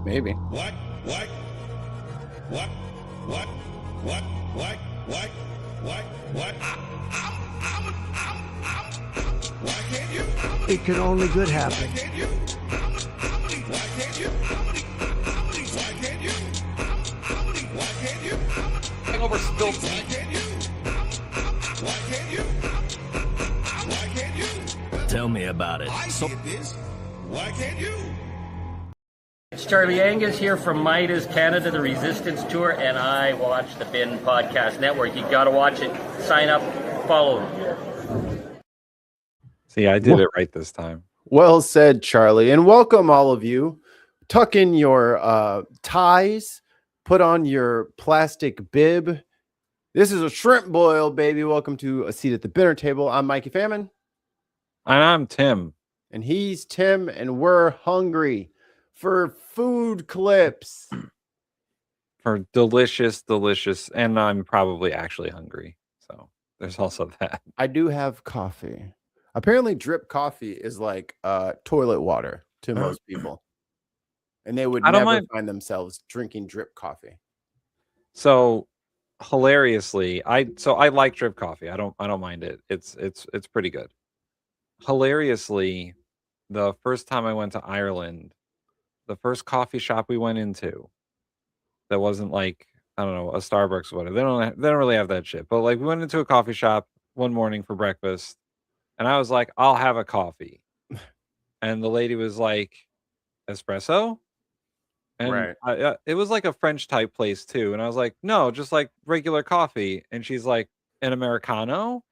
Maybe. What? Why can't you? It can only good happen. Why can't you? Why can't you? Why can't you? Why can't you? Hangover spilled Why can't you? Why can't you? Why can't you? Tell me about it. I did this. Why can't you? It's Charlie Angus here from Midas Canada, the Resistance Tour, and I watch the Bin Podcast Network. You got to watch it. Sign up, follow them. See, I did it right this time. Well said, Charlie. And welcome all of you. Tuck in your ties. Put on your plastic bib. This is a shrimp boil, baby. Welcome to A Seat at the Dinner Table. I'm Mikey Famine. And I'm Tim. And he's Tim, and we're hungry for food clips. For delicious, and I'm probably actually hungry. So there's also that. I do have coffee. Apparently, drip coffee is like toilet water to most people. And they would never find themselves drinking drip coffee. So hilariously, I like drip coffee. I don't mind it. It's pretty good. Hilariously, the first time I went to Ireland, the first coffee shop we went into that wasn't like, I don't know, a Starbucks or whatever. They don't really have that shit. But like we went into a coffee shop one morning for breakfast, and I was like, I'll have a coffee. And the lady was like, espresso? And right. It was like a French type place too. And I was like, no, just like regular coffee. And she's like, an Americano?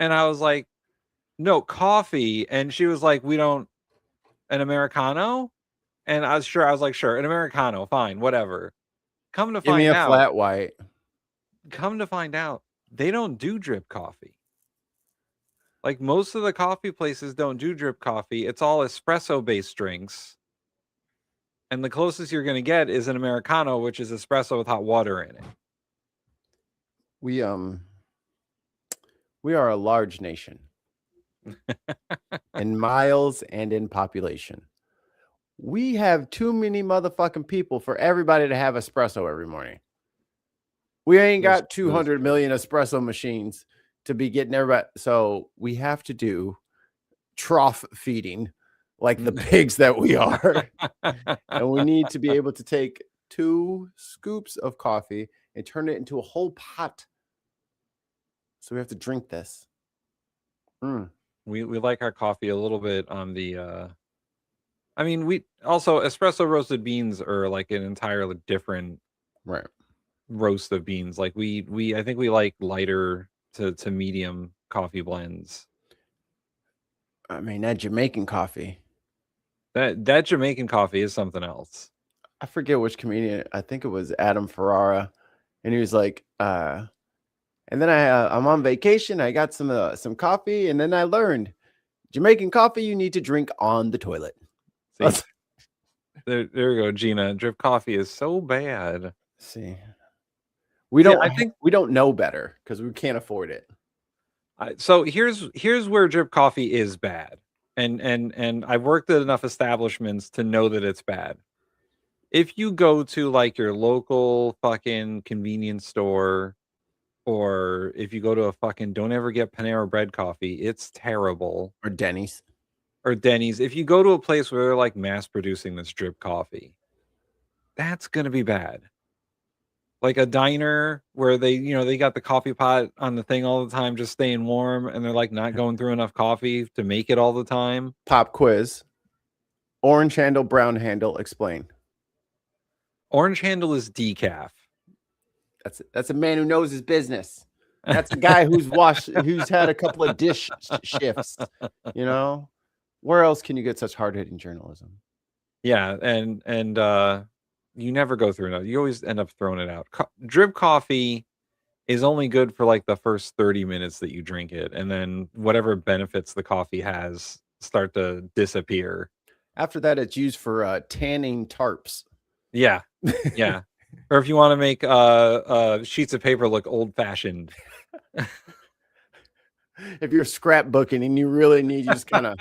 And I was like, no, coffee. And she was like, an Americano? And I was like, sure, an Americano, fine, whatever. Give me a flat white. Come to find out, they don't do drip coffee. Like most of the coffee places don't do drip coffee. It's all espresso based drinks. And the closest you're going to get is an Americano, which is espresso with hot water in it. We are a large nation in miles and in population. We have too many motherfucking people for everybody to have espresso every morning. We ain't got 200 million espresso machines to be getting everybody. So we have to do trough feeding like the pigs that we are. And we need to be able to take 2 scoops of coffee and turn it into a whole pot. So we have to drink this. We like our coffee a little bit on the we also espresso roasted beans are like an entirely different roast of beans. Like I think we like lighter to medium coffee blends. I mean, that Jamaican coffee. That Jamaican coffee is something else. I forget which comedian. I think it was Adam Ferrara, and he was like, and then I'm on vacation. I got some coffee, and then I learned Jamaican coffee you need to drink on the toilet. There we go, Gina. Drip coffee is so bad. See, I think we don't know better because we can't afford it. So here's where drip coffee is bad. And I've worked at enough establishments to know that it's bad. If you go to like your local fucking convenience store, or if you go to a fucking don't ever get Panera Bread coffee, it's terrible. Or Denny's. If you go to a place where they're like mass producing this drip coffee, that's gonna be bad. Like a diner where they got the coffee pot on the thing all the time, just staying warm, and they're like not going through enough coffee to make it all the time. Pop quiz. Orange handle, brown handle, explain. Orange handle is decaf. That's a man who knows his business. That's a guy who's had a couple of dish shifts. Where else can you get such hard-hitting journalism? Yeah, and you never go through enough. You always end up throwing it out. Drip coffee is only good for like the first 30 minutes that you drink it, and then whatever benefits the coffee has start to disappear. After that, it's used for tanning tarps. Yeah. Or if you want to make sheets of paper look old-fashioned. if you're scrapbooking and you really need, you just kind of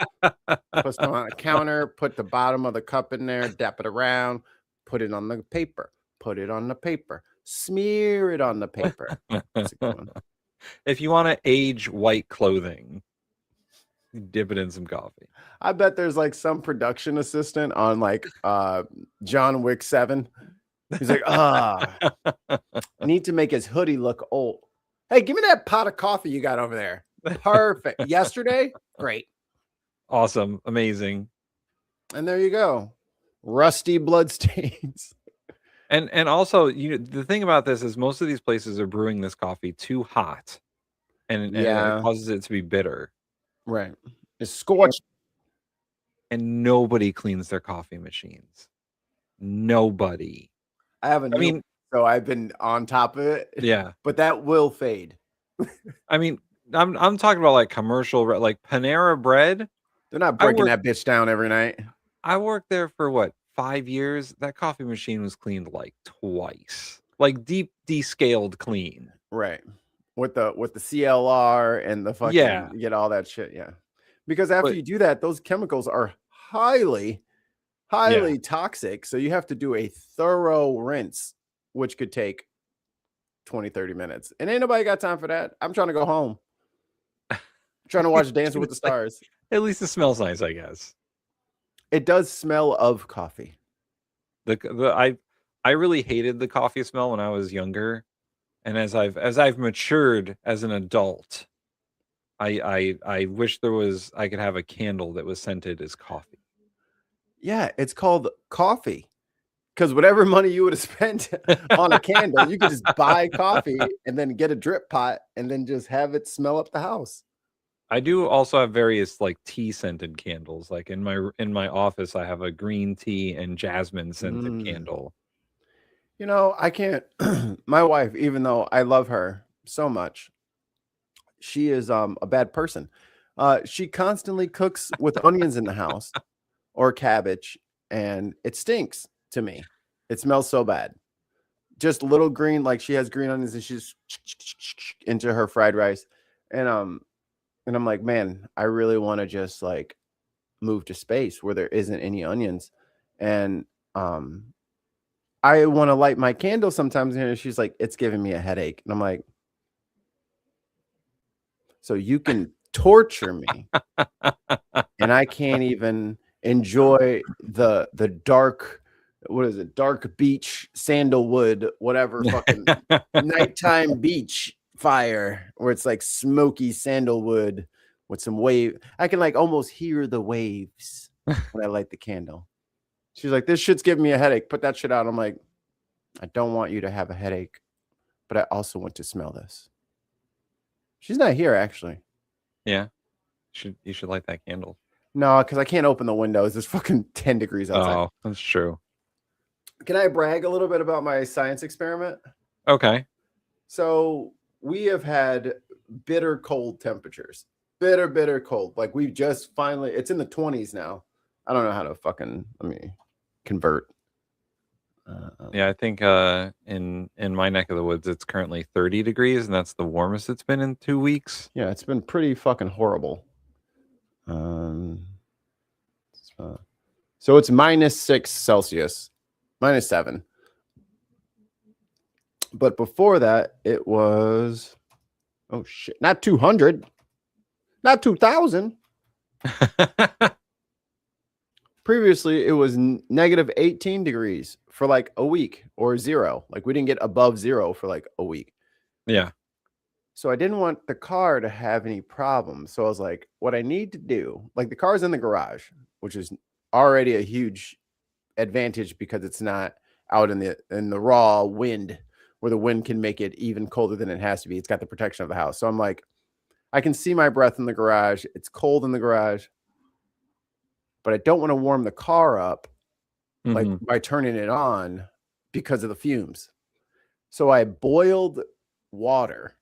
put some on a counter, put the bottom of the cup in there, dap it around, put it on the paper, put it on the paper, smear it on the paper. That's a good one. If you want to age white clothing, dip it in some coffee. I bet there's like some production assistant on like John Wick 7. He's like, I need to make his hoodie look old. Hey, give me that pot of coffee you got over there. Perfect. Yesterday? Great. Awesome. Amazing. And there you go. Rusty bloodstains. And also, the thing about this is most of these places are brewing this coffee too hot. And it causes it to be bitter. Right. It's scorched. And nobody cleans their coffee machines. Nobody. I mean, so I've been on top of it. Yeah. But that will fade. I mean, I'm talking about like commercial, like Panera Bread. They're not breaking that bitch down every night. I worked there for what, 5 years? That coffee machine was cleaned like twice. Like deep descaled clean. Right. With the CLR and the fucking you get all that shit. Yeah. Because after you do that, those chemicals are highly toxic. So you have to do a thorough rinse, which could take 20-30 minutes. And ain't nobody got time for that. I'm trying to go home. I'm trying to watch Dancing with the Stars. At least it smells nice, I guess. It does smell of coffee. I really hated the coffee smell when I was younger. And as I've matured as an adult, I wish I could have a candle that was scented as coffee. Yeah, it's called coffee. Because whatever money you would have spent on a candle, you could just buy coffee and then get a drip pot and then just have it smell up the house. I do also have various like tea scented candles. Like in my office, I have a green tea and jasmine scented candle. You know, I can't. My wife, even though I love her so much, she is a bad person. She constantly cooks with onions in the house or cabbage, and it stinks to me. It smells so bad. Just little green, like she has green onions and she's into her fried rice. And I'm like, man, I really want to just like move to space where there isn't any onions. And I want to light my candle sometimes, and she's like, it's giving me a headache. And I'm like, so you can torture me and I can't even enjoy the dark, what is it, dark beach, sandalwood, whatever fucking nighttime beach fire where it's like smoky sandalwood with some wave. I can like almost hear the waves when I light the candle. She's like, this shit's giving me a headache. Put that shit out. I'm like, I don't want you to have a headache, but I also want to smell this. She's not here, actually. Yeah. You should light that candle. No, because I can't open the windows. It's fucking 10 degrees outside. Oh, that's true. Can I brag a little bit about my science experiment? Okay. So we have had bitter cold temperatures. Bitter cold. Like we've just finally, it's in the 20s now. I don't know how to fucking, let me convert. Yeah, I think in my neck of the woods, it's currently 30 degrees, and that's the warmest it's been in 2 weeks. Yeah, it's been pretty fucking horrible. So it's -6 Celsius, -7. But before that, it was, oh shit, not 200, not 2000. Previously, it was -18 degrees for like a week or 0. Like we didn't get above 0 for like a week. Yeah. So I didn't want the car to have any problems. So I was like, what I need to do, like the car's in the garage, which is already a huge advantage because it's not out in the raw wind where the wind can make it even colder than it has to be. It's got the protection of the house. So I'm like, I can see my breath in the garage. It's cold in the garage, but I don't want to warm the car up like by turning it on because of the fumes. So I boiled water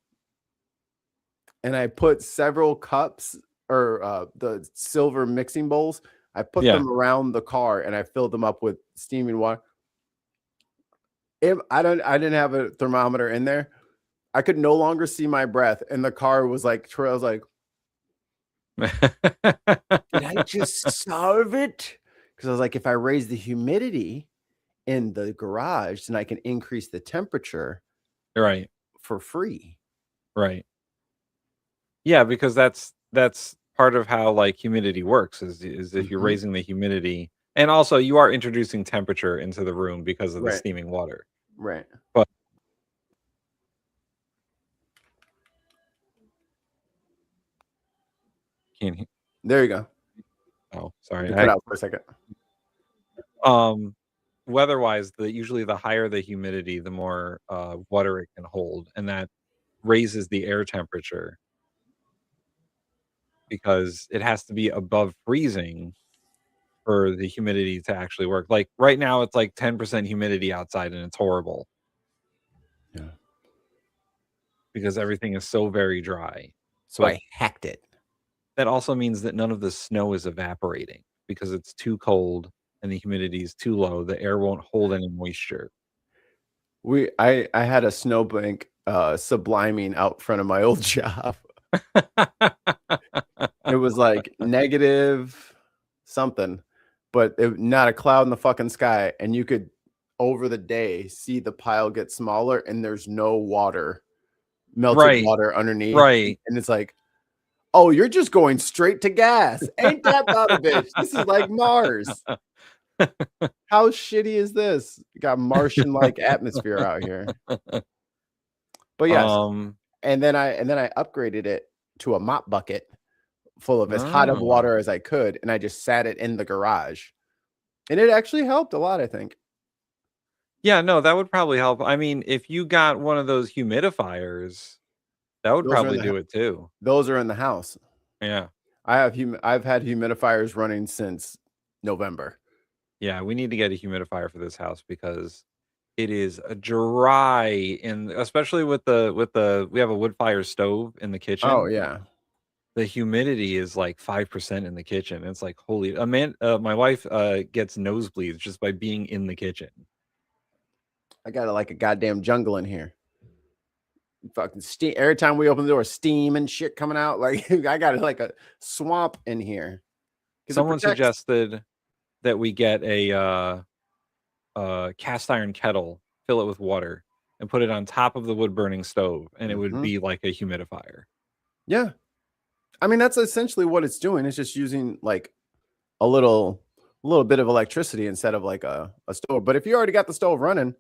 and I put several cups or the silver mixing bowls. I put them around the car and I filled them up with steaming water. I didn't have a thermometer in there. I could no longer see my breath, and the car was like, I was like, Did I just solve it? Because I was like, if I raise the humidity in the garage, then I can increase the temperature Right. for free. Right. Yeah, because that's part of how like humidity works is if you're Mhm. raising the humidity, and also you are introducing temperature into the room because of the Right. steaming water. Right. But can't he- There you go. oh, sorry. You cut out for a second. Weather-wise, usually the higher the humidity, the more water it can hold, and that raises the air temperature because it has to be above freezing for the humidity to actually work. Like right now, it's like 10% humidity outside, and it's horrible. Yeah. Because everything is so very dry. So But I hacked it. that also means that none of the snow is evaporating because it's too cold and the humidity is too low. The air won't hold any moisture. I had a snowbank subliming out front of my old job. It was like negative something, but not a cloud in the fucking sky, and you could over the day see the pile get smaller, and there's no water, melted Right. water underneath, Right. and it's like, oh, you're just going straight to gas. Ain't that about a bitch? This is like Mars. How shitty is this? You got Martian-like atmosphere out here. But yes, and then I upgraded it to a mop bucket full of as hot of water as I could, and I just sat it in the garage. And it actually helped a lot, I think. Yeah, no, that would probably help. I mean, if you got one of those humidifiers, that would Those are in probably the do it too. Those are in the house. Yeah. I've had humidifiers running since November. Yeah, we need to get a humidifier for this house because it is dry, and especially with the we have a wood fire stove in the kitchen. Oh, yeah. The humidity is like 5% in the kitchen. It's like, holy, my wife gets nosebleeds just by being in the kitchen. I got like a goddamn jungle in here. Fucking steam. Every time we open the door, steam and shit coming out. Like I got like a swamp in here. Someone suggested that we get a cast iron kettle, fill it with water, and put it on top of the wood burning stove, and it would be like a humidifier. Yeah. I mean, that's essentially what it's doing. It's just using like a little bit of electricity instead of like a stove. But if you already got the stove running,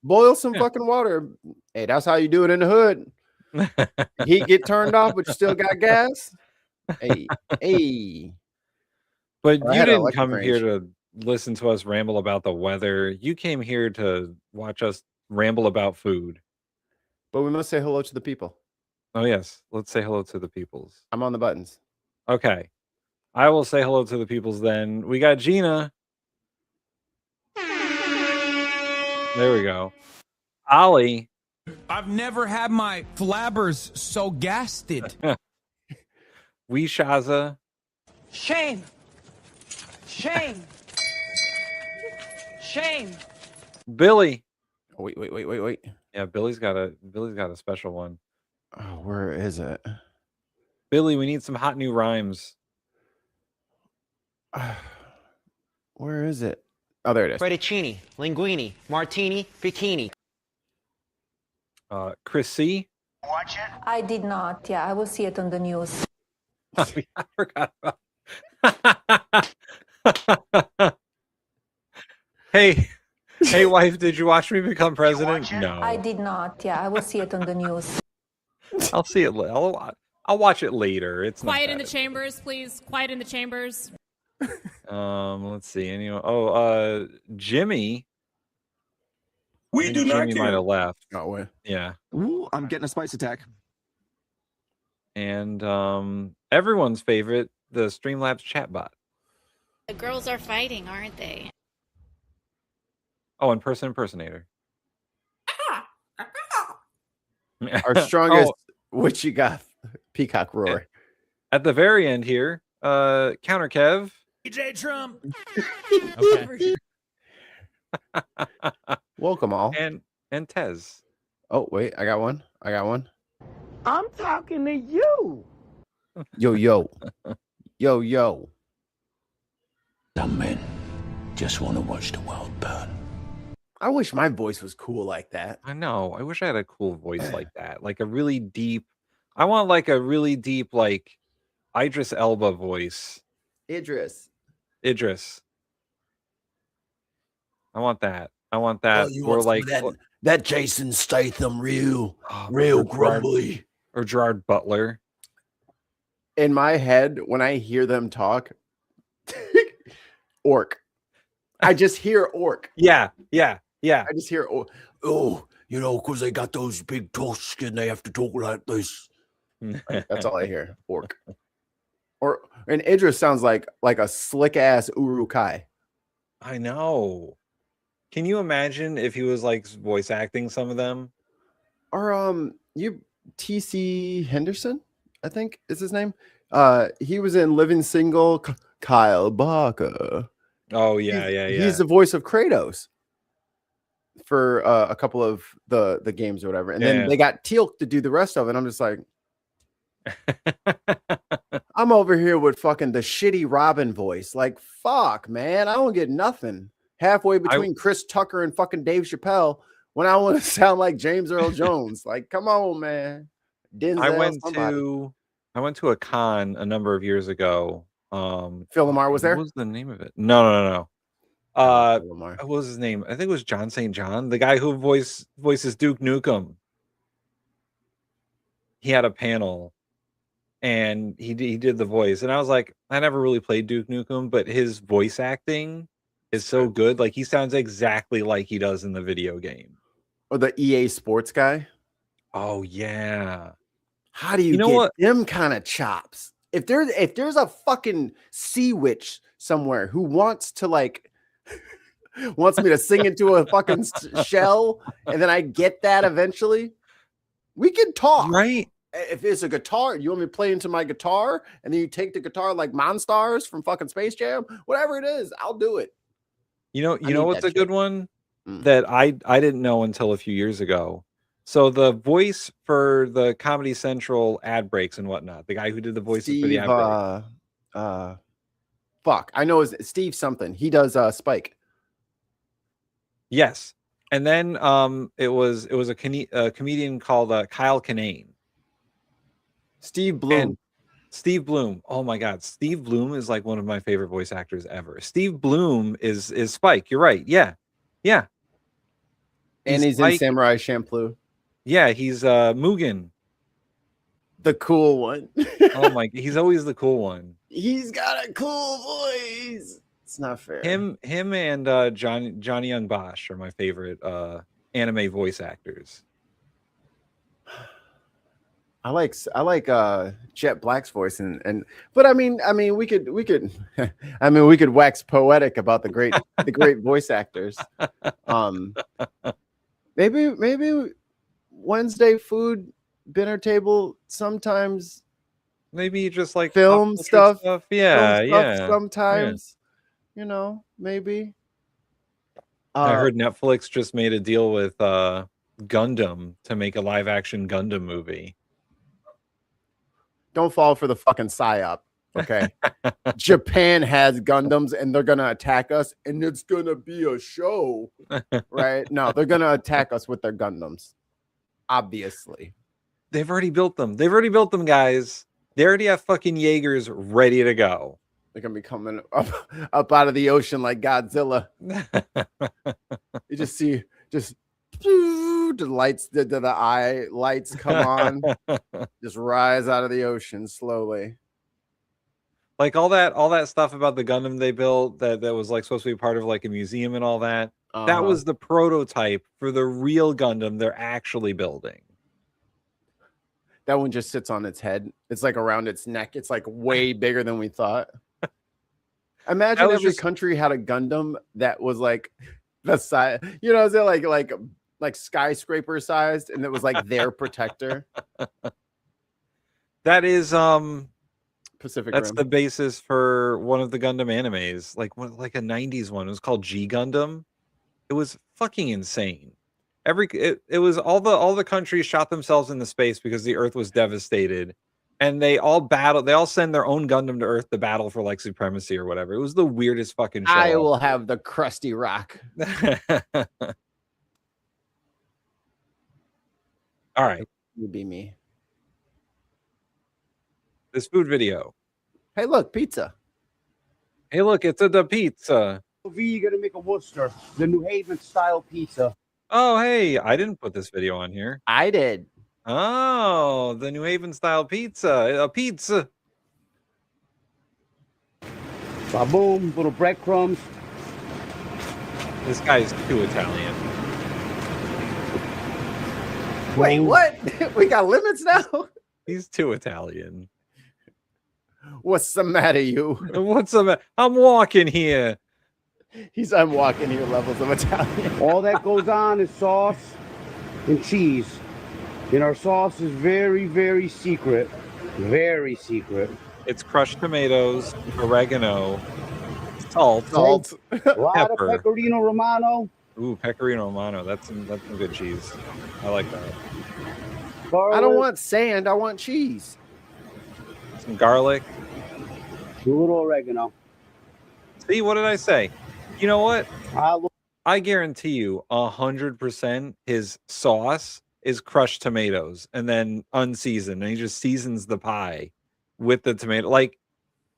boil some fucking water. Hey, that's how you do it in the hood. Heat get turned off, but you still got gas. Hey. But you didn't come here to listen to us ramble about the weather. You came here to watch us ramble about food. But we must say hello to the people. Oh, yes. Let's say hello to the peoples. I'm on the buttons. Okay. I will say hello to the peoples then. We got Gina. There we go. Ollie. I've never had my flabbers so gasted. We Shaza. Shame. Shame. Shame. Billy. Oh, wait. Yeah, Billy's got a special one. Oh, where is it? Billy, we need some hot new rhymes. Where is it? Oh, there it is. Fettuccine, linguine, martini, bikini. Chris C. Watch it. I did not. Yeah, I will see it on the news. I forgot about. Hey, wife, did you watch me become president? No, I did not. Yeah, I will see it on the news. I'll see it. I'll watch it later. It's quiet in the chambers, please. Quiet in the chambers. Let's see. Anyone? Jimmy. We do not Jimmy might have left. Oh, wait. Yeah. Ooh, I'm getting a spice attack. And everyone's favorite, the Streamlabs chatbot. The girls are fighting, aren't they? Oh, and Person Impersonator. Our strongest witchy goth peacock roar. At the very end here, Counter Kev. DJ Trump. Okay. Welcome all. And Tez. Oh, wait, I got one. I'm talking to you. Yo, yo. Yo, yo. Some men just want to watch the world burn. I wish my voice was cool like that. I know. I wish I had a cool voice like that. Like a really deep. I want like a really deep, like Idris Elba voice. Idris. I want that. I want that. you or want like that Jason Statham real or grumbly. Or Gerard Butler. In my head, when I hear them talk, orc. I just hear orc. Yeah. I just hear orc. Oh, because they got those big tusks and they have to talk like this. That's all I hear. Orc. And Idris sounds like a slick ass Urukai. I know. Can you imagine if he was like voice acting some of them? Or you TC Henderson, I think is his name. He was in Living Single. Kyle Barker. Oh yeah. He's the voice of Kratos for a couple of the games or whatever, and then they got Teal'c to do the rest of it. I'm just like, I'm over here with fucking the shitty Robin voice. Like, fuck, man, I don't get nothing. Halfway between Chris Tucker and fucking Dave Chappelle when I want to sound like James Earl Jones. Like, come on, man. Denzel, I went to a con a number of years ago. Phil Lamar was there. What was the name of it? No. Lamar. What was his name? I think it was John St. John, the guy who voices Duke Nukem. He had a panel, and he did the voice, and I was like, I never really played Duke Nukem, but his voice acting is so good. Like he sounds exactly like he does in the video game. Or the EA Sports guy. Oh yeah. How do you get them kind of chops? If there's a fucking sea witch somewhere who wants to wants me to sing into a fucking shell, and then I get that eventually, we can talk. Right. If it's a guitar, you want me to play into my guitar, and then you take the guitar like Monstars from fucking Space Jam, whatever it is, I'll do it. You know what's a good one that I didn't know until a few years ago. So the voice for the Comedy Central ad breaks and whatnot, the guy who did the voices for the ad break. Fuck, I know it's Steve something. He does Spike. Yes, and then it was a comedian called Kyle Kinane. Steve Bloom. Steve Bloom. Oh my God, Steve Bloom is like one of my favorite voice actors ever. Steve Bloom is Spike. You're right. Yeah. And he's in Samurai Champloo. Yeah, he's Mugen. The cool one. Oh my, he's always the cool one. He's got a cool voice. It's not fair. Him and Johnny Young Bosch are my favorite anime voice actors. I like Jet Black's voice but I mean we could we could wax poetic about the great voice actors. Maybe Wednesday food dinner table sometimes. Maybe just like film stuff. Yeah. Sometimes, maybe. I heard Netflix just made a deal with Gundam to make a live action Gundam movie. Don't fall for the fucking psyop, okay? Japan has Gundams and they're gonna attack us, and it's gonna be a show, right? No, they're gonna attack us with their Gundams. Obviously, they've already built them. Guys. They already have fucking Jaegers ready to go. They're gonna be coming up out of the ocean like Godzilla. You just see the lights, the eye lights come on, just rise out of the ocean slowly. Like all that stuff about the Gundam they built that was like supposed to be part of like a museum and all that. That was the prototype for the real Gundam they're actually building. That one just sits on its head. It's like around its neck. It's like way bigger than we thought. Imagine every country had a Gundam that was like the size, is it like skyscraper sized, and it was like their protector. That is Pacific That's Rim. the basis for one of the Gundam animes, like a 90s one. It was called G Gundam. It was fucking insane. It was all the countries shot themselves into space because the Earth was devastated, And they all battle. They all send their own Gundam to Earth to battle for like supremacy or whatever. It was the weirdest fucking show. I will have the crusty rock. All right. Would be me. This food video. Hey, look, pizza. Hey, look, it's the pizza. You gotta make a Worcester, the New Haven style pizza. Oh, hey, I didn't put this video on here. I did. Oh, the New Haven style pizza. A pizza. Boom, little breadcrumbs. This guy's too Italian. Wait, what? We got limits now? He's too Italian. What's the matter, you? What's the matter? I'm walking here. I'm walking here levels of Italian. All that goes on is sauce and cheese. And our sauce is very, very secret. Very secret. It's crushed tomatoes, oregano, salt, A lot pepper. of pecorino romano. Ooh, pecorino romano. That's some good cheese. I like that. Garlic, I don't want sand. I want cheese. Some garlic. a little oregano. See, what did I say? You know what? I guarantee you 100% his sauce is crushed tomatoes and then unseasoned, and he just seasons the pie with the tomato. Like,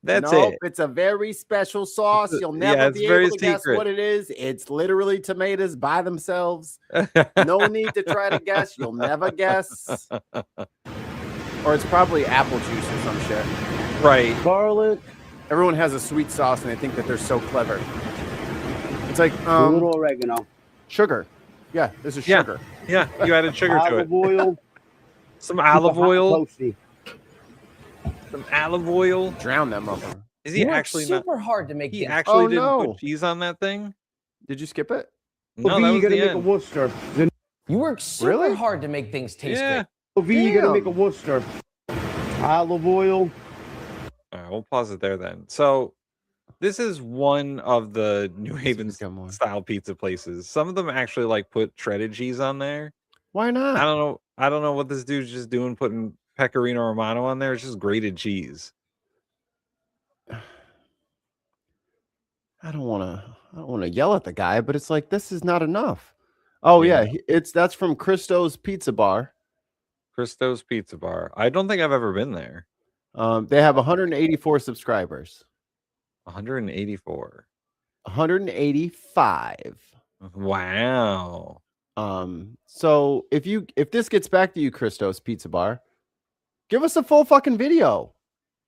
that's nope, it. It's a very special sauce. You'll never it's be very able to guess secret. what it is. It's literally tomatoes by themselves. No need to try to guess. You'll never guess. Or it's probably apple juice or some shit. Right. Garlic. Everyone has a sweet sauce and they think that they're so clever. It's like a little oregano. Sugar. Yeah, this is sugar. Yeah, you added sugar to it. Olive oil. Some olive oil. Toasty. Some olive oil. Drown that motherfucker. Is he actually super hard to make He things. actually didn't no. put cheese on that thing? Did you skip it? No, that you was gotta the make a end. Worcester. You work super Really? hard to make things taste Yeah. You gotta Damn. make a Worcester. Olive oil. All right, we'll pause it there then. So this is one of the New Haven got more. style pizza places. Some of them actually like put shredded cheese on there. Why not? I don't know what this dude's just doing, putting pecorino romano on there. It's just grated cheese. I don't want to yell at the guy, but it's like this is not enough. Oh yeah, that's from Christo's Pizza Bar. Christo's Pizza Bar. I don't think I've ever been there. They have 184 subscribers. 184. 185. Wow. So if this gets back to you, Christo's Pizza Bar, give us a full fucking video.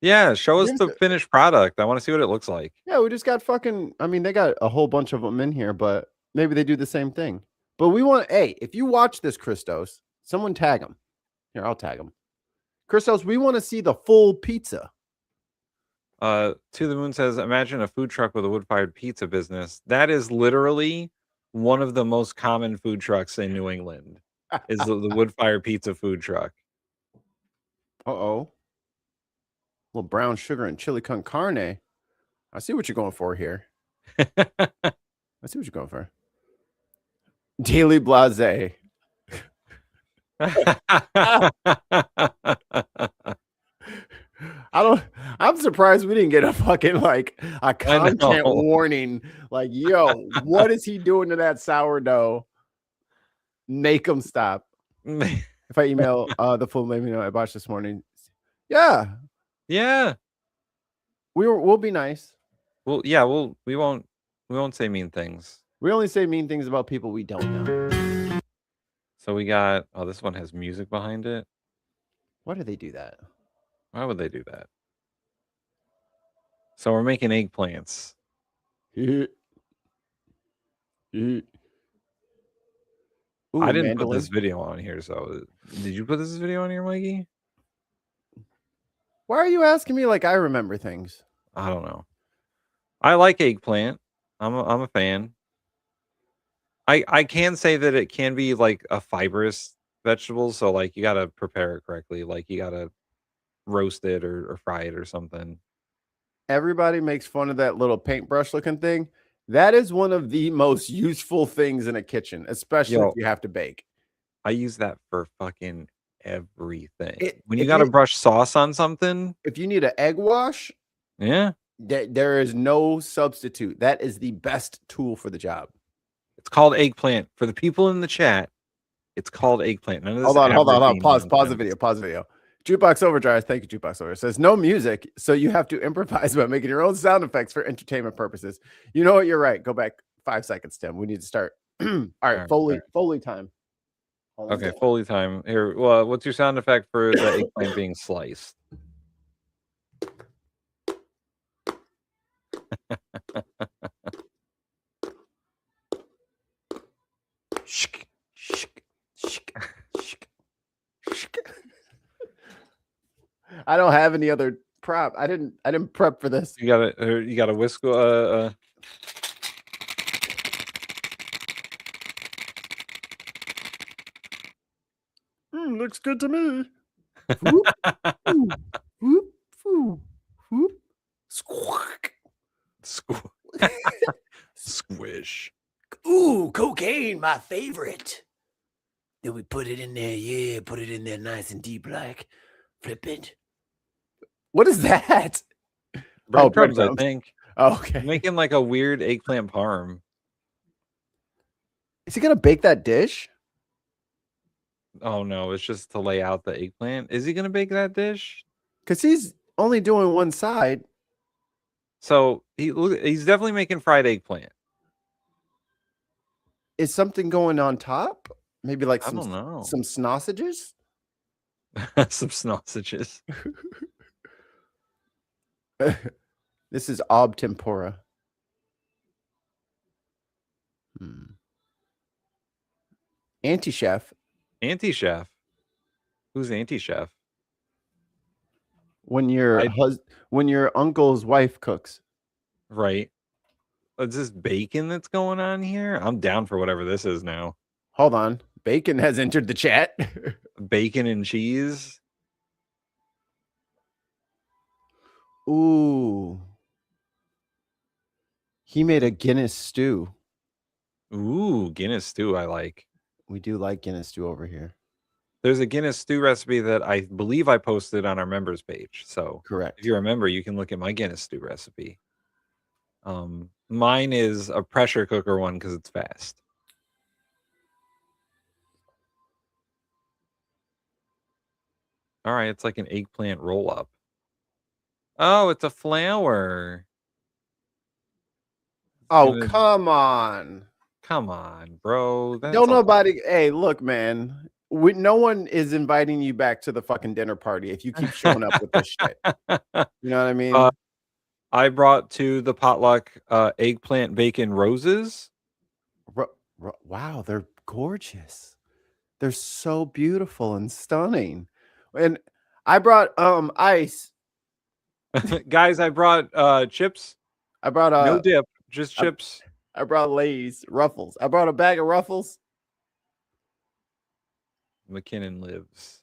Yeah, show us the finished product. I want to see what it looks like. Yeah, we just got they got a whole bunch of them in here, but maybe they do the same thing. But we want, hey, if you watch this, Christos, someone tag them. Here, I'll tag them. Christos, we want to see the full pizza. To the Moon says, imagine a food truck with a wood-fired pizza business. That is literally one of the most common food trucks in New England. Is the wood-fired pizza food truck. Uh-oh. Little brown sugar and chili con carne. I see what you're going for here. I see what you're going for. Daily blase. I'm surprised we didn't get a fucking a content warning. Like, yo, what is he doing to that sourdough? Make him stop. If I email the full name, I botched this morning. Yeah. We'll be nice. Well, yeah, we won't say mean things. We only say mean things about people we don't know. So we got, this one has music behind it. Why do they do that? Why would they do that? So we're making eggplants. Ooh, I didn't put mandolin. this video on here, so did you put this video on here, Mikey? Why are you asking me like I remember things? I don't know. I like eggplant. I'm a fan. I can say that it can be like a fibrous vegetable, so like you gotta prepare it correctly. Like you gotta roast it or fry it or something. Everybody makes fun of that little paintbrush looking thing. That is one of the most useful things in a kitchen, especially if you have to bake. I use that for fucking everything. When you got to brush sauce on something, if you need an egg wash, yeah, there is no substitute. That is the best tool for the job. it's called eggplant. For the people in the chat, it's called eggplant. None of this Hold on. Pause the nonsense. video. Pause the video. Jukebox Overdrive. Thank you, Jukebox Overdrive. Says no music, so you have to improvise by making your own sound effects for entertainment purposes. You know what? You're right. Go back 5 seconds, Tim. We need to start. All right, Foley time. Okay, Foley time. Here, well, what's your sound effect for the eggplant being sliced? I don't have any other prop. I didn't prep for this. You got a whisk. Looks good to me. Whoop, whoop, whoop, whoop, whoop. Squawk. Squish. Ooh, cocaine, my favorite. Then we put it in there. Yeah, put it in there nice and deep like. Flip it. What is that? Breadcrumbs, I think. Oh, okay. Making like a weird eggplant parm. Is he gonna bake that dish? Oh no, it's just to lay out the eggplant. Is he gonna bake that dish? Because he's only doing one side. So he's definitely making fried eggplant. Is something going on top? Maybe like I don't know. some sausages? Some sausages. This is ob tempura. Anti-chef. Anti-chef. Who's anti-chef? When your uncle's wife cooks. Right. Is this bacon that's going on here? I'm down for whatever this is now. Hold on. Bacon has entered the chat. Bacon and cheese. Ooh. He made a Guinness stew. Ooh, Guinness stew I like. We do like Guinness stew over here. There's a Guinness stew recipe that I believe I posted on our members page. So correct. If you're a member, you can look at my Guinness stew recipe. Mine is a pressure cooker one because it's fast. All right, it's like an eggplant roll up. Oh, it's a flower. Oh, come on. Come on, bro. Don't nobody. Hey, look, man. No one is inviting you back to the fucking dinner party if you keep showing up with this shit. You know what I mean? I brought to the potluck eggplant bacon roses. Wow, they're gorgeous. They're so beautiful and stunning. And I brought ice. Guys, I brought chips. I brought no dip, just chips. I brought Lay's Ruffles. I brought a bag of Ruffles. McKinnon lives.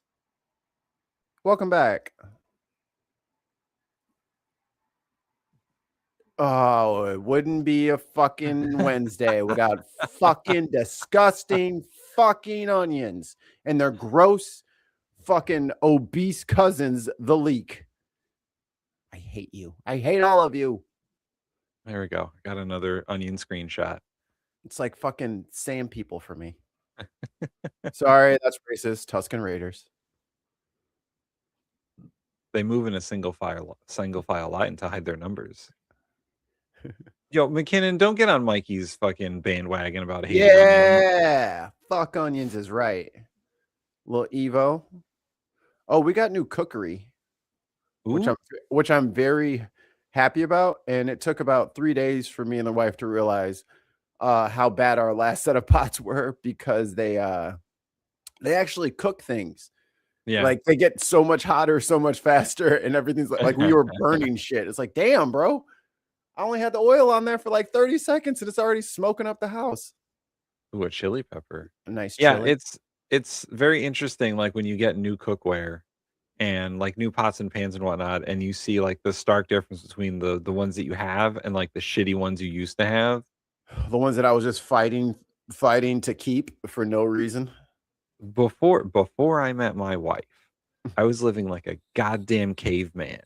Welcome back. Oh, it wouldn't be a fucking Wednesday without fucking disgusting fucking onions and their gross fucking obese cousins, the leek. I hate you. I hate all of you. There we go. Got another onion screenshot. It's like fucking sand people for me. Sorry, that's racist. Tuscan Raiders. They move in a single file line to hide their numbers. Yo, McKinnon, don't get on Mikey's fucking bandwagon about hating onions. Fuck onions is right. Little Evo. Oh, we got new cookery, which I'm very happy about. And it took about 3 days for me and the wife to realize how bad our last set of pots were because they actually cook things. Yeah, like they get so much hotter, so much faster, and everything's like we were burning shit. It's like, damn, bro. I only had the oil on there for like 30 seconds and it's already smoking up the house. Ooh, a chili pepper. A nice yeah, chili. It's very interesting, like when you get new cookware and like new pots and pans and whatnot, and you see like the stark difference between the ones that you have and like the shitty ones you used to have. The ones that I was just fighting to keep for no reason. before I met my wife, I was living like a goddamn caveman.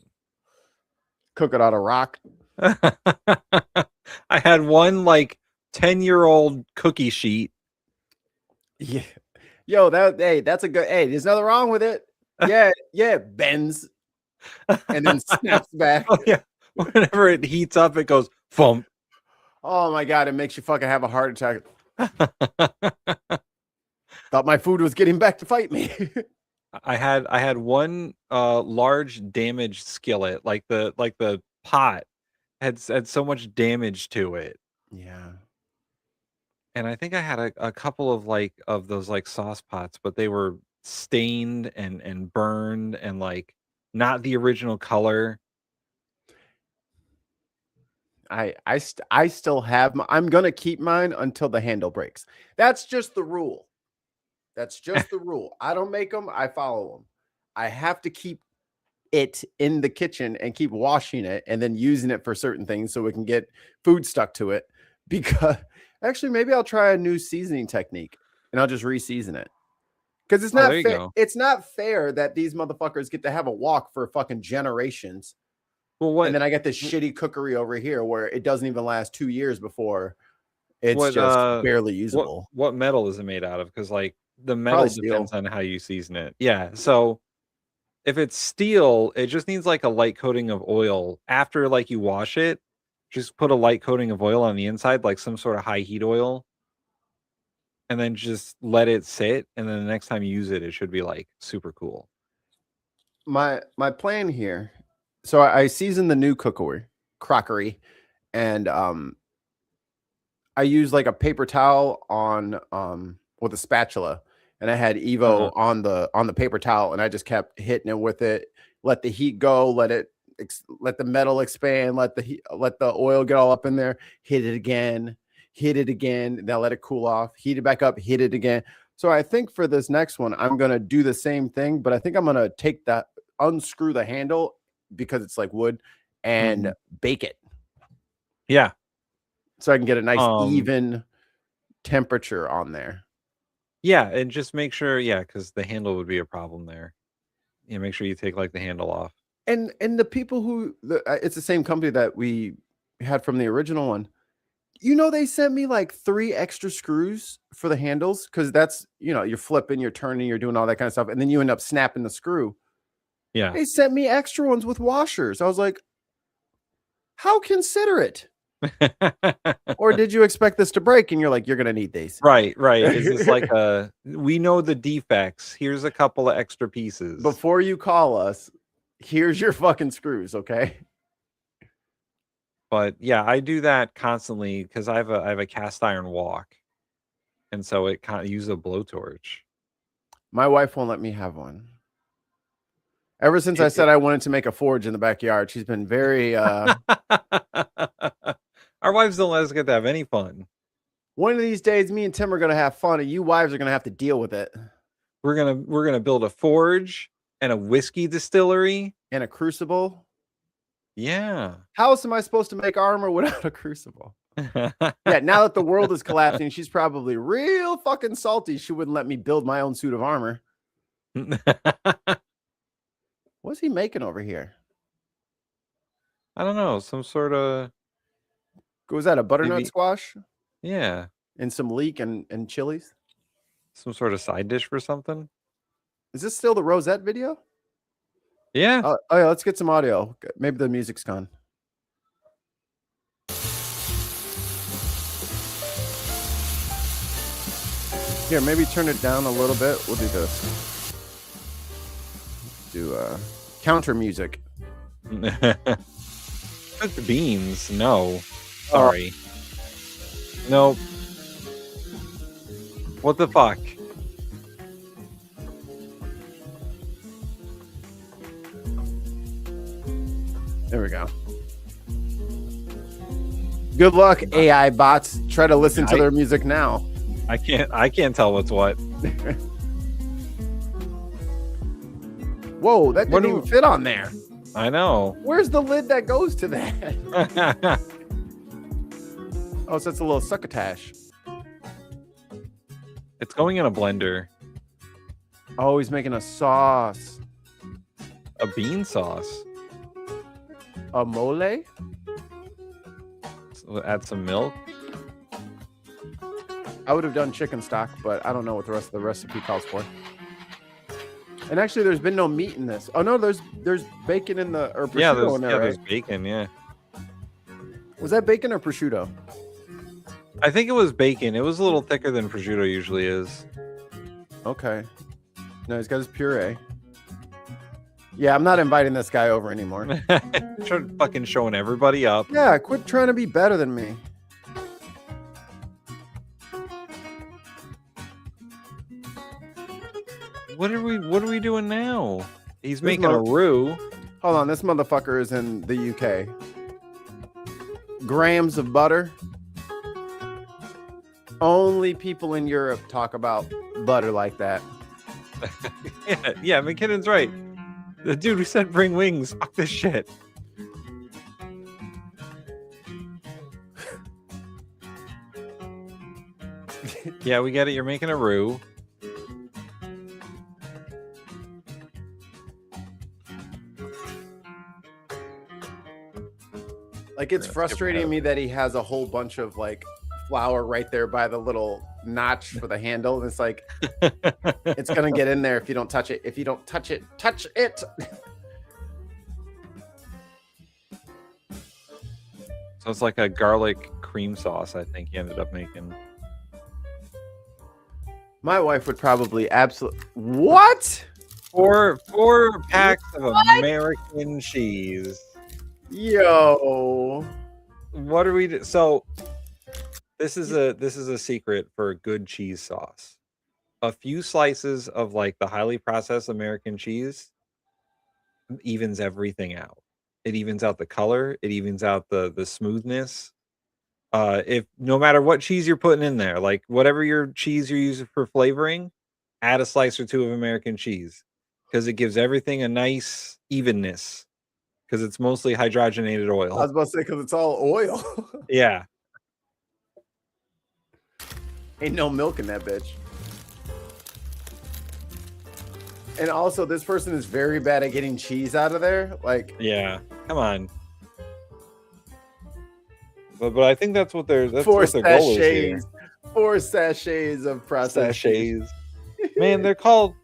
Cook it on a rock. I had one like 10-year-old cookie sheet. Yeah. Yo, that's a good. Hey, there's nothing wrong with it. Yeah, bends and then snaps back. Oh, yeah. Whenever it heats up, it goes thump. Oh my god, it makes you fucking have a heart attack. Thought my food was getting back to fight me. I had one large damaged skillet, like the pot had so much damage to it. Yeah. And I think I had a couple of those like sauce pots, but they were stained and burned and like not the original color. I still have I'm gonna keep mine until the handle breaks. That's just the rule. That's just the rule. I don't make them, I follow them. I have to keep it in the kitchen and keep washing it and then using it for certain things so we can get food stuck to it. Because actually, maybe I'll try a new seasoning technique and I'll just re-season it. Because it's not fair. It's not fair that these motherfuckers get to have a walk for fucking generations. Well, what? And then I get this shitty cookery over here where it doesn't even last 2 years before it's just barely usable. What metal is it made out of? Because like the metal depends on how you season it. Yeah. So if it's steel, it just needs like a light coating of oil. After like you wash it, just put a light coating of oil on the inside, like some sort of high heat oil. And then just let it sit. And then the next time you use it, it should be like super cool. My plan here. So I seasoned the new crockery, and I used like a paper towel on with a spatula, and I had Evo on the paper towel, and I just kept hitting it with it. Let the heat go, let the metal expand, let the oil get all up in there. Hit it again, now let it cool off. Heat it back up, hit it again. So I think for this next one, I'm gonna do the same thing, but I think I'm gonna unscrew the handle because it's like wood and bake it. Yeah. So I can get a nice even temperature on there. Yeah, and just make sure, because the handle would be a problem there. Yeah, make sure you take like the handle off. And the people it's the same company that we had from the original one. They sent me like 3 extra screws for the handles because that's you're flipping, you're turning, you're doing all that kind of stuff, and then you end up snapping the screw. Yeah. They sent me extra ones with washers. I was like, how considerate. Or did you expect this to break? And you're like, you're going to need these. Right. Is this like we know the defects. Here's a couple of extra pieces. Before you call us, here's your fucking screws, okay? But yeah, I do that constantly because I have a cast iron wok. And so it kind of uses a blowtorch. My wife won't let me have one. Ever since I said I wanted to make a forge in the backyard, she's been very Our wives don't let us get to have any fun. One of these days, me and Tim are gonna have fun, and you wives are gonna have to deal with it. We're gonna build a forge and a whiskey distillery and a crucible. Yeah. How else am I supposed to make armor without a crucible? Yeah, now that the world is collapsing, she's probably real fucking salty. She wouldn't let me build my own suit of armor. What's he making over here? I don't know. Some sort of... Was that a butternut squash? Yeah. And some leek and chilies? Some sort of side dish for something? Is this still the Rosette video? Yeah. Oh yeah, let's get some audio. Maybe the music's gone. Here, maybe turn it down a little bit. We'll do this. Do counter music. Cooked beans? No. Sorry. Nope. What the fuck? There we go. Good luck, AI bots. Try to listen to their music now. I can't tell what's what. Whoa, that didn't even fit on there. I know. Where's the lid that goes to that? Oh, so it's a little succotash. It's going in a blender. Oh, he's making a sauce. A bean sauce. A mole? So add some milk. I would have done chicken stock, but I don't know what the rest of the recipe calls for. And actually, there's been no meat in this. Oh no, there's bacon in the or prosciutto in there, there's right? bacon. Yeah. Was that bacon or prosciutto? I think it was bacon. It was a little thicker than prosciutto usually is. Okay. No, he's got his puree. Yeah, I'm not inviting this guy over anymore. Fucking showing everybody up. Yeah, quit trying to be better than me. What are we doing now? He's This making a roux. Hold on, this motherfucker is in the UK. Grams of butter. Only people in Europe talk about butter like that. yeah, McKinnon's right. The dude who said bring wings. Fuck this shit. Yeah, we get it. You're making a roux. Like, it's frustrating me that he has a whole bunch of like flour right there by the little notch for the handle. And it's like, it's gonna get in there if you don't touch it. If you don't touch it, touch it. So it's like a garlic cream sauce, I think he ended up making. My wife would probably absolutely. What? Four packs of American cheese. Yo, what are we? So this is a secret for a good cheese sauce. A few slices of like the highly processed American cheese evens everything out. It evens out the color. It evens out the smoothness. If no matter what cheese you're putting in there, like whatever your cheese you're using for flavoring, add a slice or two of American cheese because it gives everything a nice evenness. Because it's mostly hydrogenated oil. I was about to say because it's all oil. Yeah. Ain't no milk in that bitch. And also, this person is very bad at getting cheese out of there. Like, yeah, come on. But I think that's what their four what their goal is here. sachets, 4 sachets of processed cheese. Man, they're called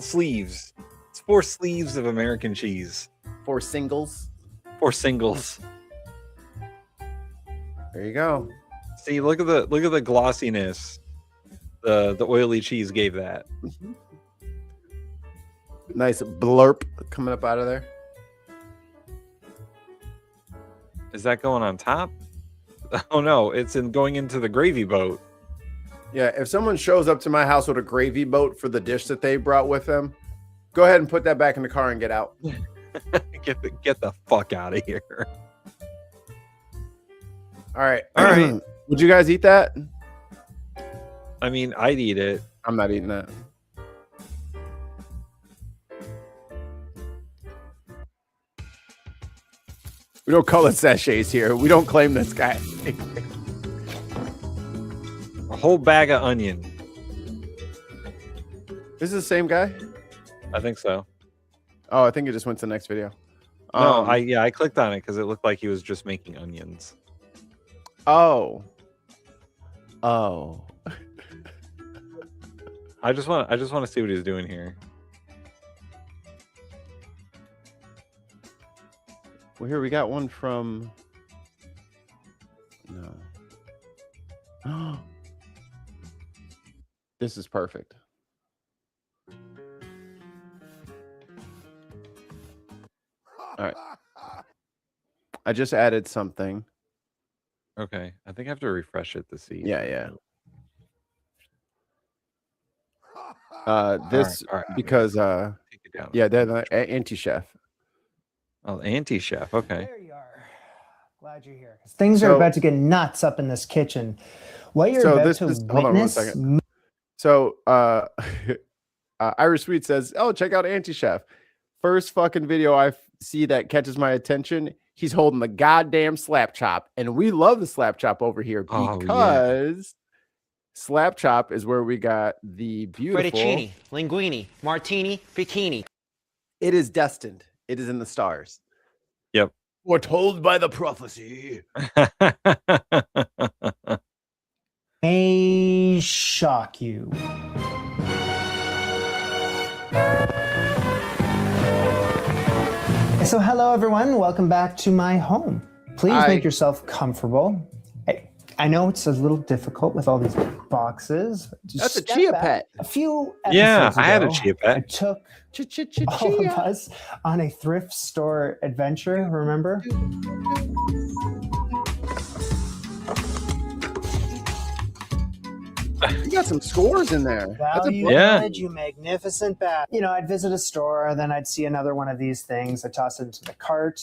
sleeves. It's 4 sleeves of American cheese. 4 singles. 4 singles. There you go. See, look at the glossiness the oily cheese gave that. Nice blurp coming up out of there. Is that going on top? Oh no, it's going into the gravy boat. Yeah, if someone shows up to my house with a gravy boat for the dish that they brought with them, go ahead and put that back in the car and get out. Get the fuck out of here. All right. Would you guys eat that? I mean, I'd eat it. I'm not eating that. We don't call it sachets here. We don't claim this guy. A whole bag of onion. This is the same guy? I think so. Oh, I think it just went to the next video. No, I clicked on it because it looked like he was just making onions. Oh. I just want to see what he's doing here. Well, here we got one from. No. This is perfect. All right. I just added something. Okay, I think I have to refresh it to see. Yeah. This all right. because Take it down. yeah, they're anti-chef. Oh, anti-chef. Okay. There you are. Glad you're here. Things are about to get nuts up in this kitchen. What you're about to witness. Hold on 1 second. So Irish Sweet says, "Oh, check out anti-chef. First fucking video I see that catches my attention. He's holding the goddamn slap chop, and we love the slap chop over here because Slap chop is where we got the beautiful Fettuccine, linguine, martini, bikini. It is destined. It is in the stars. Yep. Foretold by the prophecy. May shock you. So hello everyone, welcome back to my home. Please make yourself comfortable. I know it's a little difficult with all these boxes. That's a chia pet. A few Yeah, I had a ago, chia pet. I took all of us on a thrift store adventure, remember? You got some scores in there. Value village, you magnificent bat. You know, I'd visit a store, then I'd see another one of these things. I toss it into the cart.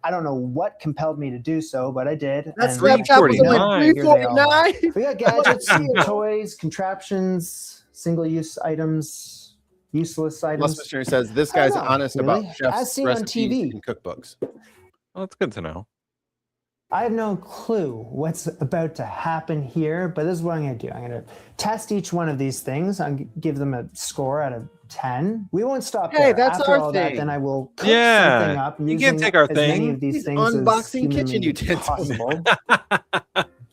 I don't know what compelled me to do so, but I did. That's $3.49. We got gadgets, toys, contraptions, single-use items, useless items. Missionary says this guy's honest about chefs' As seen on recipes TV. and cookbooks. Well, that's good to know. I have no clue what's about to happen here, but this is what I'm going to do. I'm going to test each one of these things. I'll give them a score out of 10. We won't stop there. Hey, that's After our all thing. That, then I will cook something up. You can't take our as many thing. of these things Unboxing as kitchen humanly utensils. possible,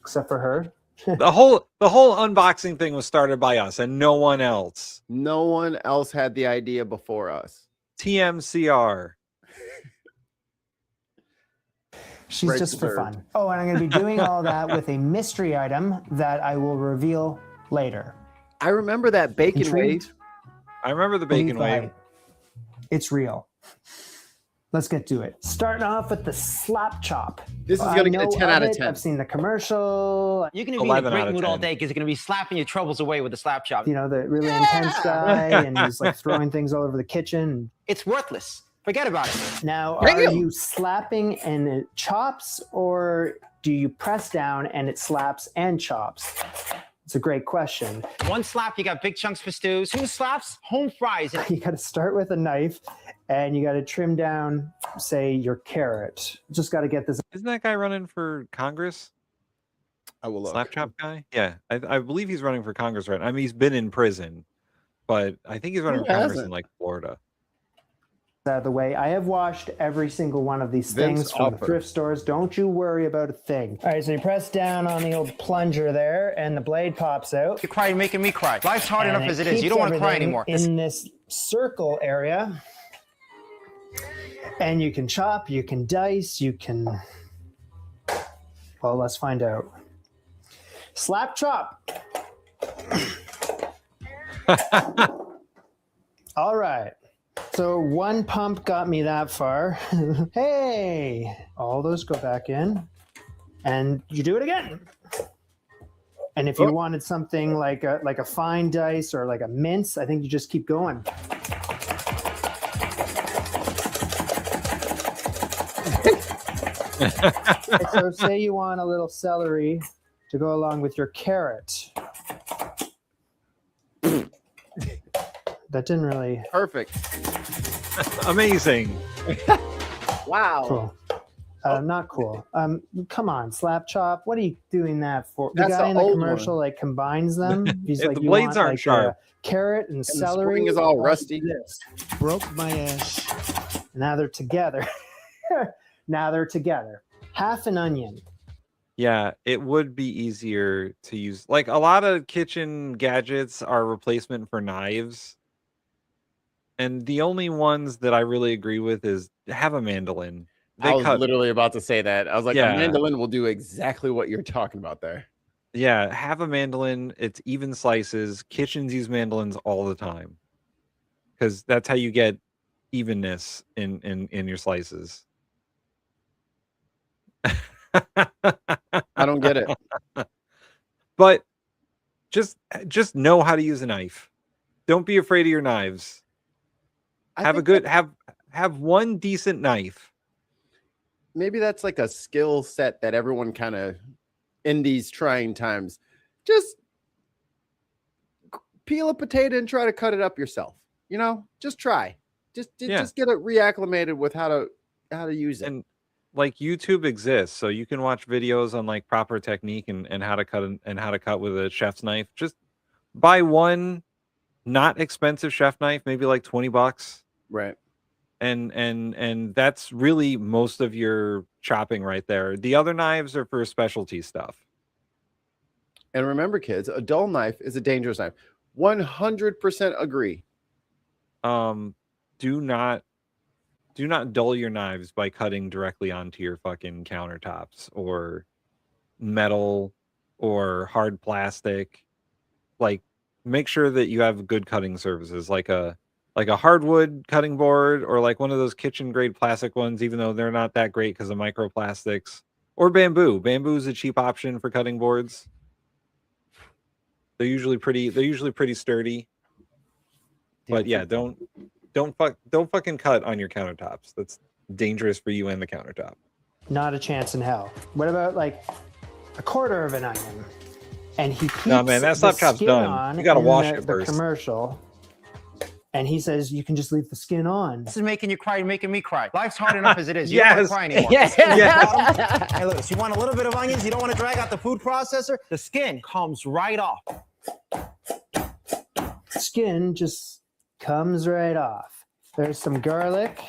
except for her. The whole unboxing thing was started by us and no one else. No one else had the idea before us. TMCR. She's Right just for deserved. fun. Oh, and I'm going to be doing all that with a mystery item that I will reveal later. I remember that bacon Intrigued? wave. I remember the bacon Believe wave. It's real. Let's get to it. Starting off with the slap chop. This is going to get a know 10 out of it. 10. I've seen the commercial. You're going to be in a 11 out great of mood all 10. day because you're going to be slapping your troubles away with the slap chop. You know, the really intense guy, and he's like throwing things all over the kitchen. It's worthless. Forget about it. Now, Damn. are you slapping and it chops, or do you press down and it slaps and chops? It's a great question. One slap, you got big chunks for stews. Two slaps, home fries. You got to start with a knife, and you got to trim down, say, your carrot. Just got to get this. Isn't that guy running for Congress? I will look. Slap chop guy? Yeah, I believe he's running for Congress right now. I mean, he's been in prison, but I think he's running Who for Congress hasn't? in like Florida. Out of the way. I have washed every single one of these Vince things from the Offer. thrift stores. Don't you worry about a thing. All right, so you press down on the old plunger there, and the blade pops out. You cry, you're making me cry. Life's hard And enough as it is. You keeps don't want to cry everything anymore. In this circle area. And you can chop, you can dice, you can... Well, let's find out. Slap chop. All right. So one pump got me that far. Hey, all those go back in, and you do it again. And if you wanted something like a fine dice or like a mince, I think you just keep going. So say you want a little celery to go along with your carrot. That didn't really... Perfect. Amazing. Wow. Cool. Not cool. Come on, slap chop. What are you doing that for? The That's guy the in the old commercial like combines them. He's If like, the you blades want, aren't like, sharp. carrot and And the celery. spring is all Why rusty. do this? Broke my ass. Now they're together. Now they're together. Half an onion. Yeah, it would be easier to use. Like a lot of kitchen gadgets are replacement for knives. And the only ones that I really agree with is have a mandolin. I was literally about to say that. I was like, Yeah. a mandolin will do exactly what you're talking about there. Yeah, have a mandolin. It's even slices. Kitchens use mandolins all the time because that's how you get evenness in your slices. I don't get it. But just know how to use a knife. Don't be afraid of your knives. Have one decent knife. Maybe that's like a skill set that everyone kind of in these trying times. Just peel a potato and try to cut it up yourself. You know, just try. Just get it reacclimated with how to use it. like YouTube exists, so you can watch videos on like proper technique and how to cut and how to cut with a chef's knife. Just buy one not expensive chef knife, maybe like $20. Right. And that's really most of your chopping right there. The other knives are for specialty stuff. And remember, kids, a dull knife is a dangerous knife. 100% agree. Do not dull your knives by cutting directly onto your fucking countertops or metal or hard plastic. Like, make sure that you have good cutting surfaces, like a hardwood cutting board or like one of those kitchen grade plastic ones, even though they're not that great because of microplastics. Or bamboo. Bamboo is a cheap option for cutting boards. They're usually pretty sturdy. But yeah, don't fucking cut on your countertops. That's dangerous for you and the countertop. Not a chance in hell. What about like a quarter of an onion? And he keeps no, man, that slap chop's done. You gotta wash it first. The commercial. And he says you can just leave the skin on. This is making you cry, making me cry. Life's hard enough as it is. You Yes. don't want to cry anymore. Yes. Yes. Hey, look, you want a little bit of onions, you don't want to drag out the food processor, the skin comes right off. Skin just comes right off. There's some garlic.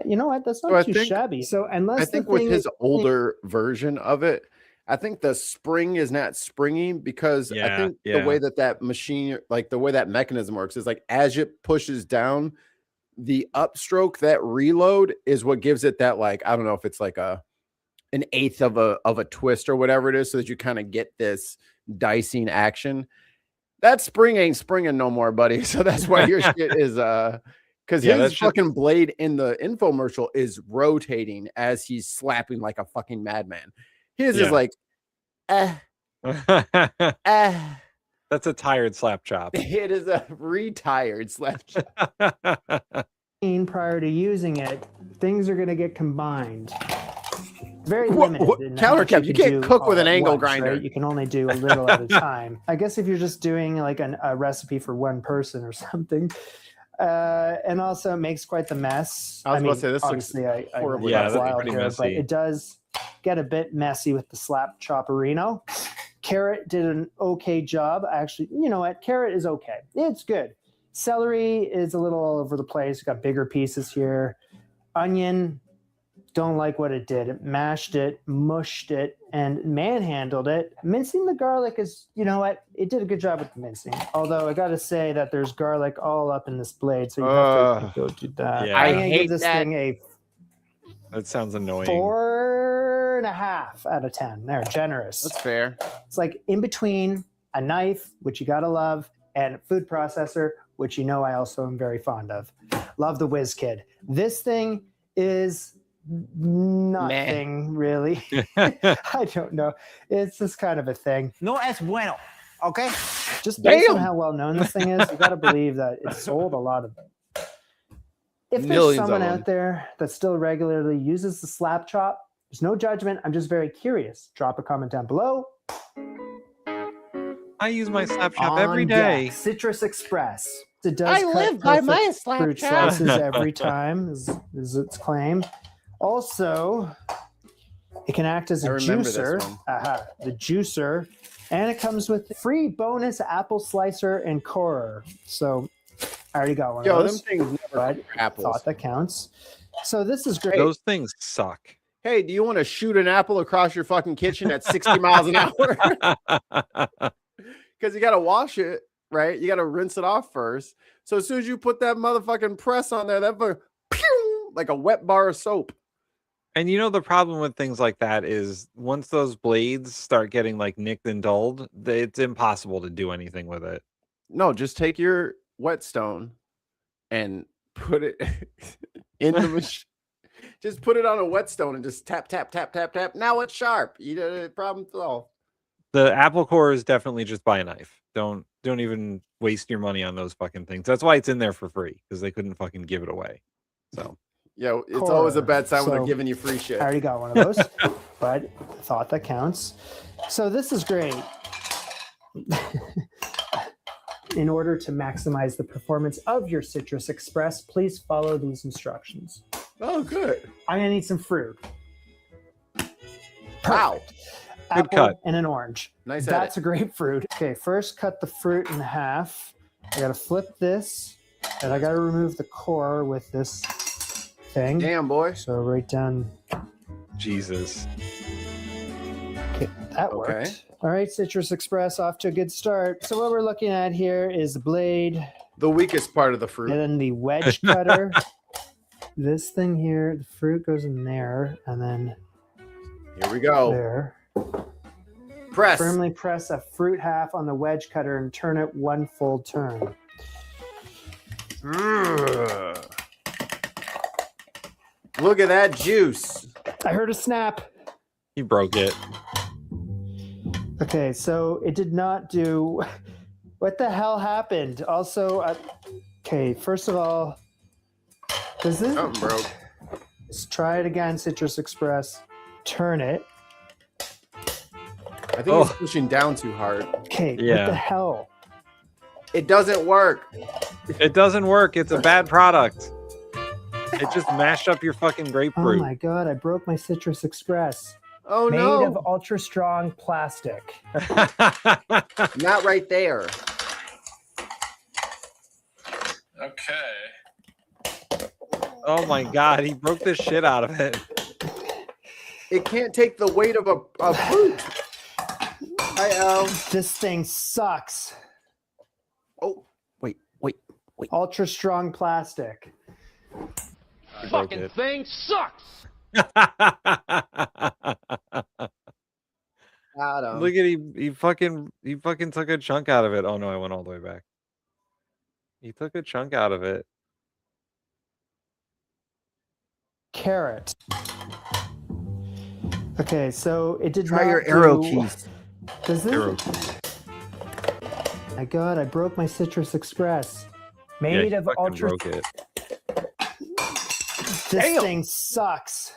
You know what? That's not too shabby. So unless I think with his older version of it, I think the spring is not springing because I think the way that machine, like the way that mechanism works is like as it pushes down, the upstroke, that reload is what gives it that, like, I don't know if it's like an eighth of a twist or whatever it is, so that you kind of get this dicing action. That spring ain't springing no more, buddy. So that's why your shit is because his fucking blade in the infomercial is rotating as he's slapping like a fucking madman. His is like, That's a tired slap chop. It is a retired slap chop. Prior to using it, things are going to get combined. Very limited. Countercap, you can't cook with an angle grinder. Right? You can only do a little at a time. I guess if you're just doing like a recipe for one person or something. And also it makes quite the mess. I was about to say, this obviously looks horrible. That's pretty messy. But it does get a bit messy with the slap chopperino. Carrot did an okay job. Actually, you know what? Carrot is okay. It's good. Celery is a little all over the place. Got bigger pieces here. Onion, don't like what it did. It mashed it, mushed it, and manhandled it. Mincing the garlic is, you know what? It did a good job with the mincing. Although I got to say that there's garlic all up in this blade, so you have to go do that. Yeah. I'm going to give this thing a That sounds annoying. 4.5 out of 10. They're generous. That's fair. It's like in between a knife, which you gotta love, and a food processor, which you know I also am very fond of. Love the Whiz Kid. This thing is nothing really. I don't know. It's just kind of a thing. No es bueno. Okay. Just based on how well known this thing is, you gotta believe that it sold a lot of them. If there's someone out there that still regularly uses the slap chop, there's no judgment. I'm just very curious. Drop a comment down below. I use my slap chop every day. Citrus Express. It does I live by my slap fruit chop. slices every time, is its claim. Also, it can act as a juicer. The juicer. And it comes with free bonus apple slicer and corer. So I already got one of those. Them things never apples. Thought that counts. So this is great. Those things suck. Hey, do you want to shoot an apple across your fucking kitchen at 60 miles an hour? Because you got to wash it, right? You got to rinse it off first. So as soon as you put that motherfucking press on there, that pew, like a wet bar of soap. And you know, the problem with things like that is once those blades start getting like nicked and dulled, it's impossible to do anything with it. No, just take your whetstone and put it in the machine. Just put it on a whetstone and just tap, tap, tap, tap, tap. Now it's sharp. You did it. Problem solved. The apple core is definitely just buy a knife. Don't even waste your money on those fucking things. That's why it's in there for free, because they couldn't fucking give it away. So yeah, it's always a bad sign when they're giving you free shit. I already got one of those, but thought that counts. So this is great. In order to maximize the performance of your Citrus Express, please follow these instructions. Oh, good. I'm going to need some fruit. Wow. Apple cut. and an orange. Nice That's a grapefruit. Okay, first cut the fruit in half. I got to flip this, and I got to remove the core with this thing. Damn, boy. So right down. Jesus. Okay, that worked. All right, Citrus Express off to a good start. So what we're looking at here is the blade. The weakest part of the fruit. And then the wedge cutter. This thing here, the fruit goes in there, and then here we go. There. Press. Firmly press a fruit half on the wedge cutter and turn it one full turn. Look at that juice. I heard a snap. He broke it. Okay, so it did not do... What the hell happened? Also, okay, first of all, does this... Something broke. Let's try it again, Citrus Express. Turn it. I think it's pushing down too hard. Okay, what the hell? It doesn't work. It doesn't work. It's a bad product. It just mashed up your fucking grapefruit. Oh my god, I broke my Citrus Express. Oh Made no. of ultra strong plastic. Not right there. Okay. Oh my god, he broke the shit out of it. It can't take the weight of a fruit. This thing sucks. Oh, wait. Ultra strong plastic. Fucking thing sucks. Look at he fucking took a chunk out of it. Oh no, I went all the way back. He took a chunk out of it. Carrot. Okay, so it did Try not your arrow do- keys. Does this? Arrow. My god, I broke my Citrus Express. Yeah, Made he of fucking ultra. broke it. This thing sucks.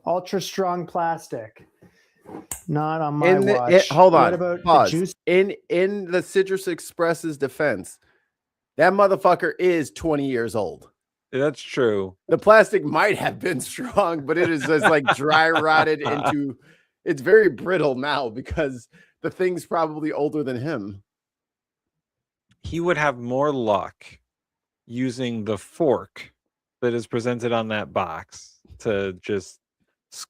Ultra strong plastic. Not on my watch. Hold on. What about Pause. the juice? In the Citrus Express's defense, that motherfucker is 20 years old. That's true. The plastic might have been strong, but it is just like dry rotted into. It's very brittle now because the thing's probably older than him. He would have more luck using the fork that is presented on that box to just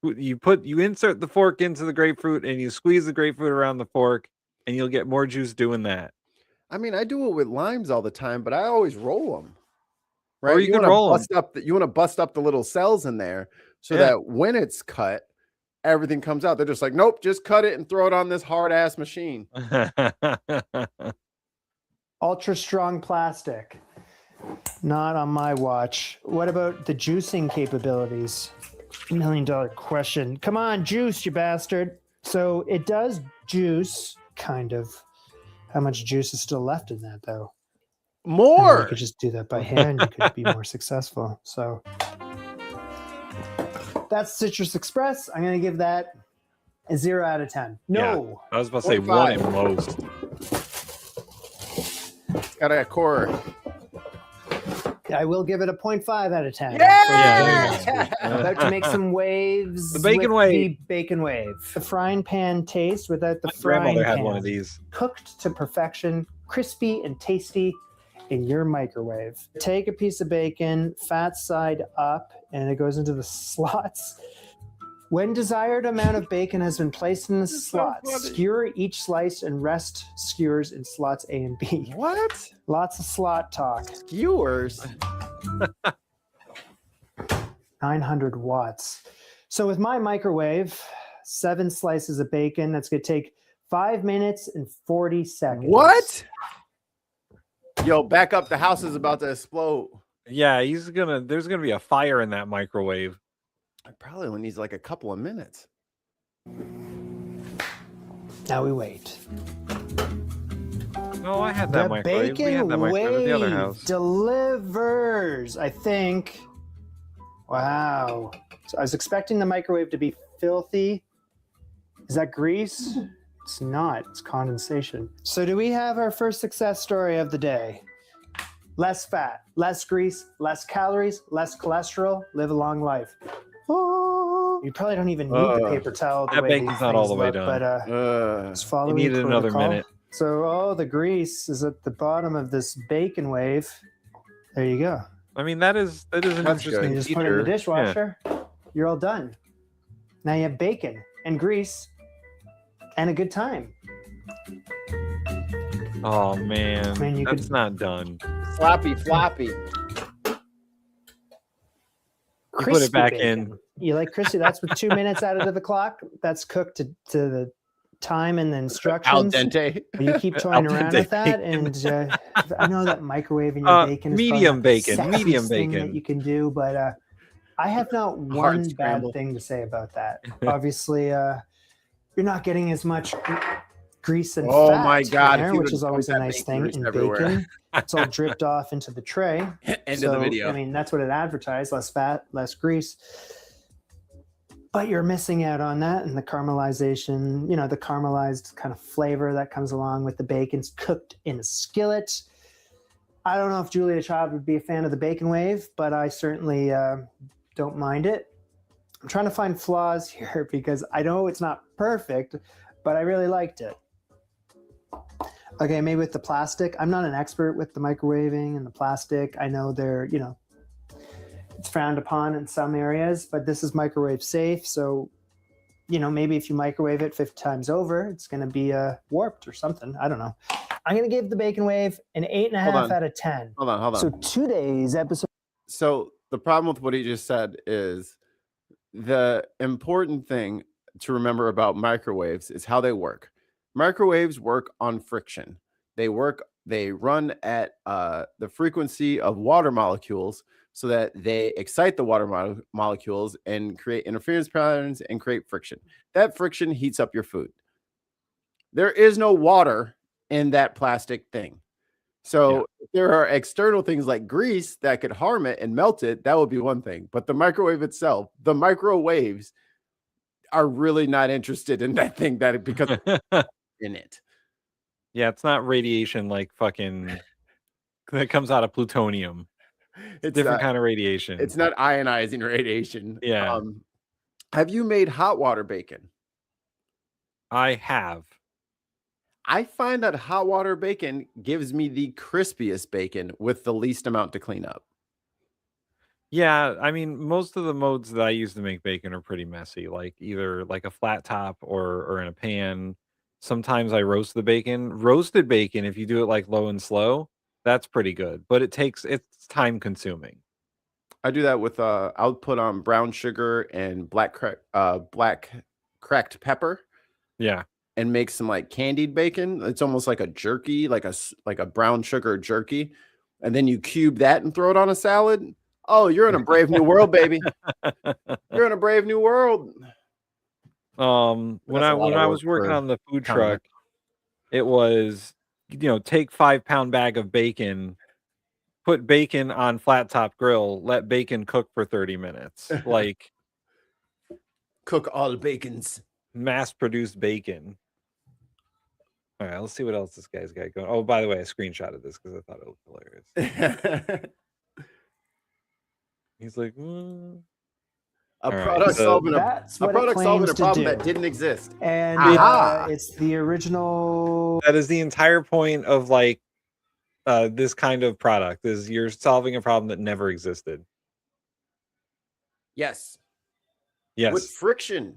you insert the fork into the grapefruit and you squeeze the grapefruit around the fork and you'll get more juice doing that. I mean, I do it with limes all the time, but I always roll them. Right? Or you can roll them. You want to bust up the little cells in there so that when it's cut, everything comes out. They're just like, nope, just cut it and throw it on this hard ass machine. Ultra strong plastic. Not on my watch. What about the juicing capabilities? $1 million question. Come on, juice, you bastard. So it does juice, kind of. How much juice is still left in that, though? More. You could just do that by hand. You could be more successful. So that's Citrus Express. I'm going to give that a 0 out of 10. No. Yeah, I was about to say 1 at most. Got a core. I will give it a 0.5 out of 10. Yeah! I'm about to make some waves. The bacon with wave. The bacon wave. The frying pan taste without the My frying grandmother pan. had one of these. Cooked to perfection, crispy and tasty in your microwave. Take a piece of bacon, fat side up, and it goes into the slots. When desired amount of bacon has been placed in the slots, skewer each slice and rest skewers in slots A and B. What? Lots of slot talk. Skewers? 900 watts. So with my microwave, 7 slices of bacon, that's going to take 5 minutes and 40 seconds. What? Yo, back up. The house is about to explode. Yeah, there's gonna be a fire in that microwave. It probably only needs like a couple of minutes. Now we wait. Oh, I had that The microwave. We had that bacon microwave at the other wave house. delivers, I think. Wow. So I was expecting the microwave to be filthy. Is that grease? It's not. It's condensation. So do we have our first success story of the day? Less fat, less grease, less calories, less cholesterol, live a long life. Oh, you probably don't even need the paper towel. That bacon's not all the way done. But just follow You needed another minute. So, the grease is at the bottom of this bacon wave. There you go. I mean, that is an interesting. You just put it in the dishwasher. Yeah. You're all done. Now you have bacon and grease and a good time. Oh man, that's not done. Floppy. Put it back bacon. in. You like crispy? That's with 2 minutes out of the clock. That's cooked to the time and the instructions. Al dente. You keep toying around with that, and I know that microwaving your bacon is medium bacon, that you can do, but I have not one bad thing to say about that. Obviously, you're not getting as much grease and fat my God, there, which is always a nice thing in bacon. It's all dripped off into the tray. End of the video. I mean, that's what it advertised: less fat, less grease. But you're missing out on that, and the caramelization, the caramelized kind of flavor that comes along with the bacon's cooked in a skillet. I don't know if Julia Child would be a fan of the bacon wave, but I certainly don't mind it. I'm trying to find flaws here because I know it's not perfect, but I really liked it. Okay, maybe with the plastic. I'm not an expert with the microwaving and the plastic. I know they're, it's frowned upon in some areas, but this is microwave safe. So, maybe if you microwave it 50 times over, it's going to be warped or something. I don't know. I'm going to give the bacon wave an 8.5 out of 10. Hold on. So today's episode. So the problem with what he just said is the important thing to remember about microwaves is how they work. Microwaves work on friction. They run at the frequency of water molecules so that they excite the water molecules and create interference patterns and create friction. That friction heats up your food. There is no water in that plastic thing. So if there are external things like grease that could harm it and melt it, that would be one thing. But the microwave itself, the microwaves are really not interested in that thing because in it. Yeah, it's not radiation like fucking that comes out of plutonium. It's a different kind of radiation. It's not ionizing radiation. Yeah. Have you made hot water bacon? I have. I find that hot water bacon gives me the crispiest bacon with the least amount to clean up. Yeah, I mean, most of the modes that I use to make bacon are pretty messy, like either like a flat top or in a pan. Sometimes I roast the bacon. Roasted bacon, if you do it like low and slow, that's pretty good, but it's time consuming. I do that with I'll put on brown sugar and black cracked pepper. Yeah. And make some like candied bacon. It's almost like a jerky, like a brown sugar jerky. And then you cube that and throw it on a salad. Oh, you're in a brave new world, baby. You're in a brave new world. When I was working on the food truck, it was, take 5-pound bag of bacon, put bacon on flat top grill, let bacon cook for 30 minutes. Like cook all bacons. Mass produced bacon. All right, let's see what else this guy's got going. Oh, by the way, I screenshotted this because I thought it looked hilarious. He's like, a product solving a problem that didn't exist. And it's the original. That is the entire point of like this kind of product is you're solving a problem that never existed. Yes. With friction.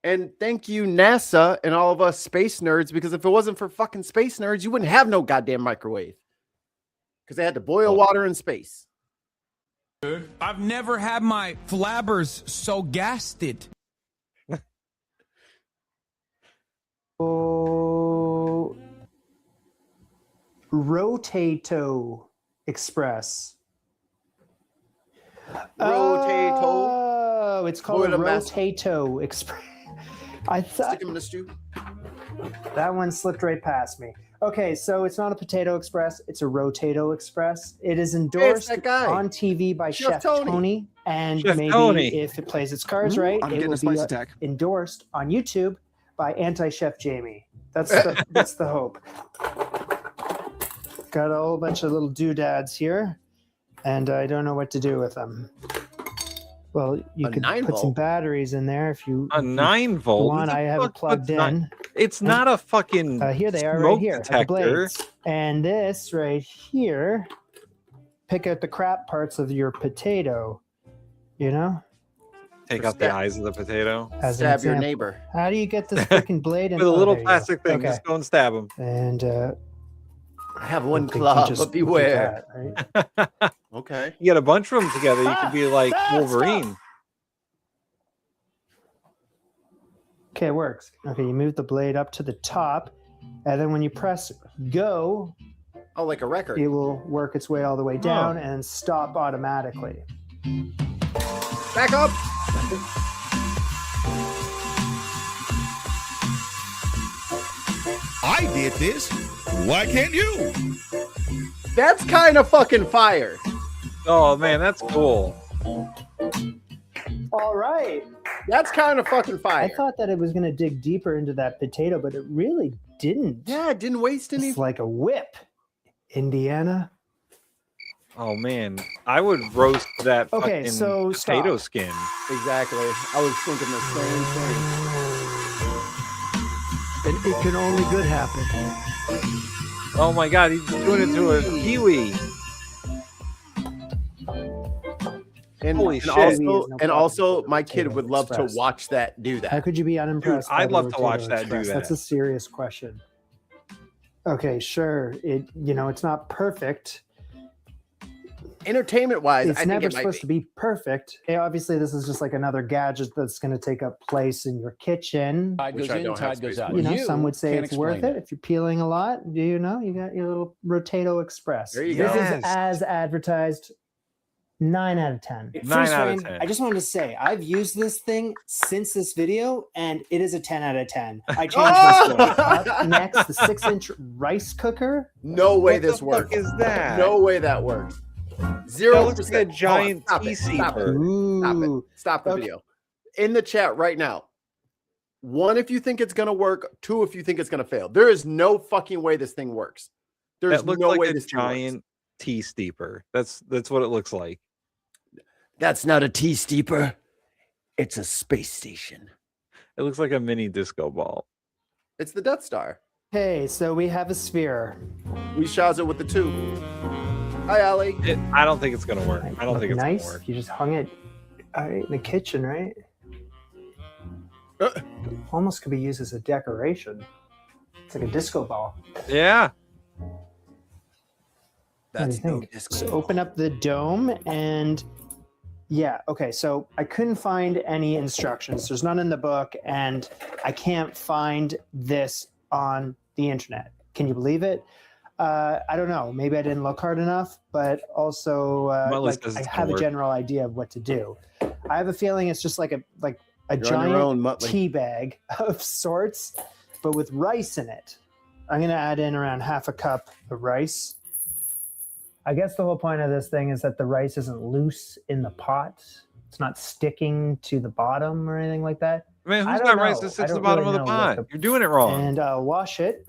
And thank you, NASA, and all of us space nerds, because if it wasn't for fucking space nerds, you wouldn't have no goddamn microwave. Because they had to boil water in space. I've never had my flabbers so gasted. Oh, Rotato Express. Oh, it's called a Rotato Express. I thought stick him in the stew. That one slipped right past me. Okay, so it's not a Potato Express; it's a Rotato Express. It is endorsed on TV by Chef Tony, and maybe if it plays its cards right, it will be endorsed on YouTube by Anti-Chef Jamie. That's the hope. Got a whole bunch of little doodads here, and I don't know what to do with them. Well, you could put some batteries in there if you A 9-volt. want. I have it plugged in. It's not a fucking here they are, smoke right here, at the detector. blades. And this right here, pick out the crap parts of your potato. You know, Take out the eyes of the potato. As an Stab your example. neighbor. How do you get this freaking blade in? With a Oh, little there you go. plastic thing. Okay. Just go and stab him. And I have one think you claw, just but do beware. that, right? Okay. You get a bunch of them together, you could be like Wolverine. Okay, it works. Okay, you move the blade up to the top, and then when you press go, Oh, like a record. it will work its way all the way down and stop automatically. Back up. I did this. Why can't you? That's kind of fucking fire. Oh man, that's cool. All right. That's kind of fucking fire. I thought that it was going to dig deeper into that potato, but it really didn't. Yeah, it didn't waste any. It's like a whip. Indiana. Oh man, I would roast that Okay, fucking so potato stop. skin. Exactly. I was thinking the same thing. And it can only good happen. Oh my god, he's doing it to a kiwi. And, Holy and shit. also, No and also, my Potato kid would love to Express. watch that do How that. could you be unimpressed? by I'd the love to watch Potato that do Express? that. That's a serious question. Okay, sure. It's not perfect. Entertainment wise, It's I think never it might supposed to be perfect. Okay, obviously, this is just like another gadget that's going to take up place in your kitchen. Tide Which goes I in, don't have tide goes space out. for. You know, some would say can't it's worth explain it if you're peeling a lot. Do you know? You got your little Potato Express. There you This go. is as advertised. 9 out of 10. 9 Freeze out of frame, 10. I just wanted to say, I've used this thing since this video, and it is a 10 out of 10. I changed my score. Up next, the 6-inch rice cooker. No way What this the works. fuck is that? No way that works. That 0%. looks like a giant Stop tea it. Stop it. seeper. Stop it. Ooh. Stop the Okay. video. In the chat right now. 1, if you think it's gonna work. 2, if you think it's gonna fail. There is no fucking way this thing works. There's That looks no like way a this thing works. giant tea steeper. That's what it looks like. That's not a tea steeper. It's a space station. It looks like a mini disco ball. It's the Death Star. Okay, so we have a sphere. We shot it with the tube. Hi, Allie. I don't think it's gonna work. I don't Look think it's nice. gonna work. You just hung it in the kitchen, right? Uh. Almost could be used as a decoration. It's like a disco ball. Yeah. That's What do you no think? disco. So open up the dome and yeah, okay. So I couldn't find any instructions. There's none in the book, and I can't find this on the internet. Can you believe it? I don't know. Maybe I didn't look hard enough, but also Molly like, says I it's have gonna a work. general idea of what to do. I have a feeling it's just like a You're on your own, giant Muttley. tea bag of sorts, but with rice in it. I'm gonna add in around half a cup of rice. I guess the whole point of this thing is that the rice isn't loose in the pot. It's not sticking to the bottom or anything like that. Man, I who's don't got rice know. that I sits at the don't bottom really of the know what pot? You're doing it wrong. And I'll wash it.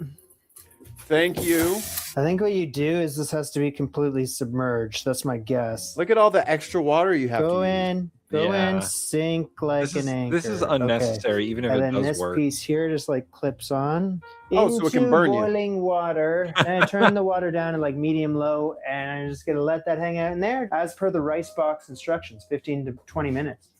Thank you. I think what you do is this has to be completely submerged. That's my guess. Look at all the extra water you have Go to use. in, Yeah. sink like This is, an anchor. this is Okay. unnecessary, even if And it then does this work. piece here just like clips on Oh, so it can into burn you. boiling water. And I turn the water down to like medium low, and I'm just gonna let that hang out in there as per the rice box instructions, 15 to 20 minutes.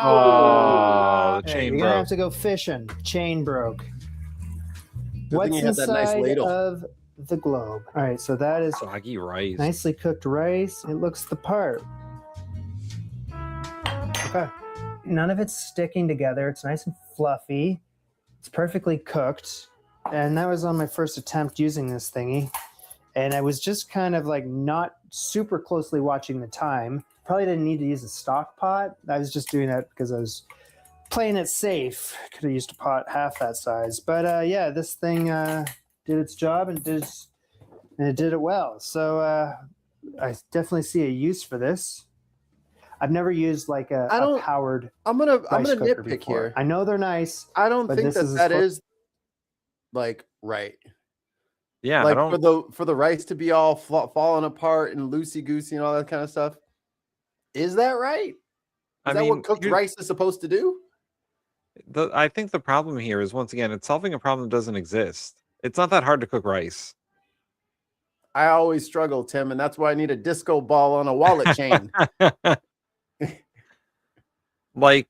Oh, the Hey, chain you're gonna broke. have to go fishing. Chain broke. Good What's thing you have that nice inside ladle. of the globe? All right, so that is Soggy rice. nicely cooked rice. It looks the part. Okay. None of it's sticking together. It's nice and fluffy. It's perfectly cooked. And that was on my first attempt using this thingy. And I was just kind of like not super closely watching the time. Probably didn't need to use a stock pot. I was just doing that because I was playing it safe. Could have used a pot half that size. But yeah, this thing did its job and it did it well. So I definitely see a use for this. I've never used like a powered. I'm gonna rice cooker nitpick before. here. I know they're nice. I don't but think this is that is like right. Yeah, like I don't. for the rice to be all falling apart and loosey goosey and all that kind of stuff. Is that right? Is that what cooked rice is supposed to do? I think the problem here is, once again, it's solving a problem that doesn't exist. It's not that hard to cook rice. I always struggle, Tim, and that's why I need a disco ball on a wallet chain. Like,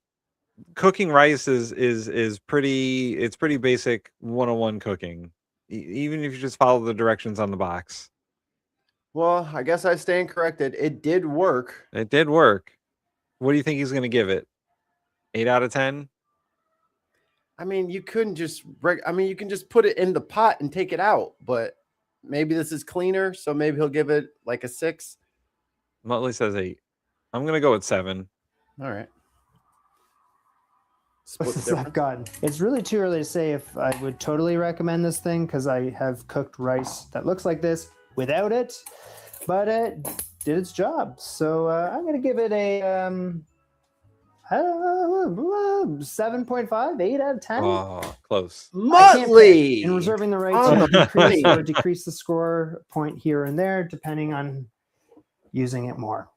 cooking rice is pretty basic 101 cooking, even if you just follow the directions on the box. Well, I guess I stand corrected. It did work. It did work. What do you think he's going to give it? 8 out of 10? I mean, you couldn't just you can just put it in the pot and take it out, but maybe this is cleaner, so maybe he'll give it like a 6. Muttley says 8. I'm going to go with 7. All right. I've gotten. It's really too early to say if I would totally recommend this thing because I have cooked rice that looks like this without it, but it did its job. So I'm going to give it a 7.5, 8 out of 10. Oh, close. Muttley! And reserving the right to increase or decrease the score point here and there, depending on using it more.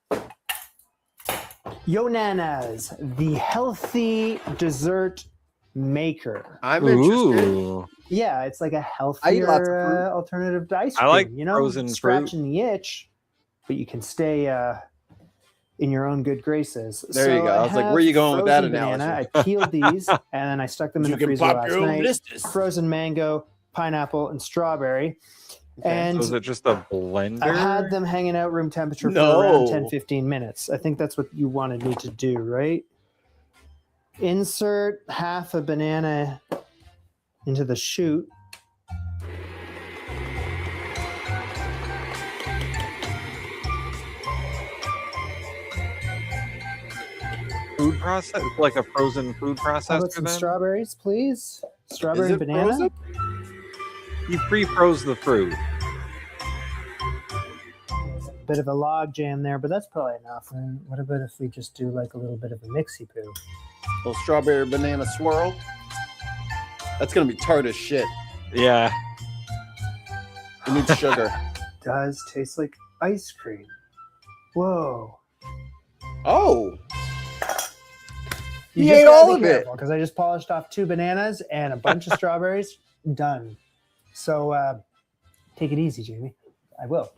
Yonanas, the healthy dessert maker. I'm interested. Yeah, it's like a healthier alternative to ice cream. I like frozen scratching the itch, but you can stay in your own good graces. There you go. I was like, where are you going with that analogy? Banana. I peeled these and then I stuck them in the freezer last night. Frozen mango, pineapple, and strawberry. Okay. And so is it just a blender? I had them hanging out room temperature for around 10-15 minutes. I think that's what you wanted me to do, right? Insert half a banana into the chute. Food process, like a frozen food How processor. about some then? strawberries, please? Strawberry and banana. frozen? You pre-froze the fruit. Bit of a log jam there, but that's probably enough. And what about if we just do like a little bit of a mixy poo? Little strawberry banana swirl. That's gonna be tart as shit. Yeah. It needs sugar. Does taste like ice cream. Whoa. Oh. He ate all of it. Because I just polished off 2 bananas and a bunch of strawberries. Done. So take it easy, Jamie. I will.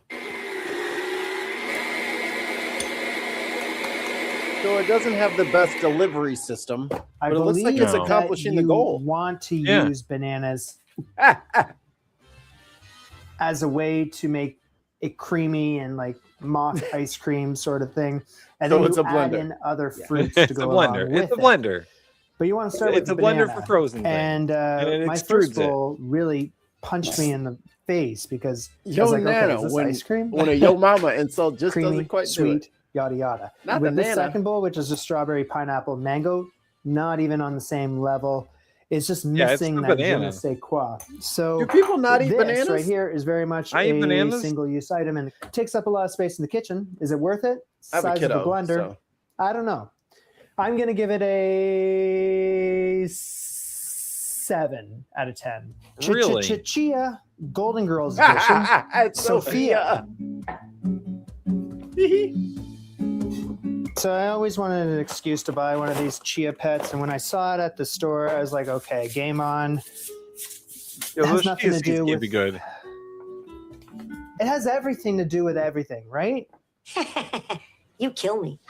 So it doesn't have the best delivery system, but I it looks like it's accomplishing the goal. Want to use bananas as a way to make it creamy and like mock ice cream sort of thing, and So then it's you a add blender. in other fruits It's to a go blender. along with It's a it. blender. But you want to start with It's a the blender banana. for frozen things. And it my extrudes first it. bowl really punched me in the face because I Yo was like, okay, Nana, is this when, ice cream? when a yo mama insult just Creamy, doesn't quite sweet, do it. yada yada. Not With this banana. second bowl, which is a strawberry, pineapple, mango, not even on the same level. It's just Yeah, it's missing the that je banana. ne sais quoi. So Do people not eat this bananas? right here is very much I eat a bananas. single-use item and it takes up a lot of space in the kitchen. Is it worth it? I have a Size kiddo, of a blender. so. I don't know. I'm gonna give it a 7 out of 10. Really? Chia Golden Girls edition. It's Sophia. So I always wanted an excuse to buy one of these chia pets, and when I saw it at the store, I was like, okay, game on. Yeah, It has those nothing to cheese do can't with. be good. It has everything to do with everything, right? You kill me.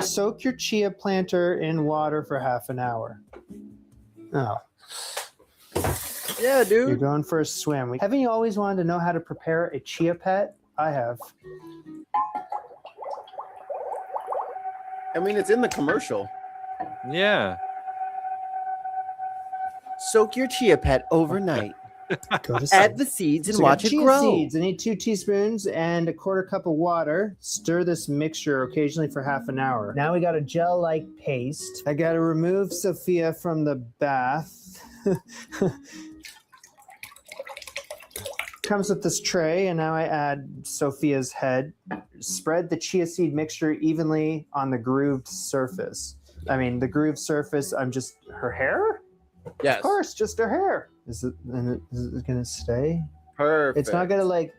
Soak your chia planter in water for half an hour. Oh, Yeah, you're dude. going for a swim. Haven't you always wanted to know how to prepare a chia pet? I have. I mean, it's in the commercial. Yeah. Soak your chia pet overnight. Go to Add sleep. the seeds and So I got watch it chia grow. seeds. I need 2 teaspoons and a quarter cup of water. Stir this mixture occasionally for half an hour. Now we got a gel-like paste. I got to remove Sophia from the bath. Comes with this tray, and now I add Sophia's head. Spread the chia seed mixture evenly on the grooved surface. I mean, the grooved surface, I'm just... Her hair? Yes. Of course, just her hair. Is it going to stay? Perfect. It's not going to, like...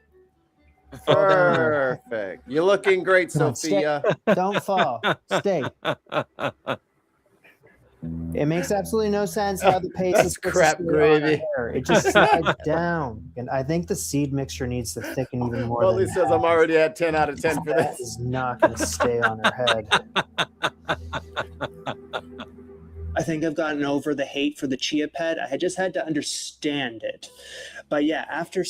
fall down there. Perfect. You're looking great, Come on, Sophia. stay. Don't fall. Stay. It makes absolutely no sense how the paste That's is supposed crap to stay on her gravy. hair. It just slides down. And I think the seed mixture needs to thicken even more. Molly than says that. I'm already at 10 out of 10 for That this. is not going to stay on her head. I think I've gotten over the hate for the chia pet. I just had to understand it. But yeah, after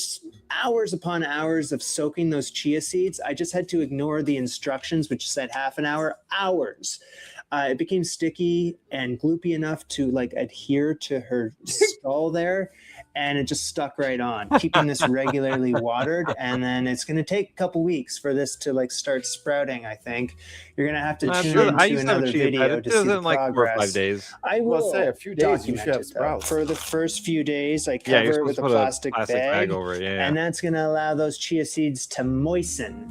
hours upon hours of soaking those chia seeds, I just had to ignore the instructions, which said half an hour, hours. It became sticky and gloopy enough to like adhere to her skull there, and it just stuck right on. Keeping this regularly watered, and then it's going to take a couple weeks for this to like start sprouting. I think you're going to have to tune into another video to see the like progress. 4 or 5 days. I will say a few days you should have document it, though. sprouts. For the first few days. I Yeah, you're cover it with supposed a to put plastic bag over it. Yeah, and that's going to allow those chia seeds to moisten.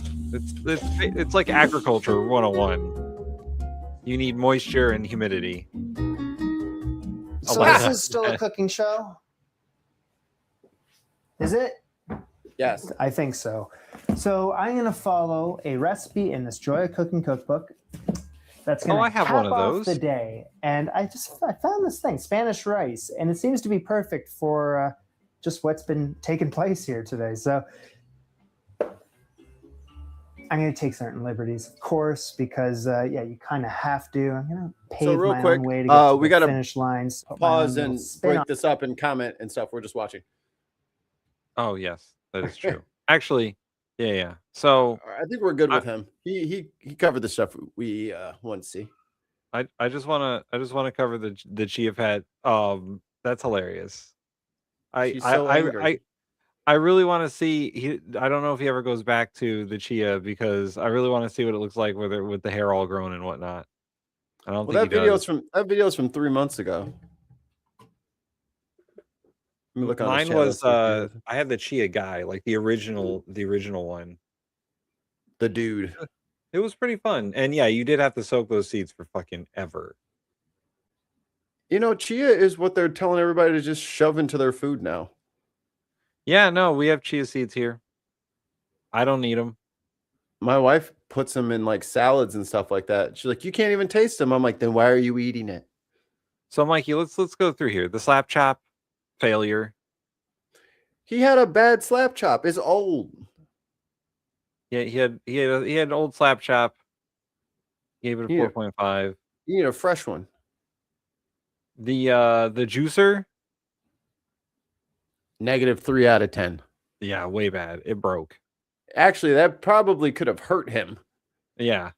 it's like agriculture 101. You need moisture and humidity. So this is still a cooking show? Is it? Yes. I think so. So I'm going to follow a recipe in this Joy of Cooking cookbook that's going to I have cap one of off those. the day. And I found this thing, Spanish rice, and it seems to be perfect for just what's been taking place here today. So I'm going to take certain liberties, of course, because you kind of have to. I'm going to pave real my quick, own way to get to we the gotta finish lines. Put my own Pause little and spin break on this up and comment and stuff. We're just watching. Oh yes, that is true. Actually, yeah. So I think we're good with him. He covered the stuff we want to see. I just wanna cover the chia pet. That's hilarious. She's so angry. I really want to see. I don't know if he ever goes back to the chia because I really want to see what it looks like with the hair all grown and whatnot. I don't think he does. That video's from 3 months ago. Let me look on Mine his channel, was see if he- I had the chia guy, like the original one. the dude. It was pretty fun. And yeah, you did have to soak those seeds for fucking ever. You know, chia is what they're telling everybody to just shove into their food now. Yeah, no, we have chia seeds here. I don't need them. My wife puts them in like salads and stuff like that. She's like, you can't even taste them. I'm like, then why are you eating it? So Mikey, let's go through here. The slap chop failure. He had a bad slap chop. It's old. Yeah, he had an old slap chop. Gave it a 4.5. You need a fresh one. The juicer. -3 out of 10. Yeah, way bad. It broke. Actually, that probably could have hurt him. Yeah.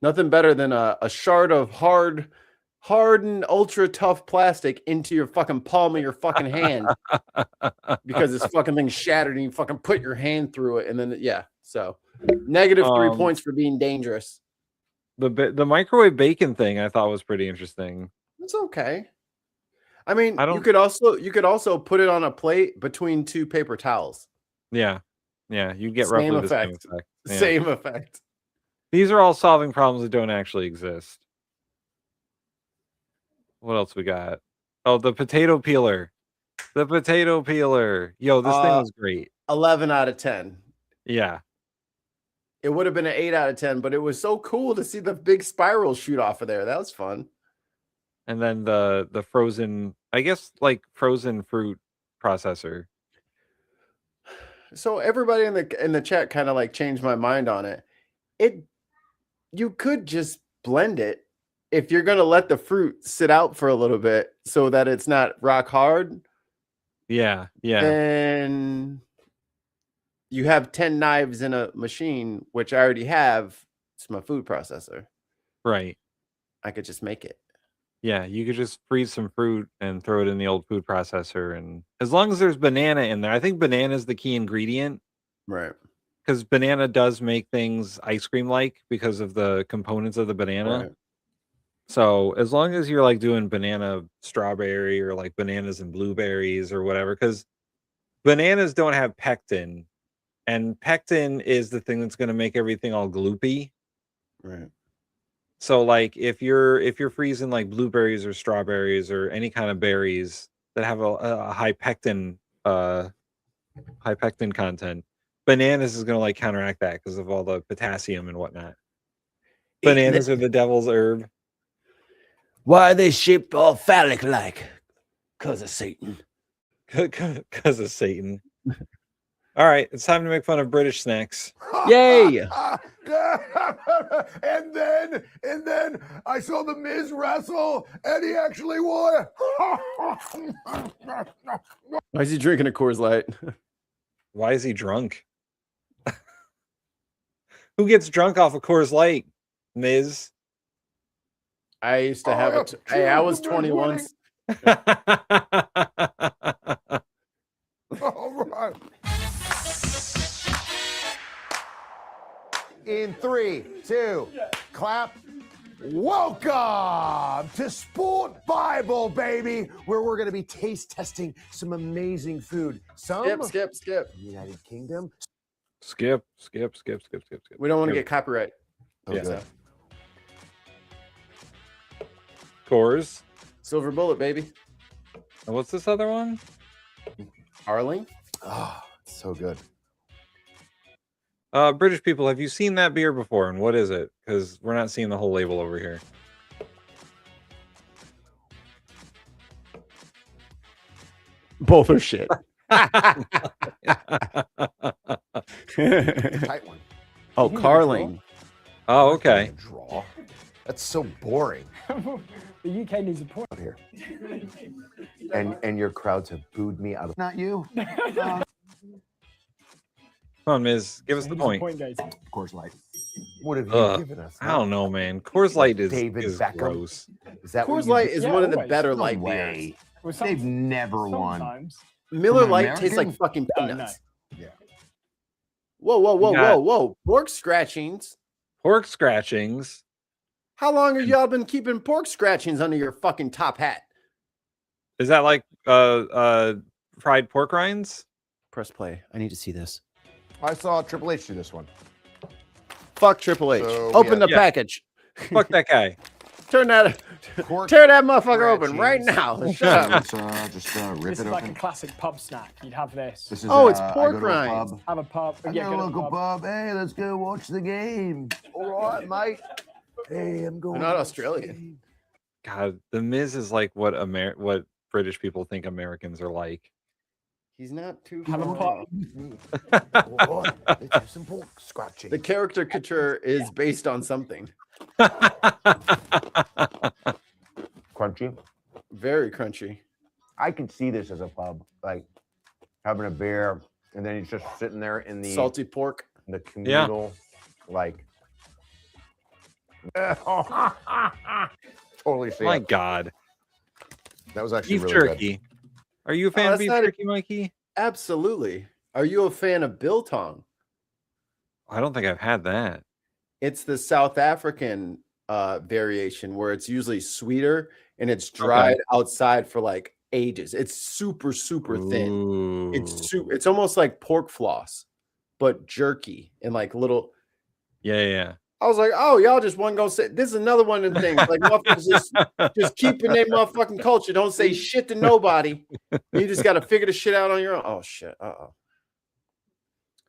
Nothing better than a shard of hardened, ultra tough plastic into your fucking palm of your fucking hand because this fucking thing shattered and you fucking put your hand through it. And then, yeah. So -3 points for being dangerous. The microwave bacon thing I thought was pretty interesting. It's okay. I mean, you could also put it on a plate between 2 paper towels. Yeah. Yeah, you get roughly the same effect. Yeah. Same effect. These are all solving problems that don't actually exist. What else we got? Oh, the potato peeler. The potato peeler. Yo, this thing was great. 11 out of 10. Yeah. It would have been an 8 out of 10, but it was so cool to see the big spiral shoot off of there. That was fun. And then the frozen, I guess, like frozen fruit processor. So everybody in the chat kind of like changed my mind on it. You could just blend it if you're going to let the fruit sit out for a little bit so that it's not rock hard. Yeah, yeah. And you have 10 knives in a machine, which I already have. It's my food processor. Right. I could just make it. Yeah, you could just freeze some fruit and throw it in the old food processor. And as long as there's banana in there, I think banana is the key ingredient. Right. Because banana does make things ice cream-like because of the components of the banana. Right. So as long as you're like doing banana strawberry or like bananas and blueberries or whatever, because Bananas don't have pectin, and pectin is the thing that's going to make everything all gloopy. Right. So like if you're freezing like blueberries or strawberries or any kind of berries that have a high pectin content, bananas is going to like counteract that because of all the potassium and whatnot. Bananas are the devil's herb. Why are they shaped all phallic like? Because of Satan. Because of Satan. All right, it's time to make fun of British snacks. Yay! and then I saw the Miz wrestle, and he actually won. Why is he drinking a Coors Light? Why is he drunk? Who gets drunk off of Coors Light, Miz? I used to have it. Hey, I was 20 once. All right. In 3, 2, clap. Welcome to Sport Bible, baby, where we're going to be taste testing some amazing food. Some Skip. United Kingdom. Skip. We don't want to get copyright. Yeah. Coors. Silver Bullet, baby. And what's this other one? Arling. Oh, it's so good. British people, have you seen that beer before? And what is it? Because we're not seeing the whole label over here. Both are shit. Tight one. Oh, Carling. Oh, okay. Draw. That's so boring. The UK needs a point here. And your crowds have booed me out of. Not you. Come on, Miz. Give us the point. Coors Light. What have you given us? I don't know, man. Coors Light is Beckham? gross. Is that Coors Light is one of the better light beers. They've never won. Miller From Lite American? tastes like fucking peanuts. Yeah. Whoa. Pork scratchings. Pork scratchings. How long have y'all been keeping pork scratchings under your fucking top hat? Is that like fried pork rinds? Press play. I need to see this. I saw Triple H do this one. Fuck Triple H. So, Open yeah. the package. Fuck that guy. Tear that motherfucker open right now. Shut up. Just rip This it is like a open. classic pub snack. You'd have this. This is, Oh, it's I pork go to a rinds. pub. Have a pub. I Yeah, go to a go to local a pub. pub. Hey, let's go watch the game. All right, mate. Hey, I'm going. They're not to Australian. God, the Miz is like what British people think Americans are like. He's not too Have a far. pub. All right, let's have some pork scratching. The caricature is based on something. Crunchy. Very crunchy. I can see this as a pub, like having a beer, and then he's just sitting there in the Salty pork. the communal, like. Totally see My it. God. That was actually Beef really jerky. Are you a fan of that's beef not a- jerky, Mikey? Absolutely. Are you a fan of biltong? I don't think I've had that. It's the South African variation where it's usually sweeter and it's dried outside for like ages. It's super thin. It's almost like pork floss, but jerky and like little. Yeah. I was like, oh, y'all just want to go say this is another one of the things. Like motherfuckers just keep in their motherfucking culture. Don't say shit to nobody. You just got to figure the shit out on your own. Oh shit.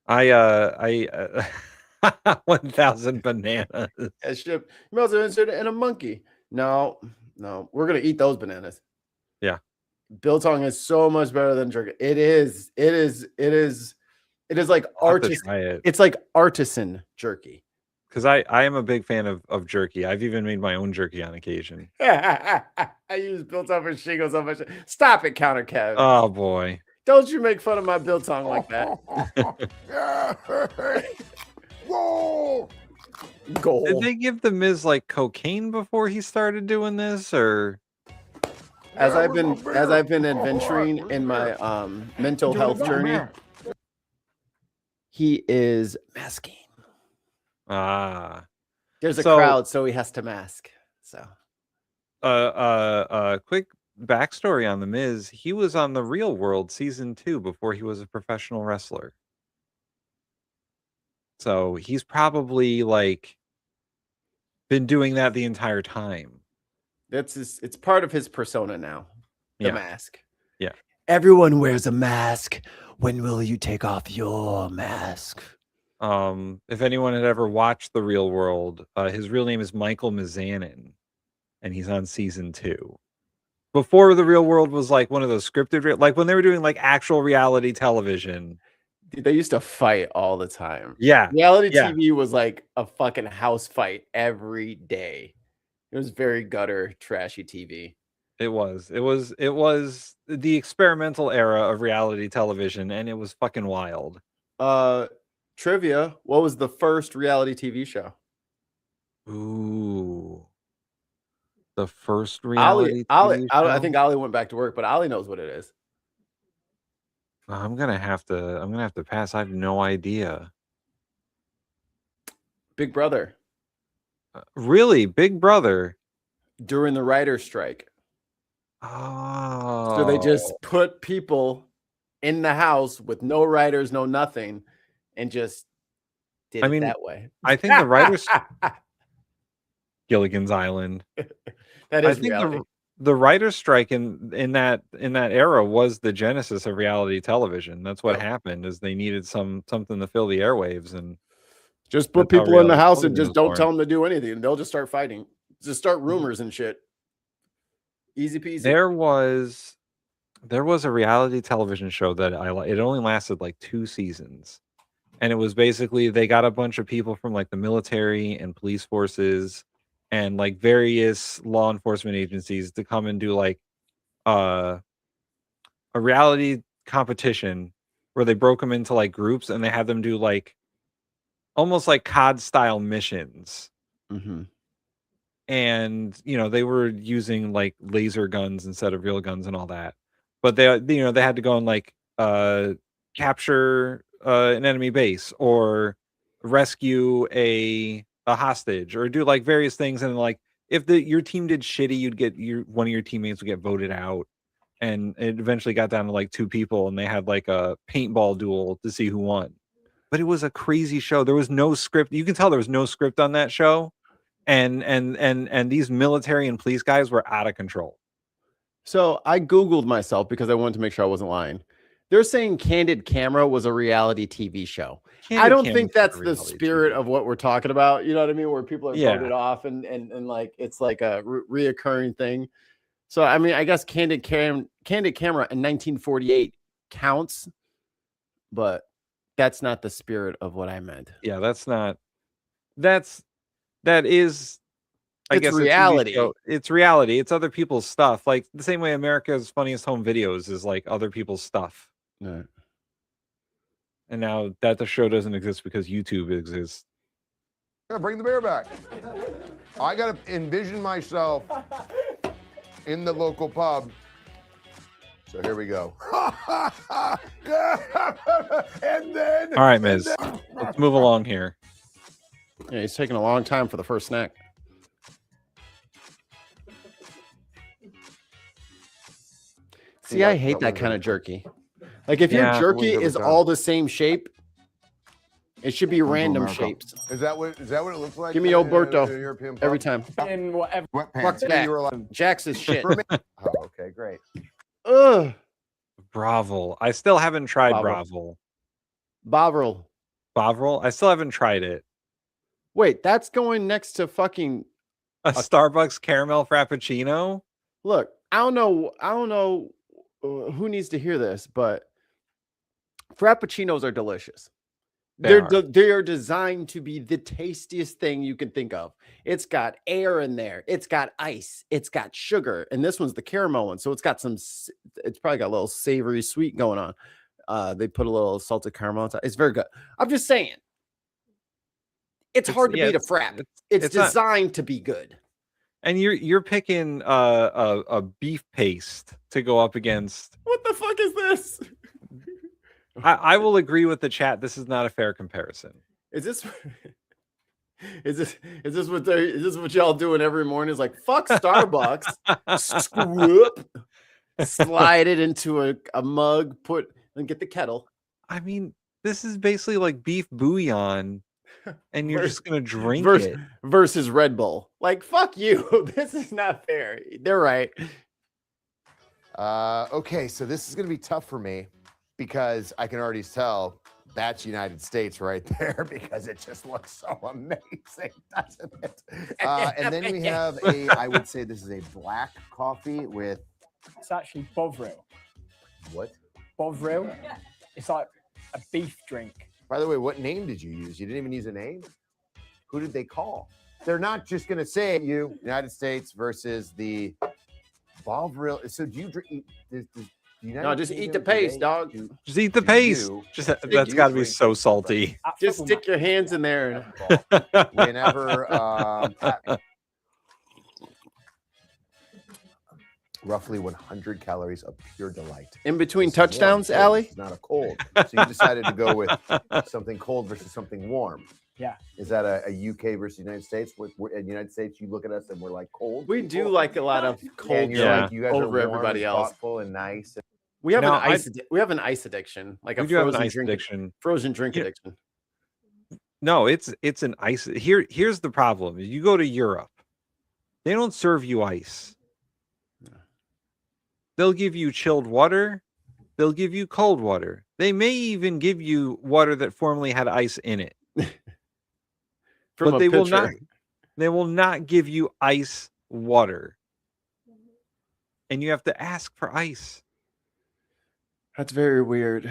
I 1,000 bananas. That shit. You might as well insert it in a monkey. No, we're gonna eat those bananas. Yeah. Biltong is so much better than jerky. It is like I'll have to artisan. try it. It's like artisan jerky. Because I am a big fan of jerky. I've even made my own jerky on occasion. I use biltong for shingles on my shit. Stop it, Counter Kev. Oh boy. Don't you make fun of my biltong like that. Whoa! Goal. Did they give the Miz like cocaine before he started doing this, or As I've been adventuring in my mental health journey, he is masking. So- There's a crowd, so he has to mask. So quick backstory on The Miz, he was on The Real World season 2 before he was a professional wrestler. So he's probably like been doing that the entire time. It's part of his persona now. The mask. Yeah. Everyone wears a mask. When will you take off your mask? If anyone had ever watched The Real World, his real name is Michael Mizanin, and he's on season 2. Before The Real World was like one of those scripted, like when they were doing like actual reality television. Dude, they used to fight all the time. Yeah. Reality TV was like a fucking house fight every day. It was very gutter, trashy TV. It was the experimental era of reality television, and it was fucking wild. Trivia, what was the first reality TV show? Ooh. The first reality Ollie, TV show? I think Ollie went back to work, but Ollie knows what it is. I'm gonna have to pass. I have no idea. Big Brother. Really? Big Brother? During the writer's strike. Oh. So they just put people in the house with no writers, no nothing, and just did it that way. I think the writers Gilligan's Island. That is reality. The writer's strike in that era was the genesis of reality television. That's what happened, is they needed something to fill the airwaves, and just put people in the house and just don't tell them to do anything. They'll just start fighting. Just start rumors and shit. Easy peasy. There was a reality television show that it only lasted like 2 seasons. And it was basically they got a bunch of people from like the military and police forces and like various law enforcement agencies to come and do like a reality competition where they broke them into like groups and they had them do like almost like COD style missions. Mm-hmm. And they were using like laser guns instead of real guns and all that, but they had to go and like capture an enemy base or rescue a hostage or do like various things, and like if your team did shitty, you'd get one of your teammates would get voted out, and it eventually got down to like 2 people, and they had like a paintball duel to see who won. But it was a crazy show. There was no script. You can tell there was no script on that show. And these military and police guys were out of control. So I Googled myself because I wanted to make sure I wasn't lying. They're saying Candid Camera was a reality TV show. I don't think that's the spirit of what we're talking about. You know what I mean? Where people are voted off and like it's like a reoccurring thing. So I mean, I guess Candid Camera in 1948 counts, but that's not the spirit of what I meant. Yeah, that is, I guess, reality. It's reality. It's other people's stuff. Like the same way America's Funniest Home Videos is like other people's stuff. Right. And now that the show doesn't exist because YouTube exists. Gotta bring the bear back. I gotta envision myself in the local pub. So here we go. And then. All right, Miz. Let's move along here. Yeah, he's taking a long time for the first snack. See, I hate that kind of jerky. Like if your jerky is all the same shape, it should be random shapes. Is that what it looks like? Give me Alberto every time. In whatever. Fuck's back. Jack's is shit. Oh, okay, great. Ugh. Bravo. I still haven't tried Bravo. Bovril. Bovril? I still haven't tried it. Wait, that's going next to fucking a Starbucks caramel frappuccino? Look, I don't know who needs to hear this, but frappuccinos are delicious. They are designed to be the tastiest thing you can think of. It's got air in there. It's got ice. It's got sugar. And this one's the caramel one. So it's probably got a little savory sweet going on. They put a little salted caramel on top. It's very good. I'm just saying. It's hard to beat a frap. It's designed to be good. And you're picking a beef paste to go up against. What the fuck is this? I will agree with the chat. This is not a fair comparison. Is this? Is this what y'all doing every morning? It's like fuck Starbucks, swoop, slide it into a mug, and get the kettle. I mean, this is basically like beef bouillon, and you're just gonna drink it versus Red Bull. Like fuck you. This is not fair. They're right. Okay, so this is gonna be tough for me because I can already tell that's United States right there because it just looks so amazing, doesn't it? And then we have I would say this is a black coffee with. It's actually Bovril. What? Bovril. It's like a beef drink. By the way, what name did you use? You didn't even use a name? Who did they call? They're not just going to say United States versus the Bovril. So do you drink? No, just eat the paste, dog. Just eat the paste. That's got to be so salty. Just stick your hands in there. Whenever roughly 100 calories of pure delight. In between touchdowns, Allie? It's not a cold. So you decided to go with something cold versus something warm. Yeah. Is that a UK versus United States? In the United States, you look at us and we're like cold. We do like a lot of cold. Like, you guys over are warm everybody and else. Thoughtful and nice. We have we have an ice addiction, like a frozen drink addiction. No, it's an ice. Here's the problem. You go to Europe, they don't serve you ice. They'll give you chilled water. They'll give you cold water. They may even give you water that formerly had ice in it. But they will not. They will not give you ice water, and you have to ask for ice. That's very weird.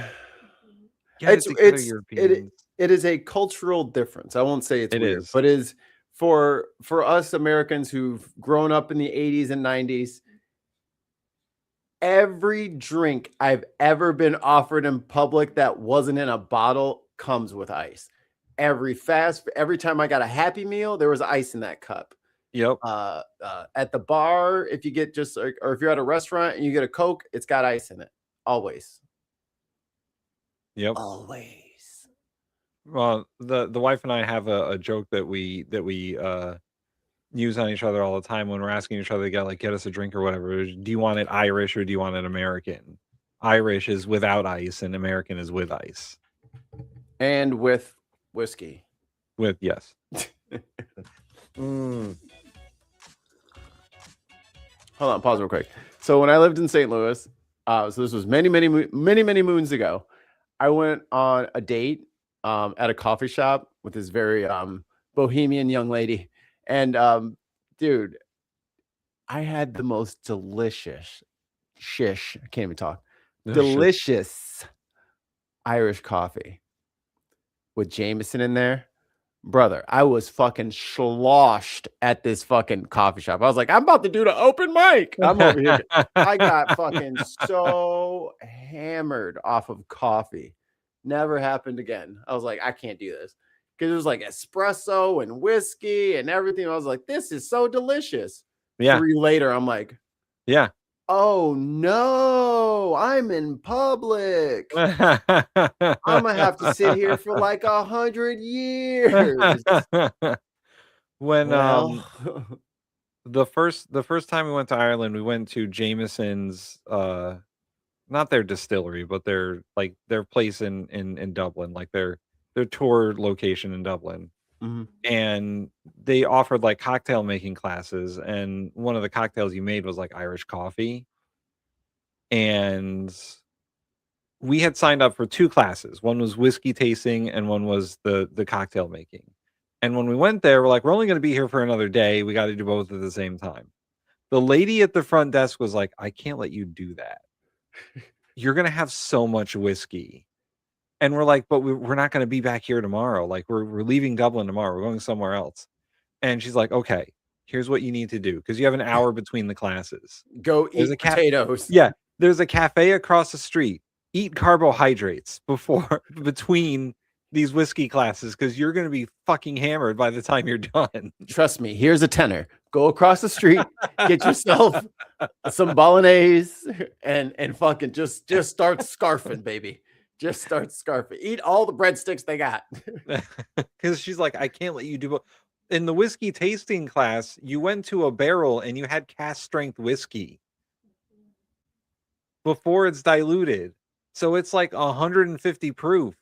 Yeah, it is a cultural difference. I won't say it's weird, but is for us Americans who've grown up in the 80s and 90s. Every drink I've ever been offered in public that wasn't in a bottle comes with ice. Every time I got a Happy Meal, there was ice in that cup. Yep. At the bar, if you get or if you're at a restaurant and you get a Coke, it's got ice in it. Always. Yep. Always. Well, the wife and I have a joke that we use on each other all the time when we're asking each other to get us a drink or whatever. Do you want it Irish or do you want it American? Irish is without ice and American is with ice. And with whiskey. Yes. Hold on, pause real quick. So when I lived in St. Louis, so this was many moons ago, I went on a date at a coffee shop with this very bohemian young lady. And dude, I had the most delicious I can't even talk. Delicious Irish coffee with Jameson in there. Brother, I was fucking sloshed at this fucking coffee shop. I was like, I'm about to do the open mic. I'm over here. I got fucking so hammered off of coffee. Never happened again. I was like, I can't do this. Because it was like espresso and whiskey and everything. I was like, this is so delicious. Yeah. 3 later, I'm like, yeah. Oh no, I'm in public. I'm gonna have to sit here for like 100 years. When the first time we went to Ireland, we went to Jameson's not their distillery, but their place in Dublin, like their tour location in Dublin. Mm-hmm. And they offered like cocktail making classes, and one of the cocktails you made was like Irish coffee. And we had signed up for 2 classes. One was whiskey tasting and one was the cocktail making. And when we went there, we're like, we're only going to be here for another day. We got to do both at the same time. The lady at the front desk was like, I can't let you do that. You're going to have so much whiskey. And we're like, but we're not going to be back here tomorrow. Like we're leaving Dublin tomorrow. We're going somewhere else. And she's like, okay, here's what you need to do. Because you have an hour between the classes. Go eat potatoes. Yeah. There's a cafe across the street. Eat carbohydrates between these whiskey classes, because you're going to be fucking hammered by the time you're done. Trust me. Here's a tenner. Go across the street, get yourself some bolognese and fucking just start scarfing, baby. Just start scarfing. Eat all the breadsticks they got. Because she's like, I can't let you do it. In the whiskey tasting class, you went to a barrel and you had cast strength whiskey before it's diluted. So it's like 150 proof.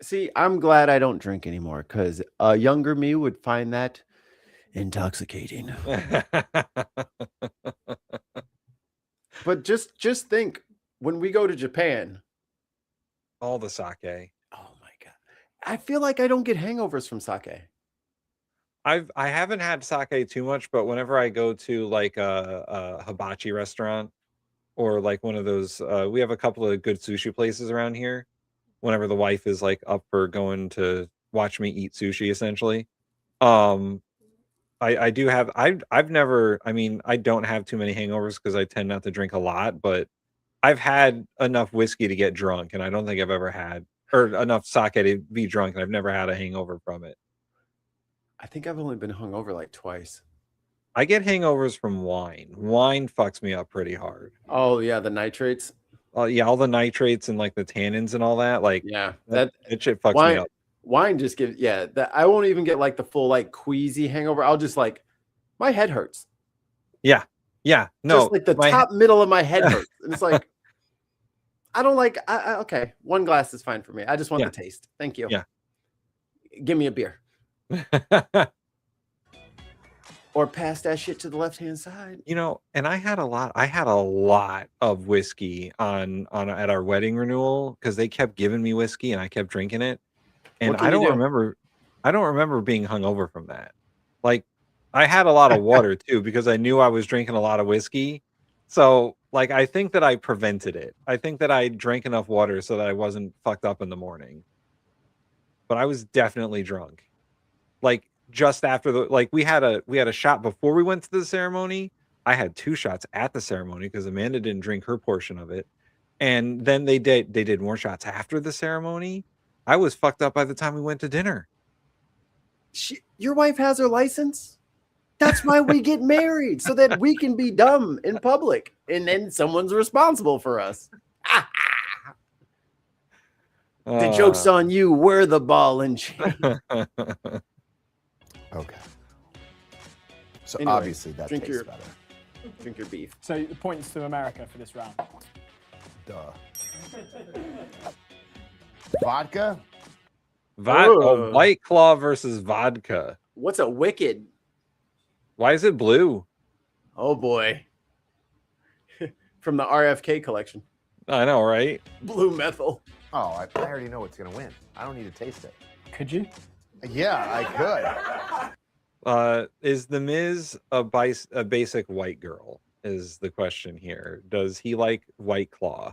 See, I'm glad I don't drink anymore because a younger me would find that intoxicating. But just think, when we go to Japan, all the sake. Oh my god, I feel like I don't get hangovers from sake. I haven't had sake too much, but whenever I go to like a hibachi restaurant or like one of those, we have a couple of good sushi places around here. Whenever the wife is like up for going to watch me eat sushi, essentially, I do have. I've never. I mean, I don't have too many hangovers because I tend not to drink a lot, but I've had enough whiskey to get drunk, and I don't think I've ever had, or enough sake to be drunk, and I've never had a hangover from it. I think I've only been hungover like twice. I get hangovers from wine. Wine fucks me up pretty hard. Oh yeah, the nitrates. Oh yeah, all the nitrates and like the tannins and all that. Like yeah, that shit fucks wine, me up. Wine just gives that I won't even get like the full like queasy hangover. I'll just like my head hurts. Yeah. Yeah. No, just like the top middle of my head hurts. And it's like I don't like okay, one glass is fine for me. I just want the taste. Thank you. Yeah. Give me a beer. Or pass that shit to the left-hand side. You know, and I had a lot of whiskey on at our wedding renewal because they kept giving me whiskey and I kept drinking it. And I don't remember being hungover from that. Like I had a lot of water too because I knew I was drinking a lot of whiskey. So like I think that I prevented it. I think that I drank enough water so that I wasn't fucked up in the morning. But I was definitely drunk. Like just after we had a shot before we went to the ceremony. I had 2 shots at the ceremony because Amanda didn't drink her portion of it. And then they did more shots after the ceremony. I was fucked up by the time we went to dinner. Your wife has her license? That's why we get married, so that we can be dumb in public and then someone's responsible for us. The joke's on you. We're the ball and chain. Okay. So Anyway, obviously that drink tastes your- better. Drink your beef. So the points to America for this round. Duh. Vodka? Vodka, White Claw versus vodka. What's a wicked? Why is it blue? Oh boy. From the RFK collection. I know, right? Blue methyl. Oh, I already know what's gonna win. I don't need to taste it. Could you? Yeah, I could. Is the Miz a basic white girl? Is the question here. Does he like White Claw?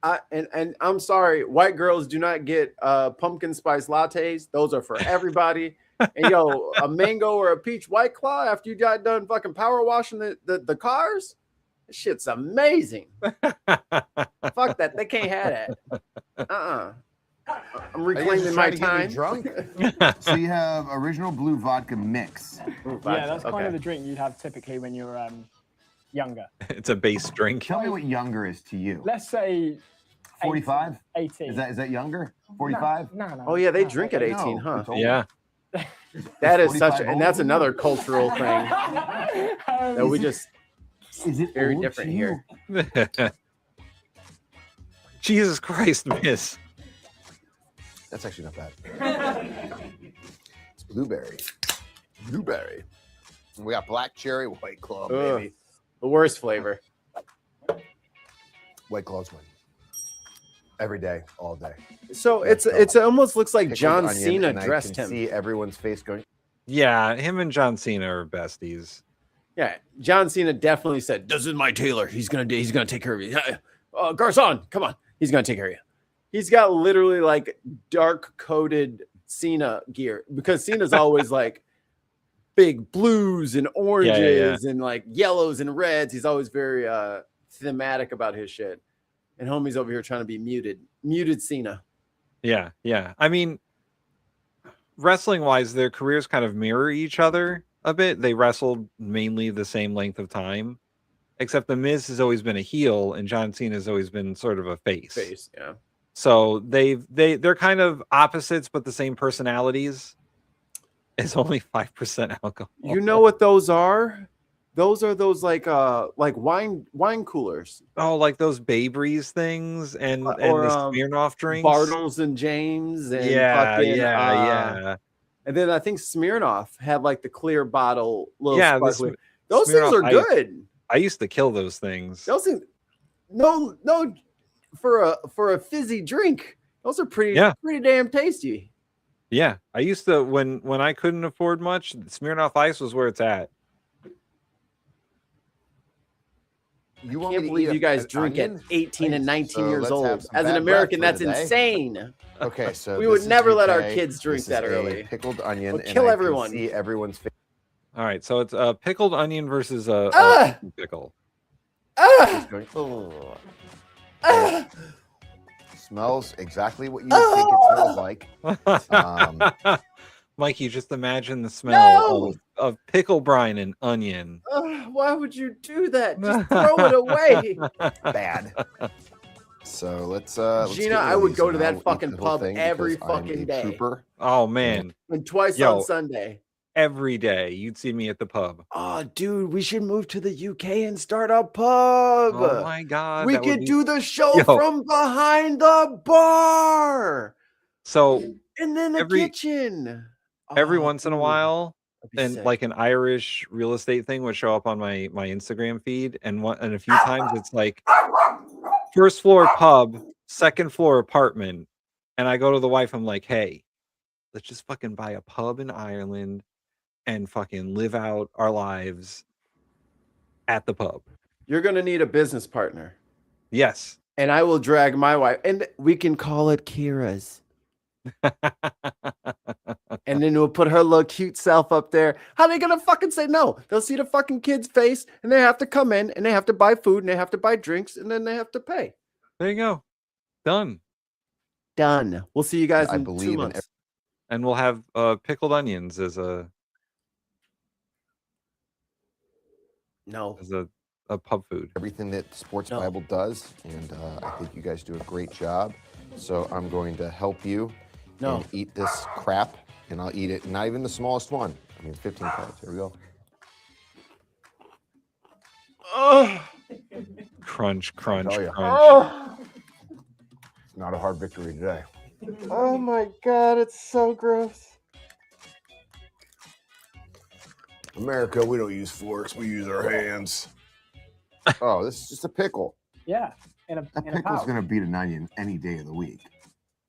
And I'm sorry, white girls do not get pumpkin spice lattes. Those are for everybody. And yo, a mango or a peach White Claw after you got done fucking power washing the cars, this shit's amazing. Fuck that, they can't have that. I'm reclaiming my time. Drunk? So you have original blue vodka mix. Yeah, that's kind of the drink you'd have typically when you're younger. It's a base drink. Tell me what younger is to you. Let's say 45? 18. Is that younger? 45? No. Oh yeah, they drink at 18, huh? Yeah. That is such, and that's another cultural thing that we just very different here. Jesus Christ, Miss. That's actually not bad. It's blueberry. Blueberry. And we got black cherry, White Claw, baby. The worst flavor. White Claws win. Every day, all day. So it almost looks like John Cena dressed him. See everyone's face going. Yeah, him and John Cena are besties. Yeah, John Cena definitely said, "This is my tailor. He's gonna take care of you." Garcon, come on, he's gonna take care of you. He's got literally like dark coated Cena gear because Cena's always like big blues and oranges and like yellows and reds. He's always very thematic about his shit. And homie's over here trying to be muted Cena. Yeah. I mean, wrestling wise, their careers kind of mirror each other a bit. They wrestled mainly the same length of time. except the Miz has always been a heel and John Cena has always been sort of a face. Yeah. So they're kind of opposites, but the same personalities. It's only 5% alcohol. You know what those are? Those are those like wine coolers. Oh, like those Babe Ruth things and the Smirnoff drinks. Bartles and James and yeah. And then I think Smirnoff had like the clear bottle. Little Those things are good. I used to kill those things. Those things, no, for a fizzy drink. Those are pretty damn tasty. Yeah, I used to when I couldn't afford much. Smirnoff Ice was where it's at. I can't believe you guys drink at 18 and 19 years old. As an American, that's insane. Okay, so we would never let our kids drink that early. Pickled onion. We'll kill everyone. See everyone's face. All right, so it's a pickled onion versus a pickle. Smells exactly what you would think it smells like. Mikey, just imagine the smell of pickle brine and onion. Why would you do that? Just throw it away. Bad. So let's Gina, I would go to that fucking pub every fucking day. Trooper. Oh man. And twice on Sunday. Every day you'd see me at the pub. Oh, dude, we should move to the UK and start a pub. Oh my god. We could do the show from behind the bar. So and then the kitchen. Every once in a while, and like an Irish real estate thing would show up on my Instagram feed, and a few times it's like first floor pub, second floor apartment, and I go to the wife, I'm like, hey, let's just fucking buy a pub in Ireland and fucking live out our lives at the pub. You're gonna need a business partner. Yes. And I will drag my wife, and we can call it Kira's. And then we'll put her little cute self up there. How are they gonna fucking say no? They'll see the fucking kid's face, and they have to come in, and they have to buy food, and they have to buy drinks, and then they have to pay. There you go. Done. We'll see you guys in 2 months. And we'll have pickled onions as a pub food. Everything that Sports Bible does, and I think you guys do a great job. So I'm going to help you and eat this crap, and I'll eat it. Not even the smallest one. I mean, 15 cards. Here we go. Oh. Crunch, crunch, crunch. Oh. It's not a hard victory today. Oh my god, it's so gross. America, we don't use forks. We use our hands. Oh, this is just a pickle. Yeah. That pickle's going to beat an onion any day of the week.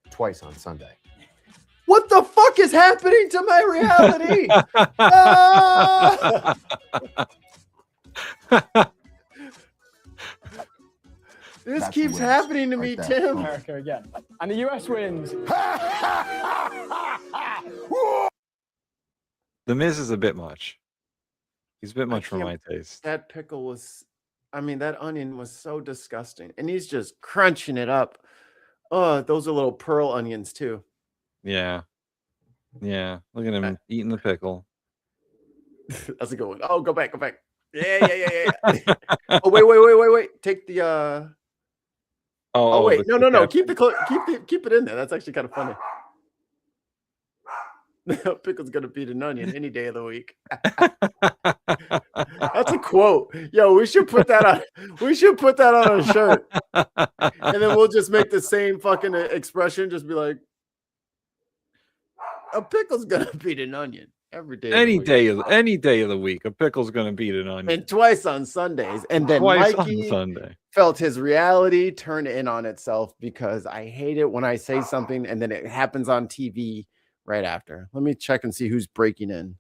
Twice on Sunday. What the fuck is happening to my reality? This keeps happening to me, Tim. America again. And the US wins. The Miz is a bit much. He's a bit much for my taste. That pickle was, that onion was so disgusting. And he's just crunching it up. Oh, those are little pearl onions too. Yeah. Yeah. Look at him eating the pickle. That's a good one. Oh, go back. Yeah. Oh, wait. Take the Oh wait, no. Keep it in there. That's actually kind of funny. Pickle's gonna beat an onion any day of the week. That's a quote. Yo, we should put that on. We should put that on a shirt, and then we'll just make the same fucking expression. Just be like, a pickle's gonna beat an onion every day. Any day of the week, a pickle's gonna beat an onion. And twice on Sundays, and then twice Mikey on Sunday felt his reality turn in on itself because I hate it when I say something and then it happens on TV right after. Let me check and see who's breaking in.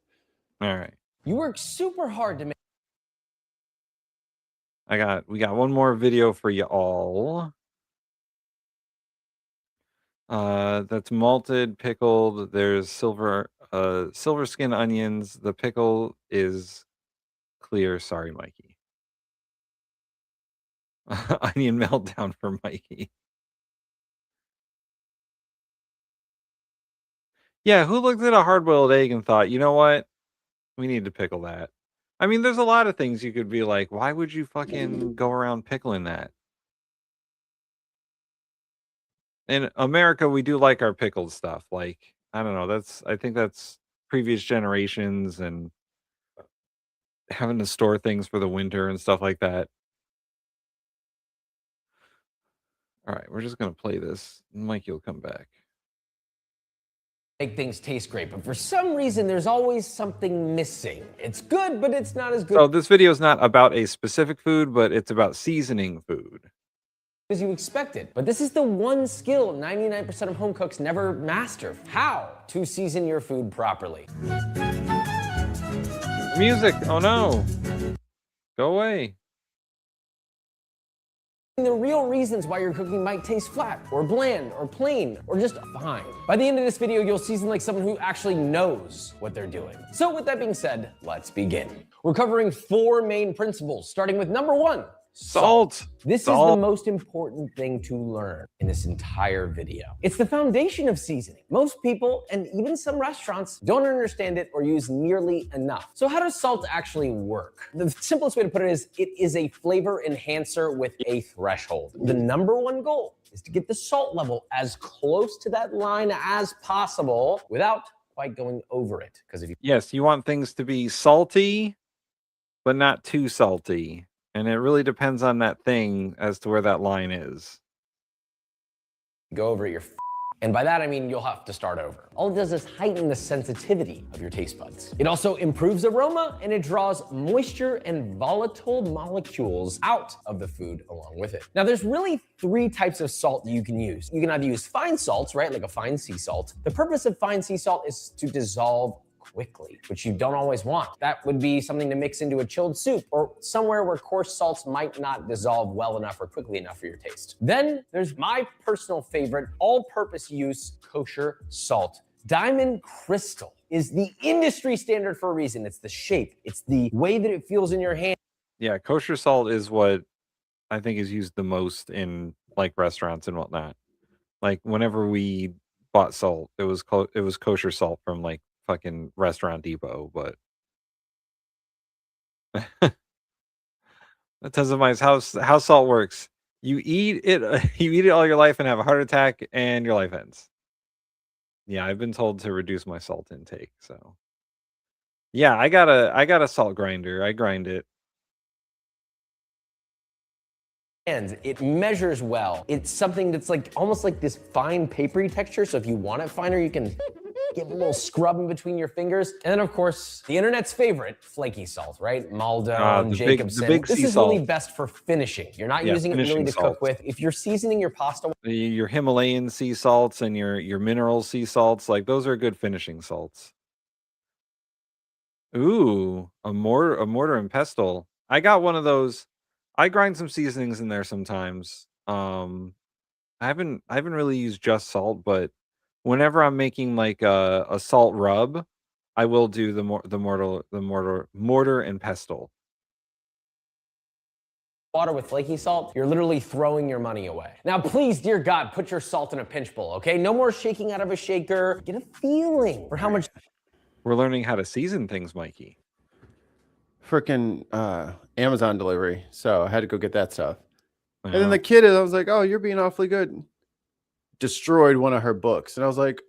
All right. You work super hard to make. We got one more video for you all. That's malted, pickled. There's silver skin onions. The pickle is clear. Sorry, Mikey. Onion meltdown for Mikey. Yeah, who looked at a hard-boiled egg and thought, you know what? We need to pickle that. I mean, there's a lot of things you could be like, why would you fucking go around pickling that? In America, we do like our pickled stuff. Like, I don't know. I think that's previous generations and having to store things for the winter and stuff like that. All right, we're just going to play this. Mikey will come back. Make things taste great, but for some reason, there's always something missing. It's good, but it's not as good. So this video is not about a specific food, but it's about seasoning food. As you expected. But this is the one skill 99% of home cooks never master. How to season your food properly. Music, oh no. Go away. The real reasons why your cooking might taste flat or bland or plain or just fine. By the end of this video, you'll season like someone who actually knows what they're doing. So with that being said, let's begin. We're covering 4 main principles, starting with number 1. Salt. This is the most important thing to learn in this entire video. It's the foundation of seasoning. Most people, and even some restaurants, don't understand it or use nearly enough. So how does salt actually work? The simplest way to put it is a flavor enhancer with a threshold. The number 1 goal is to get the salt level as close to that line as possible without quite going over it. Because if you Yes, you want things to be salty, but not too salty. And it really depends on that thing as to where that line is. go over it, and by that I mean you'll have to start over. All it does is heighten the sensitivity of your taste buds. It also improves aroma and it draws moisture and volatile molecules out of the food along with it. Now there's really 3 types of salt that you can use. You can either use fine salts, right, like a fine sea salt. The purpose of fine sea salt is to dissolve quickly, which you don't always want. That would be something to mix into a chilled soup or somewhere where coarse salts might not dissolve well enough or quickly enough for your taste. Then there's my personal favorite, all-purpose use kosher salt. Diamond Crystal is the industry standard for a reason. It's the shape, it's the way that it feels in your hand. Yeah, kosher salt is what I think is used the most in like restaurants and whatnot. Like whenever we bought salt, it was kosher salt from like fucking Restaurant Depot, but that tells me how salt works. You eat it all your life and have a heart attack and your life ends. Yeah, I've been told to reduce my salt intake, so yeah, I got a salt grinder. I grind it. And it measures well. It's something that's like almost like this fine papery texture, so if you want it finer, you can give a little scrub in between your fingers. And then, of course, the internet's favorite, flaky salt, right? Maldon, Jacobson. This is really best for finishing. You're not using it really to cook with. If you're seasoning your pasta, your Himalayan sea salts and your mineral sea salts, like those are good finishing salts. Ooh, a mortar and pestle. I got one of those. I grind some seasonings in there sometimes. I haven't really used just salt, but whenever I'm making like a salt rub, I will do the mortar and pestle. Water with flaky salt, you're literally throwing your money away. Now, please, dear God, put your salt in a pinch bowl, okay? No more shaking out of a shaker. Get a feeling for how much. We're learning how to season things, Mikey. Freaking Amazon delivery, so I had to go get that stuff. And then the kid, I was like, "Oh, you're being awfully good." Destroyed one of her books, and I was like,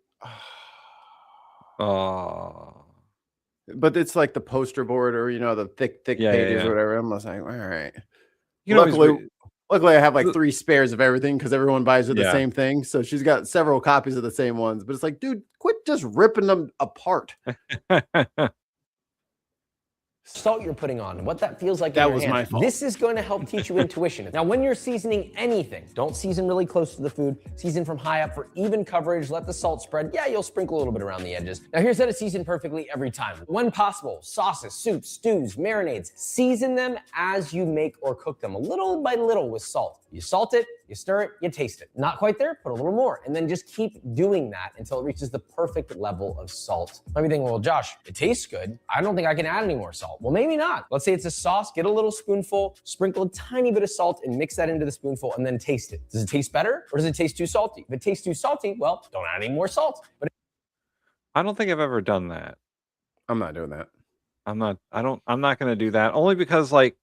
"Oh." But it's like the poster board, or the thick pages, or whatever. I'm just like, all right. Luckily, I have like 3 spares of everything because everyone buys her the same thing. So she's got several copies of the same ones. But it's like, dude, quit just ripping them apart. Salt you're putting on, what that feels like. That was my fault. This is going to help teach you intuition. Now, when you're seasoning anything, don't season really close to the food. Season from high up for even coverage. Let the salt spread. Yeah, you'll sprinkle a little bit around the edges. Now, here's how to season perfectly every time. When possible, sauces, soups, stews, marinades, season them as you make or cook them, little by little with salt. You salt it, you stir it, you taste it. Not quite there, put a little more. And then just keep doing that until it reaches the perfect level of salt. Let me think, well, Josh, it tastes good. I don't think I can add any more salt. Well, maybe not. Let's say it's a sauce, get a little spoonful, sprinkle a tiny bit of salt and mix that into the spoonful and then taste it. Does it taste better or does it taste too salty? If it tastes too salty, well, don't add any more salt. But I don't think I've ever done that. I'm not doing that. I'm not gonna do that. Only because like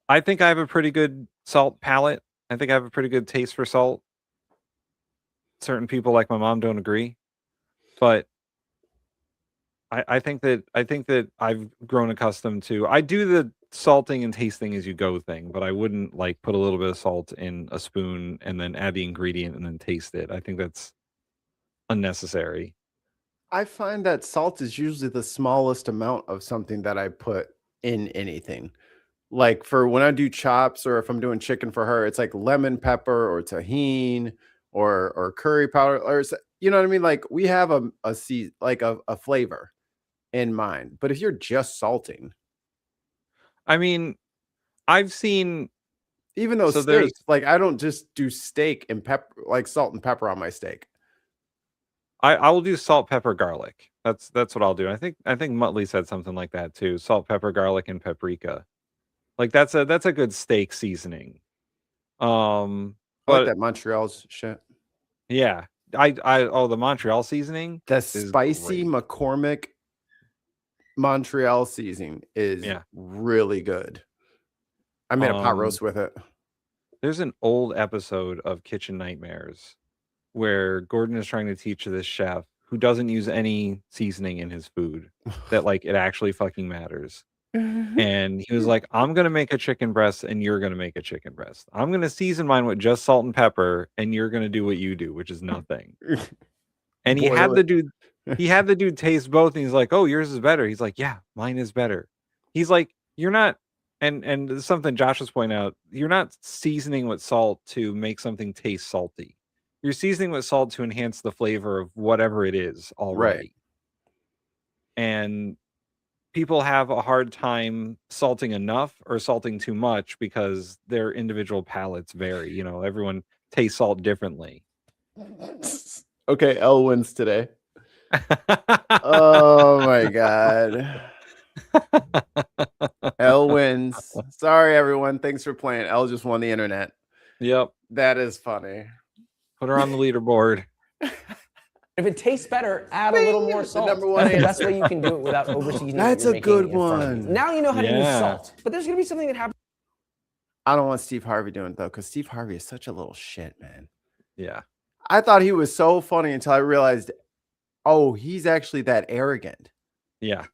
I think I have a pretty good salt palate. I think I have a pretty good taste for salt. Certain people like my mom don't agree. But I think that I've grown accustomed to I do the salting and tasting as you go thing, but I wouldn't like put a little bit of salt in a spoon and then add the ingredient and then taste it. I think that's unnecessary. I find that salt is usually the smallest amount of something that I put in anything. Like for when I do chops or if I'm doing chicken for her, it's like lemon pepper or tahini or curry powder or you know what I mean? Like we have a flavor in mind. But if you're just salting, I mean, I've seen even though so there's steaks, like I don't just do steak and pepper, like salt and pepper on my steak. I will do salt, pepper, garlic. That's what I'll do. I think Muttley said something like that too. Salt, pepper, garlic, and paprika. Like that's a good steak seasoning. I like But that Montreal's shit. yeah, the Montreal seasoning, The is spicy great. McCormick Montreal seasoning is Yeah. really good. I made a pot Um, roast with it. There's an old episode of Kitchen Nightmares where Gordon is trying to teach this chef who doesn't use any seasoning in his food that like it actually fucking matters. And he was like, I'm gonna make a chicken breast and you're gonna make a chicken breast. I'm gonna season mine with just salt and pepper, and you're gonna do what you do, which is nothing. And he had Boil the it. dude taste both, and he's like, "Oh, yours is better." He's like, "Yeah, mine is better." He's like, "You're not," and something Josh was pointing out, you're not seasoning with salt to make something taste salty. You're seasoning with salt to enhance the flavor of whatever it is Right. already. And people have a hard time salting enough or salting too much because their individual palates vary. You know, everyone tastes salt differently. Okay, Elle wins today. Oh my god. Elle wins. Sorry, everyone. Thanks for playing. Elle just won the internet. Yep. That is funny. Put her on the leaderboard. If it tastes better, add a little more salt. number one That's the best answer. way you can do it without over-seasoning. That's what a you're good making in front of you. one. Now you know how to use Yeah. salt. But there's going to be something that happens. I don't want Steve Harvey doing it though, because Steve Harvey is such a little shit, man. Yeah. I thought he was so funny until I realized, oh, he's actually that arrogant. Yeah.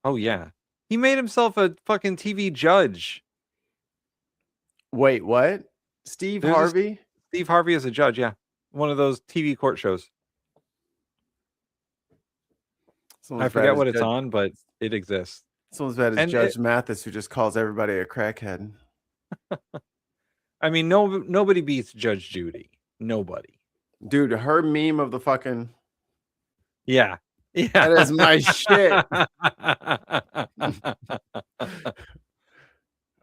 Oh yeah. He made himself a fucking TV judge. Wait, what? Steve There's a Harvey? Steve Harvey is a judge, yeah. One of those TV court shows. I forget what it's on, but it exists. Someone's bad as And Judge Mathis, who just calls everybody a crackhead. I mean, nobody beats Judge Judy. Nobody. Dude, her meme of the fucking Yeah. Yeah. that is my shit.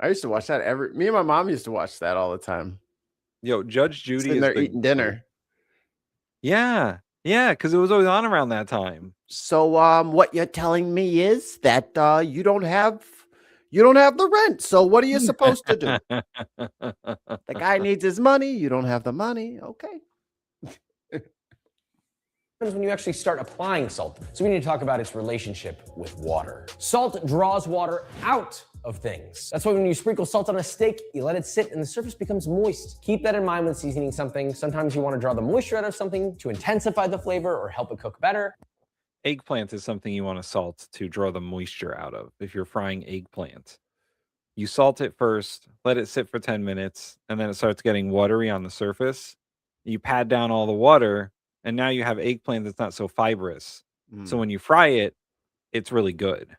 I used to watch that me and my mom used to watch that all the time. Yo, Judge Judy Sitting is there the eating dinner. Yeah. Yeah, because it was always on around that time. So what you're telling me is that you don't have the rent. So what are you supposed to do? The guy needs his money, you don't have the money. Okay. When you actually start applying salt. So we need to talk about its relationship with water. Salt draws water out of things. That's why when you sprinkle salt on a steak, you let it sit and the surface becomes moist. Keep that in mind when seasoning something. Sometimes you want to draw the moisture out of something to intensify the flavor or help it cook better. Eggplant is something you want to salt to draw the moisture out of if you're frying eggplant. You salt it first, let it sit for 10 minutes, and then it starts getting watery on the surface. You pad down all the water, and now you have eggplant that's not so fibrous. So when you fry it, it's really good.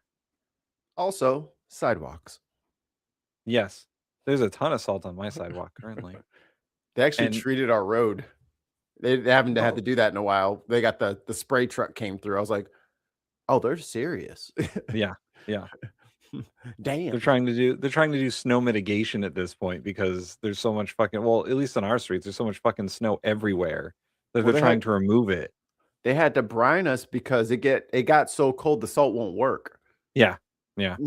Also, sidewalks. Yes. There's a ton of salt on my sidewalk currently. They actually treated our road. They haven't had to do that in a while. They got the spray truck came through. I was like, oh, they're serious. Yeah. Yeah. Damn. They're trying to do snow mitigation at this point because there's so much fucking, well, at least on our streets, there's so much fucking snow everywhere that they're trying to remove it. They had to brine us because it got so cold the salt won't work. Yeah. Yeah.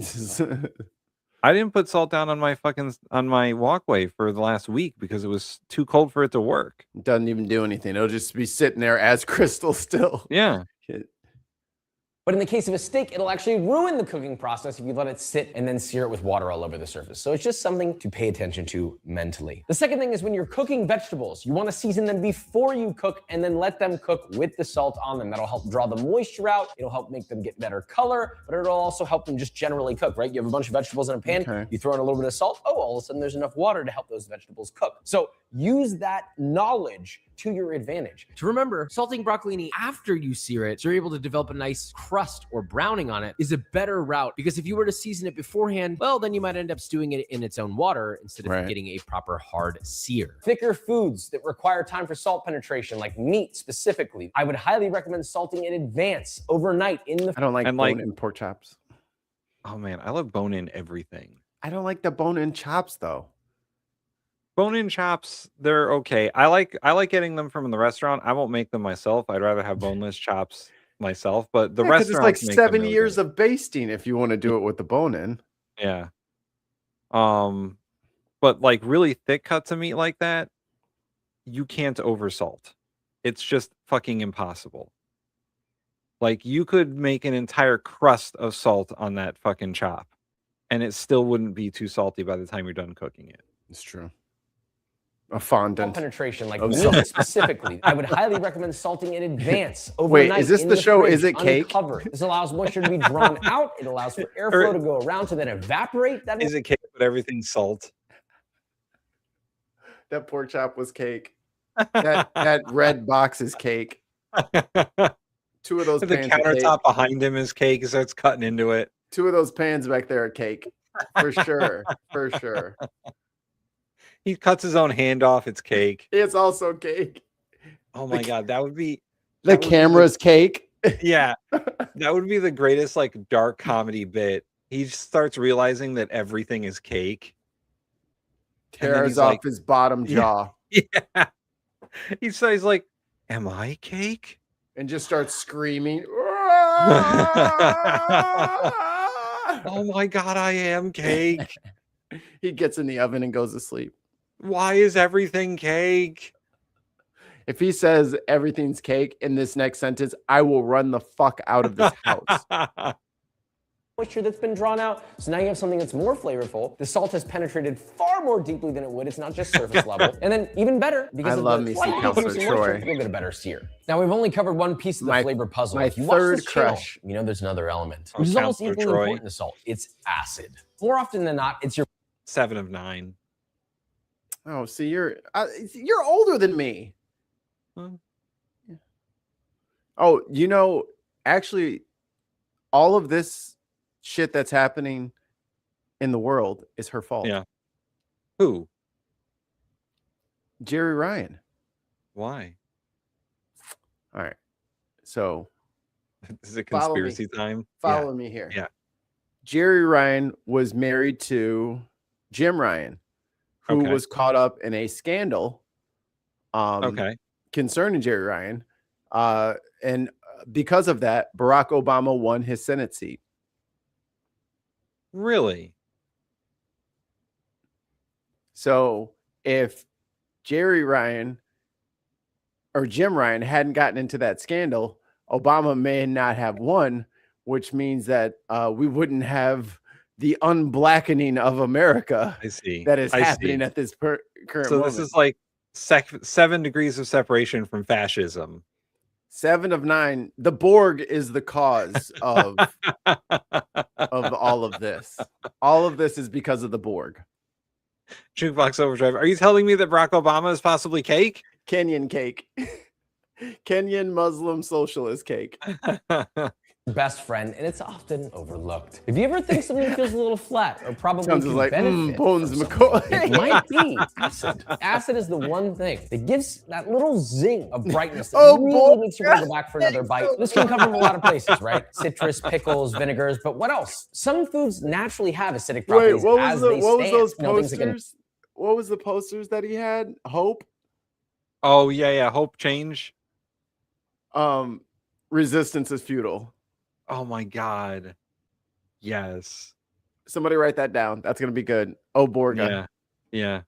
I didn't put salt down on my walkway for the last week because it was too cold for it to work. Doesn't even do anything. It'll just be sitting there as crystal still. Yeah. But in the case of a steak, it'll actually ruin the cooking process if you let it sit and then sear it with water all over the surface. So it's just something to pay attention to mentally. The second thing is when you're cooking vegetables, you want to season them before you cook and then let them cook with the salt on them. That'll help draw the moisture out. It'll help make them get better color, but it'll also help them just generally cook, right? You have a bunch of vegetables in a pan, you throw in a little bit of salt, all of a sudden there's enough water to help those vegetables cook. So use that knowledge to your advantage. To remember, salting broccolini after you sear it, so you're able to develop a nice crust or browning on it, is a better route, because if you were to season it beforehand, well, then you might end up stewing it in its own water instead of getting a proper hard sear. Thicker foods that require time for salt penetration, like meat specifically, I would highly recommend salting in advance, overnight in the... I don't like bone-in pork chops. Oh man, I love bone-in everything. I don't like the bone-in chops though. Bone-in chops, they're okay. I like getting them from the restaurant. I won't make them myself. I'd rather have boneless chops myself. But the restaurant, it's like 7 years of basting if you want to do it with the bone-in. Yeah. But like really thick cuts of meat like that, you can't oversalt. It's just fucking impossible. Like you could make an entire crust of salt on that fucking chop, and it still wouldn't be too salty by the time you're done cooking it. It's true. A fondant penetration, like meat specifically, I would highly recommend salting in advance. Overnight. Wait, is this the show? Is it cake? Uncovered. This allows moisture to be drawn out. It allows for airflow to go around to then evaporate. That is it cake, but everything's salt. That pork chop was cake. That red box is cake. Two of those. The pans countertop behind him is cake, so it's cutting into it. Two of those pans back there are cake, for sure, for sure. He cuts his own hand off. It's cake. It's also cake. Oh my god, that would be the camera's cake. Yeah, that would be the greatest like dark comedy bit. He starts realizing that everything is cake. Tears off his bottom jaw. Yeah. He's like, "Am I cake?" And just starts screaming. Oh my god, I am cake. He gets in the oven and goes to sleep. Why is everything cake? If he says everything's cake in this next sentence, I will run the fuck out of this house. Moisture that's been drawn out. So now you have something that's more flavorful. The salt has penetrated far more deeply than it would. It's not just surface level. And then even better, because I love me some Counselor Troy. You'll get a better sear. Now we've only covered one piece of the flavor puzzle. My if you watch third this channel, crush. you know there's another element, which is almost equally important to salt. It's acid. More often than not, it's your 7 of 9. Oh, see, you're older than me. Oh, actually, all of this shit that's happening in the world is her fault. Yeah. Who? Jerry Ryan. Why? All right. So, is it conspiracy time? Follow me here. Yeah. Jerry Ryan was married to Jim Ryan, who was caught up in a scandal concerning Jerry Ryan. And because of that, Barack Obama won his Senate seat. Really? So if Jerry Ryan or Jim Ryan hadn't gotten into that scandal, Obama may not have won, which means that we wouldn't have the unblackening of America that is happening at this current moment. This is like 7 degrees of separation from fascism. 7 of 9. The Borg is the cause of all of this. All of this is because of the Borg. Jukebox Overdrive. Are you telling me that Barack Obama is possibly cake? Kenyan cake. Kenyan Muslim socialist cake. Best friend, and it's often overlooked. If you ever think something feels a little flat or probably sounds can like benefit Bones McCoy. It might be acid. Acid is the one thing that gives that little zing of brightness that really makes you want to go back for another bite. This can come from a lot of places, right? Citrus, pickles, vinegars, but what else? Some foods naturally have acidic properties. Wait, what was those posters? What was the posters that he had? Hope? Oh, yeah. Hope change. Resistance is futile. Oh my God. Yes. Somebody write that down. That's gonna be good. Oh, Borga. Yeah.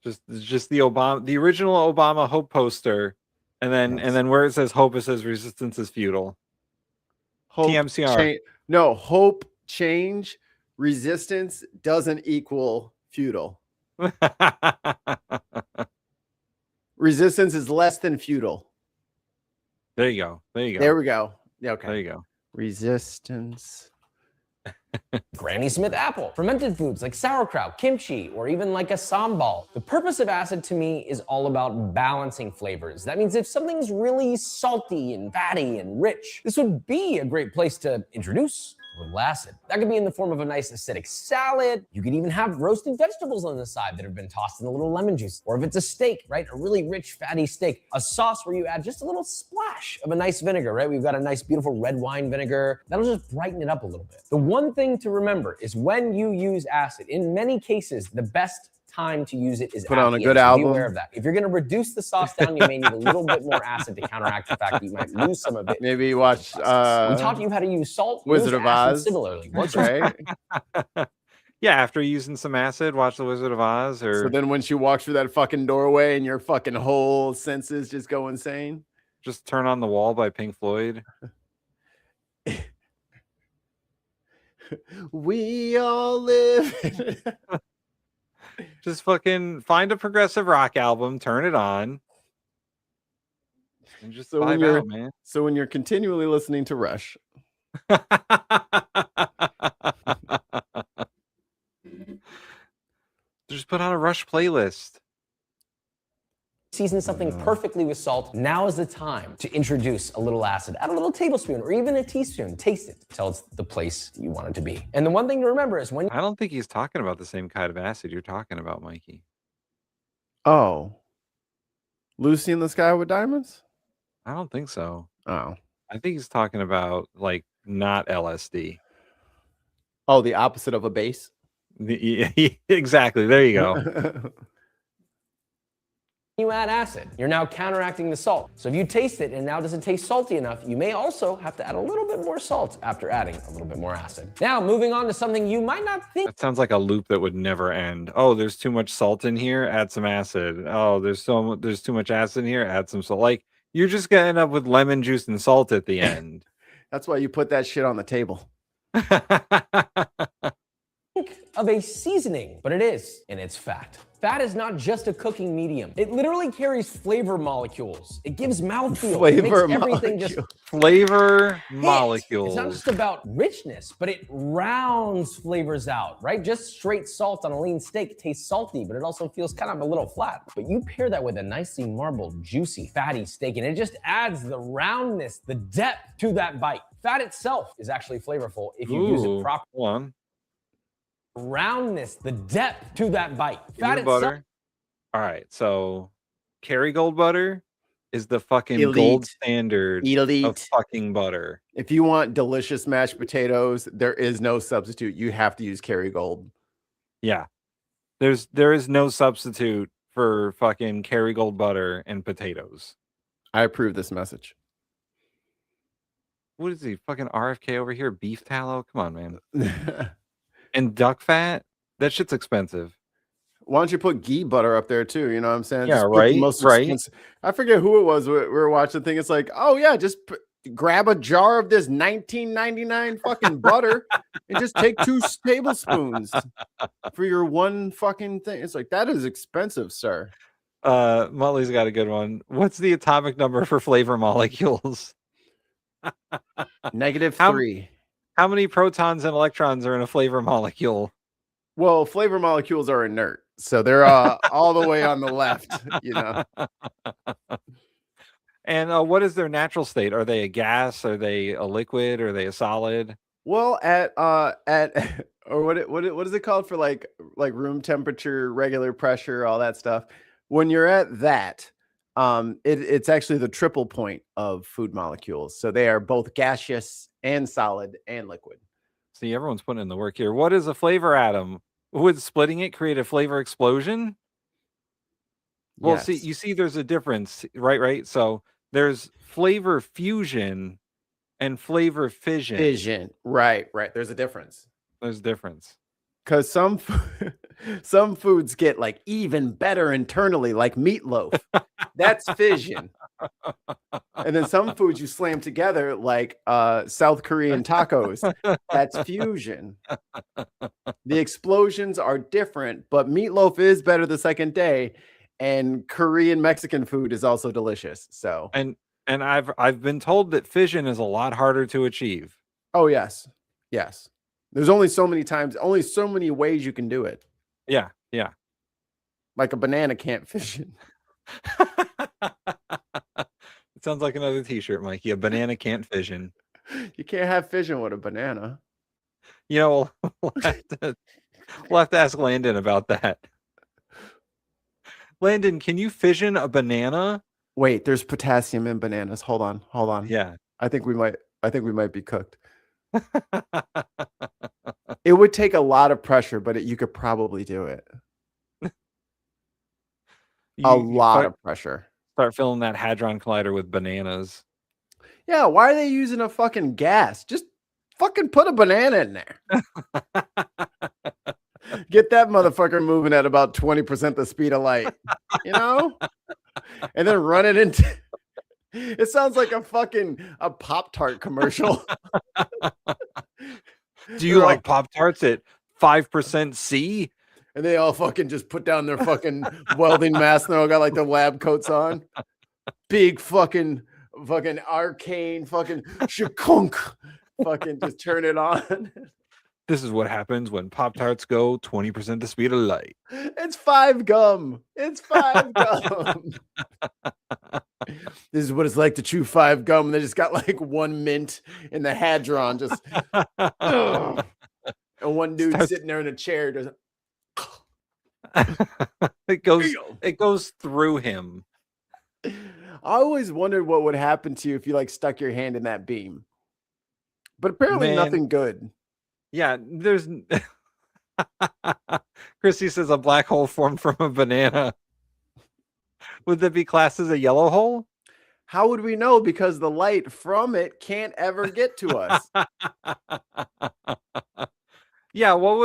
Just the original Obama hope poster, and then where it says hope, it says resistance is futile. Hope TMCR. No, hope, change, resistance doesn't equal futile. Resistance is less than futile. There you go. There you go. There we go. Yeah, okay. There you go. Resistance. Granny Smith apple, fermented foods like sauerkraut, kimchi, or even like a sambal. The purpose of acid to me is all about balancing flavors. That means if something's really salty and fatty and rich, this would be a great place to introduce a little acid. That could be in the form of a nice acidic salad. You could even have roasted vegetables on the side that have been tossed in a little lemon juice. Or if it's a steak, right? A really rich, fatty steak. A sauce where you add just a little splash of a nice vinegar, right? We've got a nice, beautiful red wine vinegar. That'll just brighten it up a little bit. The one thing to remember is when you use acid, in many cases, the best time to use it is put on a the good end. So album. Be aware of that. If you're going to reduce the sauce down, you may need a little bit more acid to counteract the fact that you might lose some of it. Maybe watch. We taught you how to use salt. Wizard of Oz. Similarly, once right? Yeah, after using some acid, watch The Wizard of Oz. Or So then when she walks through that fucking doorway and your fucking whole senses just go insane. just Turn on the Wall by Pink Floyd. We all live. Just fucking find a progressive rock album, turn it on, and just So when vibe out, man. So when you're continually listening to Rush. Just put on a Rush playlist. Season something perfectly with salt. Now is the time to introduce a little acid. Add a little tablespoon or even a teaspoon. Taste it till it's the place you want it to be. And the one thing to remember is when I don't think he's talking about the same kind of acid you're talking about, Mikey. Oh. Lucy in the Sky with Diamonds? I don't think so. Oh. I think he's talking about like not LSD. Oh, the opposite of a base? Exactly. There you go. you add acid, you're now counteracting the salt. So if you taste it and it now doesn't taste salty enough, you may also have to add a little bit more salt after adding a little bit more acid. Now, moving on to something you might not think. That sounds like a loop that would never end. Oh, there's too much salt in here, add some acid. Oh, there's too much acid in here, add some salt. Like, you're just gonna end up with lemon juice and salt at the end. That's why you put that shit on the table. Of a seasoning, but it is, and it's fat. Fat is not just a cooking medium. It literally carries flavor molecules. It gives mouthfeel. Flavor it makes everything just flavor hit. molecules. It's not just about richness, but it rounds flavors out, right? Just straight salt on a lean steak tastes salty, but it also feels kind of a little flat. But you pair that with a nicely marbled, juicy, fatty steak, and it just adds the roundness, the depth to that bite. Fat itself is actually flavorful if you use it properly. Hold on. Roundness, the depth to that bite. Fat Peanut butter. All right, so Kerrygold butter is the fucking gold standard of fucking butter. If you want delicious mashed potatoes, there is no substitute. You have to use Kerrygold. Yeah, there is no substitute for fucking Kerrygold butter and potatoes. I approve this message. What is he fucking RFK over here? Beef tallow? Come on, man. And duck fat? That shit's expensive. Why don't you put ghee butter up there too? You know what I'm saying? Yeah, Just put the right, most right. expensive- I forget who it was. We were watching the thing. It's like, oh yeah, just grab a jar of this $19.99 fucking butter and just take 2 tablespoons for your one fucking thing. It's like, that is expensive, sir. Molly's got a good one. What's the atomic number for flavor molecules? -3. How many protons and electrons are in a flavor molecule? Well, flavor molecules are inert, so they're all the way on the left, you know. And what is their natural state? Are they a gas? Are they a liquid? Are they a solid? Well, at or what is it called for like room temperature, regular pressure, all that stuff? When you're at that, it's actually the triple point of food molecules. So they are both gaseous and solid and liquid. See, everyone's putting in the work here. What is a flavor atom? Would splitting it create a flavor explosion? Well, Yes. see, you see there's a difference, right? So there's flavor fusion and flavor fission. Fission. Right. There's a difference. There's a difference. Because some foods get like even better internally, like meatloaf. That's fission. And then some foods you slam together, like South Korean tacos. That's fusion. The explosions are different, but meatloaf is better the second day, and Korean Mexican food is also delicious. So and I've been told that fission is a lot harder to achieve. oh yes. There's only so many times, only so many ways you can do it. Yeah. Like a banana can't fission. It sounds like another t-shirt, Mikey. A banana can't fission. You can't have fission with a banana. You know, we'll have to ask Landon about that. Landon, can you fission a banana? Wait, there's potassium in bananas. Hold on. Yeah. I think we might be cooked. It would take a lot of pressure, but you could probably do it. A lot of pressure. Start filling that Hadron Collider with bananas. Yeah, why are they using a fucking gas? Just fucking put a banana in there. Get that motherfucker moving at about 20% the speed of light, you know? And then run it into... It sounds like a Pop-Tart commercial. Do you like Pop-Tarts at 5% C? And they all fucking just put down their fucking welding mask. And they all got like the lab coats on. Big fucking arcane fucking shakunk. Fucking just turn it on. This is what happens when Pop-Tarts go 20% the speed of light. It's 5 gum. It's 5 gum. This is what it's like to chew 5 gum. They just got like 1 mint in the Hadron. Just and one dude sitting there in a chair just it goes through him. I always wondered what would happen to you if you like stuck your hand in that beam. But apparently nothing good. Yeah, there's Chrissy says a black hole formed from a banana. Would that be classed as a yellow hole? How would we know? Because the light from it can't ever get to us. Yeah, what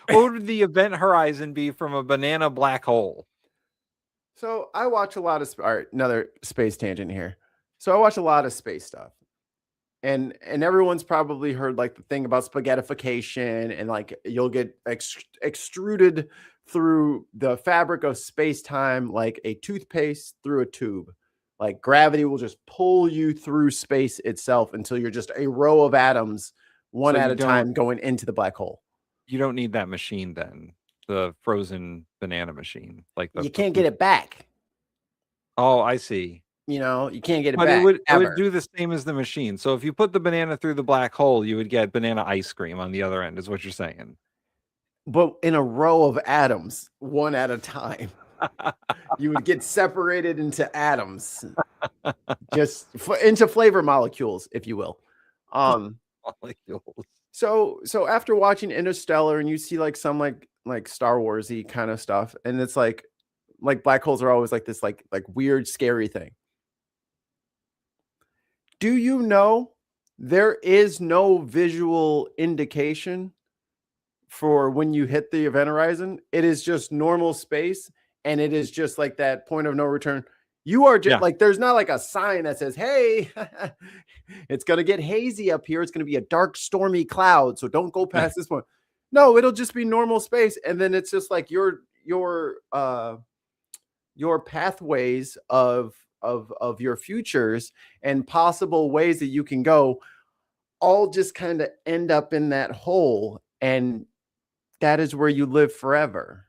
would the event horizon be from a banana black hole? So I watch a lot of all right, another space tangent here. So I watch a lot of space stuff. And everyone's probably heard like the thing about spaghettification, and like you'll get extruded through the fabric of space-time like a toothpaste through a tube. Like gravity will just pull you through space itself until you're just a row of atoms, one at a time, going into the black hole. You don't need that machine then, the frozen banana machine. Like you can't get it back. Oh, I see. You know, you can't get it but back. It would do the same as the machine. So if you put the banana through the black hole, you would get banana ice cream on the other end, is what you're saying. But in a row of atoms, one at a time. You would get separated into atoms, just into flavor molecules, if you will. Molecules. So after watching Interstellar, and you see like some like Star Wars-y kind of stuff, and it's like black holes are always like this like weird, scary thing. Do you know there is no visual indication for when you hit the event horizon? It is just normal space, and it is just like that point of no return. You are just like, there's not like a sign that says, hey, it's going to get hazy up here. It's going to be a dark, stormy cloud, so don't go past this one. No, it'll just be normal space. And then it's just like your pathways of your futures and possible ways that you can go all just kind of end up in that hole. And that is where you live forever.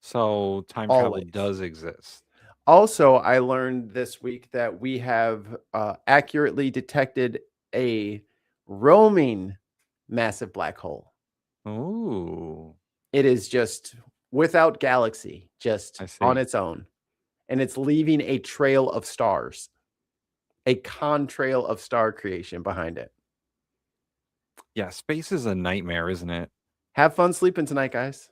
So time travel does exist. Also, I learned this week that we have accurately detected a roaming massive black hole. Ooh. It is just without galaxy, just on its own. And it's leaving a trail of stars, a contrail of star creation behind it. Yeah, space is a nightmare, isn't it? Have fun sleeping tonight, guys.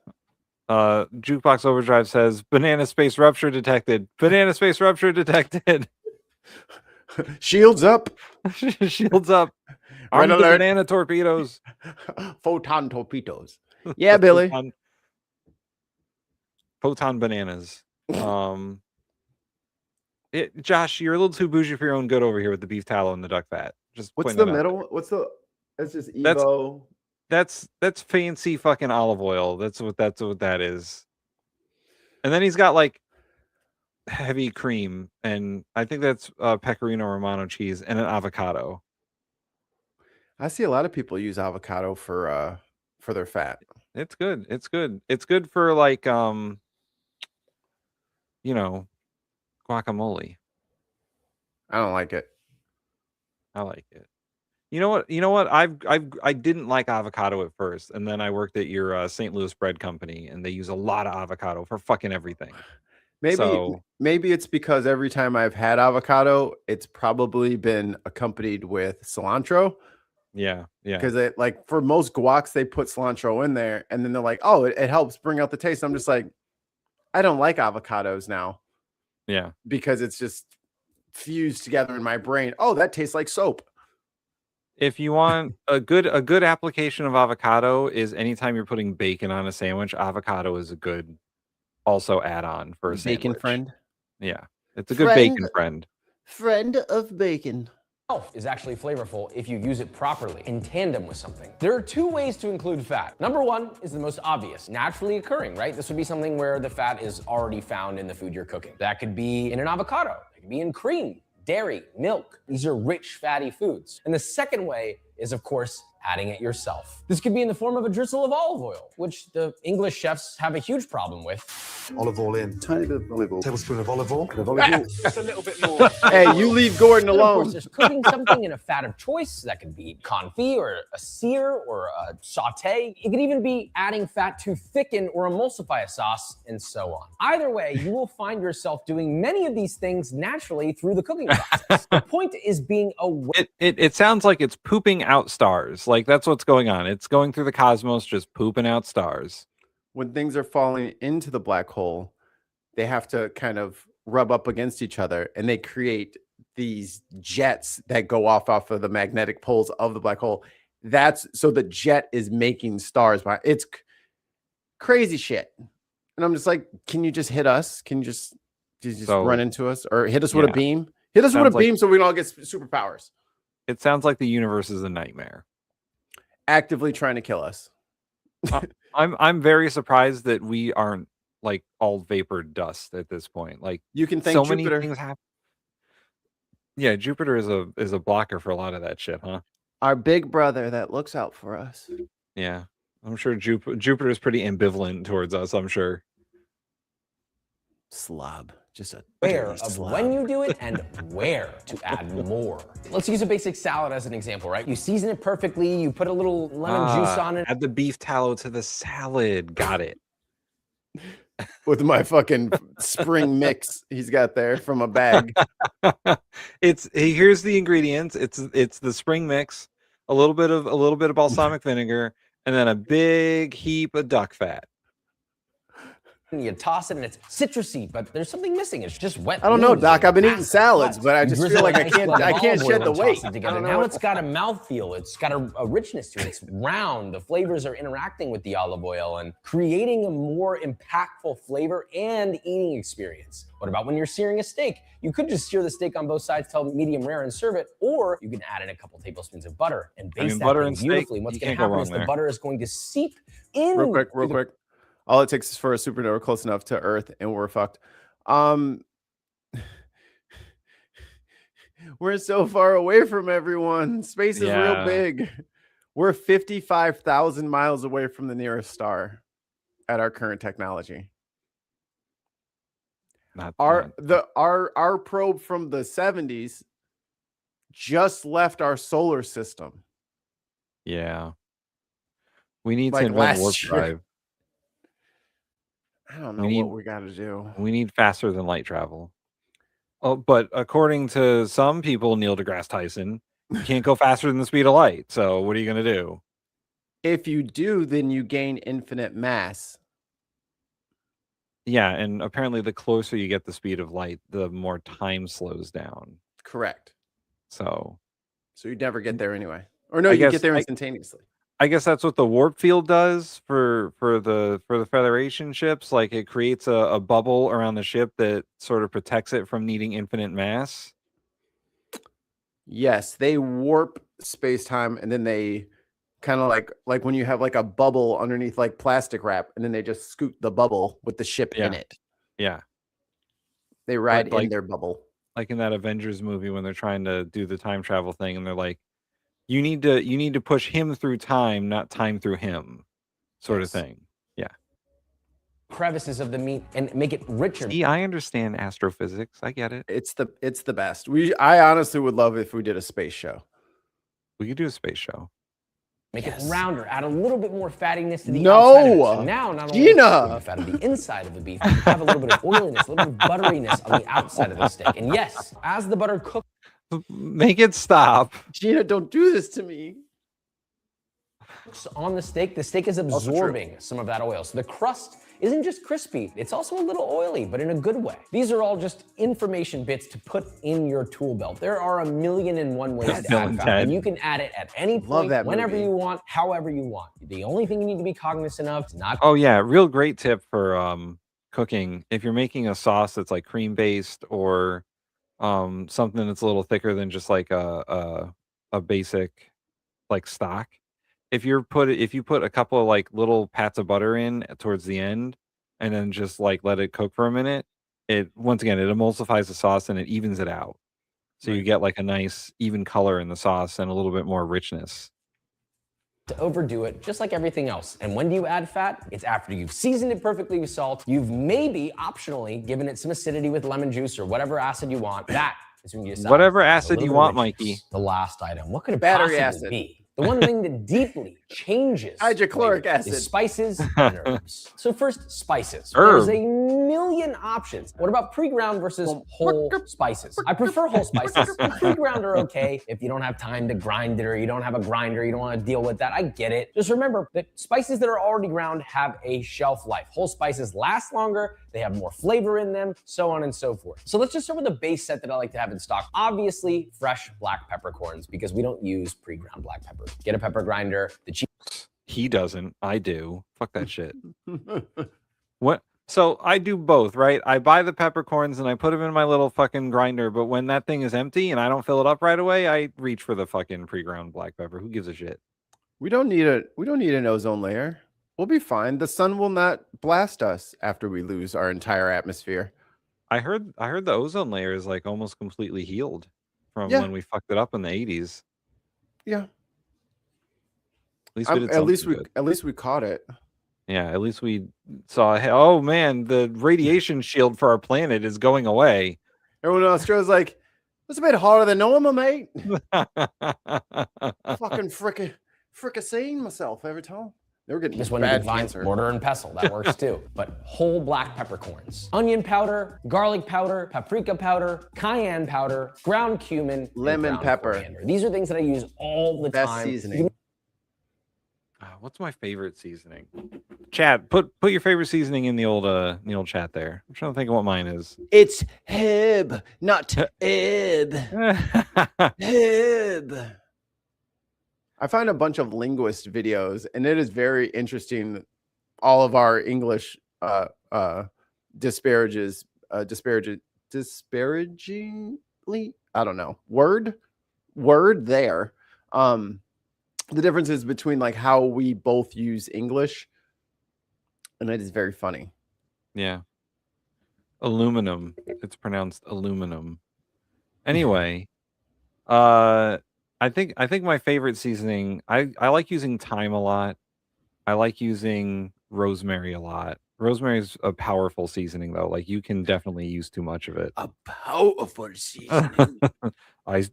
Jukebox Overdrive says banana space rupture detected. Banana space rupture detected. Shields up. Shields up. Armed the banana torpedoes. Photon torpedoes. Yeah, Billy. Photon bananas. Josh, you're a little too bougie for your own good over here with the beef tallow and the duck fat. Just What's pointing the that out middle? there. What's the? That's just Evo. That's fancy fucking olive oil. That's what that is. And then he's got like heavy cream, and I think that's pecorino romano cheese and an avocado. I see a lot of people use avocado for their fat. It's good. It's good. It's good for like guacamole. I don't like it. I like it. You know what? I didn't like avocado at first, and then I worked at your St. Louis bread company, and they use a lot of avocado for fucking everything. Maybe it's because every time I've had avocado, it's probably been accompanied with cilantro. Yeah. Because it like for most guacs, they put cilantro in there, and then they're like, "Oh, it helps bring out the taste." I'm just like, I don't like avocados now. Yeah, because it's just fused together in my brain. Oh, that tastes like soap. If you want a good application of avocado is anytime you're putting bacon on a sandwich, avocado is a good also add-on for a bacon sandwich. friend. Yeah, it's a good bacon friend. Friend of bacon. Is actually flavorful if you use it properly in tandem with something. There are two ways to include fat. Number one is the most obvious, naturally occurring, right? This would be something where the fat is already found in the food you're cooking. That could be in an avocado. It could be in cream, dairy, milk. These are rich, fatty foods. And the second way is, of course, adding it yourself. This could be in the form of a drizzle of olive oil, which the English chefs have a huge problem with. Olive oil in. Tiny bit of olive oil. Tablespoon of olive oil. Just a little bit more. Hey, you leave Gordon Of course, alone. there's cooking something in a fat of choice. That could be confit or a sear or a saute. It could even be adding fat to thicken or emulsify a sauce and so on. Either way, you will find yourself doing many of these things naturally through the cooking process. The point is being aware. It sounds like it's pooping out stars. Like that's what's going on. It's going through the cosmos, just pooping out stars. When things are falling into the black hole, they have to kind of rub up against each other, and they create these jets that go off of the magnetic poles of the black hole. That's so the jet is making stars. It's crazy shit. And I'm just like, can you just hit us? Can you just run into us or hit us with a beam? Hit us with a beam so we can all get superpowers. It sounds like the universe is a nightmare. Actively trying to kill us. I'm very surprised that we aren't like all vapor dust at this point. Like you can thank so Jupiter. many things happen. Yeah, Jupiter is a blocker for a lot of that shit, huh? Our big brother that looks out for us. Yeah, I'm sure Jupiter is pretty ambivalent towards us. I'm sure. Slob, just a aware of when you do it and where to add more. Let's use a basic salad as an example, right? You season it perfectly, you put a little lemon juice on it. Add the beef tallow to the salad. Got it. With my fucking spring mix he's got there from a bag. Here's the ingredients. It's the spring mix, a little bit of balsamic vinegar, and then a big heap of duck fat. You toss it and it's citrusy, but there's something missing. It's just wet. I don't know, Doc. I've been eating salads, but I just feel like I can't shed the weight. Now it's got a mouthfeel. It's got a richness to it. It's round. The flavors are interacting with the olive oil and creating a more impactful flavor and eating experience. What about when you're searing a steak? You could just sear the steak on both sides till medium rare and serve it, or you can add in a couple tablespoons of butter and baste that thing beautifully. And what's going to happen is the butter is going to seep in. Real quick. All it takes is for a supernova close enough to Earth, and we're fucked. We're so far away from everyone. Space is real big. We're 55,000 miles away from the nearest star at our current technology. Our probe from the 70s just left our solar system. Yeah. We need to invent warp drive. I don't know what we got to do. We need faster than light travel. Oh, but according to some people, Neil deGrasse Tyson, you can't go faster than the speed of light. So what are you going to do? If you do, then you gain infinite mass. Yeah, and apparently the closer you get the speed of light, the more time slows down. Correct. So you never get there anyway. Or no, you get there instantaneously. I guess that's what the warp field does for the Federation ships. Like it creates a bubble around the ship that sort of protects it from needing infinite mass. Yes, they warp space-time, and then they kind of like when you have like a bubble underneath like plastic wrap, and then they just scoot the bubble with the ship in it. Yeah. They ride like in their bubble. Like in that Avengers movie when they're trying to do the time travel thing, and they're like, you need to push him through time, not time through him, sort of thing. Yeah. Crevices of the meat and make it richer. See, I understand astrophysics. I get it. It's the best. I honestly would love if we did a space show. We could do a space show. Make it rounder, add a little bit more fattiness to the No! outside of it. So now, not only Gina! the fat of the inside of the beef, but you have a little bit of oiliness, a little bit of butteriness on the outside of the steak. And yes, as the butter cooks, make it stop. Gina, don't do this to me. On the steak is absorbing some of that oil. So the crust isn't just crispy, it's also a little oily, but in a good way. These are all just information bits to put in your tool belt. There are 1,000,001 ways to add fat, and you can add it at any point, whenever you want, however you want. The only thing you need to be cognizant of is not. Oh yeah, real great tip for cooking. If you're making a sauce that's like cream based or something that's a little thicker than just like a basic like stock. If you put a couple of like little pats of butter in towards the end and then just like let it cook for a minute, it emulsifies the sauce and it evens it out. So you get like a nice even color in the sauce and a little bit more richness. To overdo it, just like everything else. And when do you add fat? It's after you've seasoned it perfectly with salt. You've maybe optionally given it some acidity with lemon juice or whatever acid you want. That is when you decide. Whatever acid you want, Mikey. The last item. What could it Battery possibly acid. be? The one thing that deeply changes Hydrochloric flavor acid. is spices and herbs. So first, spices. Herb. There's a million options. What about pre-ground versus whole spices? I prefer whole spices. Pre-ground are okay if you don't have time to grind it or you don't have a grinder, you don't want to deal with that. I get it. Just remember that spices that are already ground have a shelf life. Whole spices last longer, they have more flavor in them, so on and so forth. So let's just start with the base set that I like to have in stock. Obviously, fresh black peppercorns because we don't use pre-ground black pepper. Get a pepper grinder. He doesn't. I do. Fuck that shit. What? So I do both, right? I buy the peppercorns and I put them in my little fucking grinder, but when that thing is empty and I don't fill it up right away, I reach for the fucking pre-ground black pepper. Who gives a shit? We don't need an ozone layer. We'll be fine. The sun will not blast us after we lose our entire atmosphere. I heard the ozone layer is like almost completely healed from when we fucked it up in the 80s. Yeah. At least we did at least we caught it. Yeah, at least we saw, oh man, the radiation shield for our planet is going away. Everyone in Australia's like, it's a bit hotter than normal, mate. Fucking fricassing myself every time. They were getting This one bad finds cancer. mortar and pestle. That works too. But whole black peppercorns, onion powder, garlic powder, paprika powder, cayenne powder, ground cumin, Lemon and ground pepper. coriander. These are things that I use all the Best time. seasoning. What's my favorite seasoning? Chat, put your favorite seasoning in the old chat there. I'm trying to think of what mine is. It's Heb, not Eb. Heb. I find a bunch of linguist videos, and it is very interesting. All of our English disparagingly. I don't know. Word there. The differences between like how we both use English, and it is very funny. Yeah. Aluminum. It's pronounced aluminum. Anyway, I think my favorite seasoning, I like using thyme a lot. I like using rosemary a lot. Rosemary is a powerful seasoning though. Like you can definitely use too much of it. A powerful seasoning.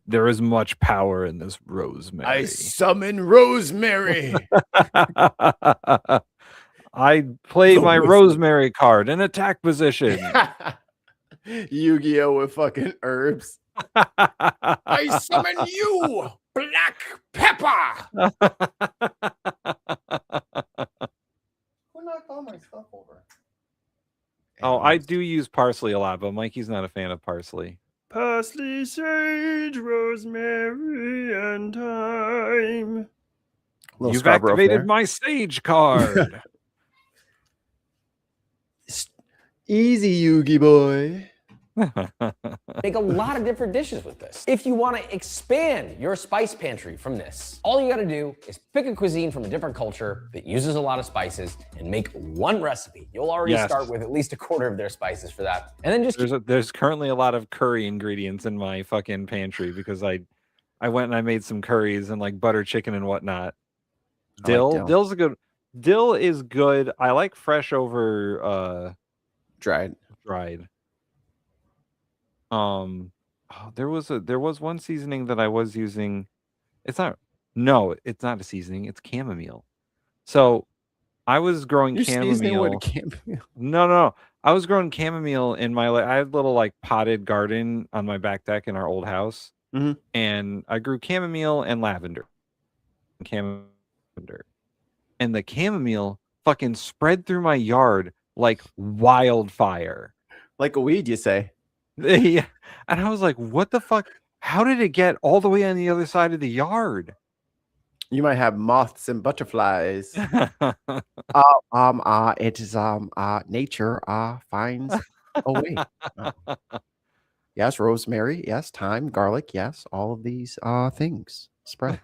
There is much power in this rosemary. I summon rosemary. I play my rosemary card in attack position. Yu-Gi-Oh with fucking herbs. I summon you, Black Pepper. Who knocked all my stuff over? Oh, I do use parsley a lot, but Mikey's not a fan of parsley. Parsley, sage, rosemary, and thyme. Little You've Scarborough activated Fair. my stage card. Easy, Yugi boy. Make a lot of different dishes with this. If you want to expand your spice pantry from this, all you got to do is pick a cuisine from a different culture that uses a lot of spices and make one recipe. You'll already start with at least a quarter of their spices for that. And then just there's currently a lot of curry ingredients in my fucking pantry because I went and I made some curries and like butter chicken and whatnot. Dill's a good. Dill is good. I like fresh over dried. There was one seasoning that I was using. It's not a seasoning. It's chamomile. So I was growing chamomile. No. I was growing chamomile in my I had a little like potted garden on my back deck in our old house. And I grew chamomile and lavender. And the chamomile fucking spread through my yard like wildfire. Like a weed, you say? Yeah. And I was like, what the fuck? How did it get all the way on the other side of the yard? You might have moths and butterflies. It is nature finds a way. Yes, rosemary, yes, thyme, garlic, yes, all of these things spread.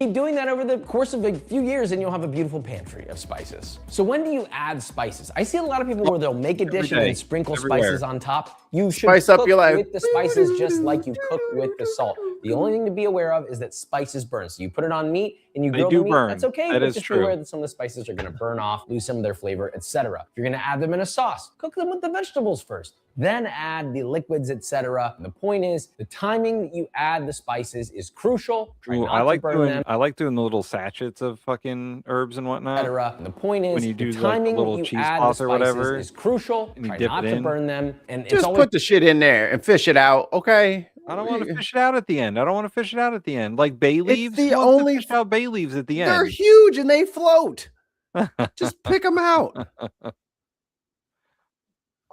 keep doing that over the course of a few years and you'll have a beautiful pantry of spices. So when do you add spices? I see a lot of people where they'll make a dish and then sprinkle spices on top. You should Spice up cook your life. with the spices just like you cook with the salt. The only thing to be aware of is that spices burn. So you put it on meat and you grill the meat, that's okay, but just be aware that some of the spices are gonna burn off, lose some of their flavor, etc. If you're gonna add them in a sauce, cook them with the vegetables first, then add the liquids, etc. The point is, the timing that you add the spices is crucial. Try not to burn them. I like doing the little sachets of fucking herbs and whatnot. The point is, when you do the timing like little that you cheese add sauce the or spices whatever, is crucial. and you Try dip not it to in. burn them. And Just put the shit in there and fish it out, okay? I don't want to fish it out at the end. I don't want to fish it out at the end. Like bay leaves. the Who wants to only fish out bay leaves at the end. They're huge and they float. Just pick them out.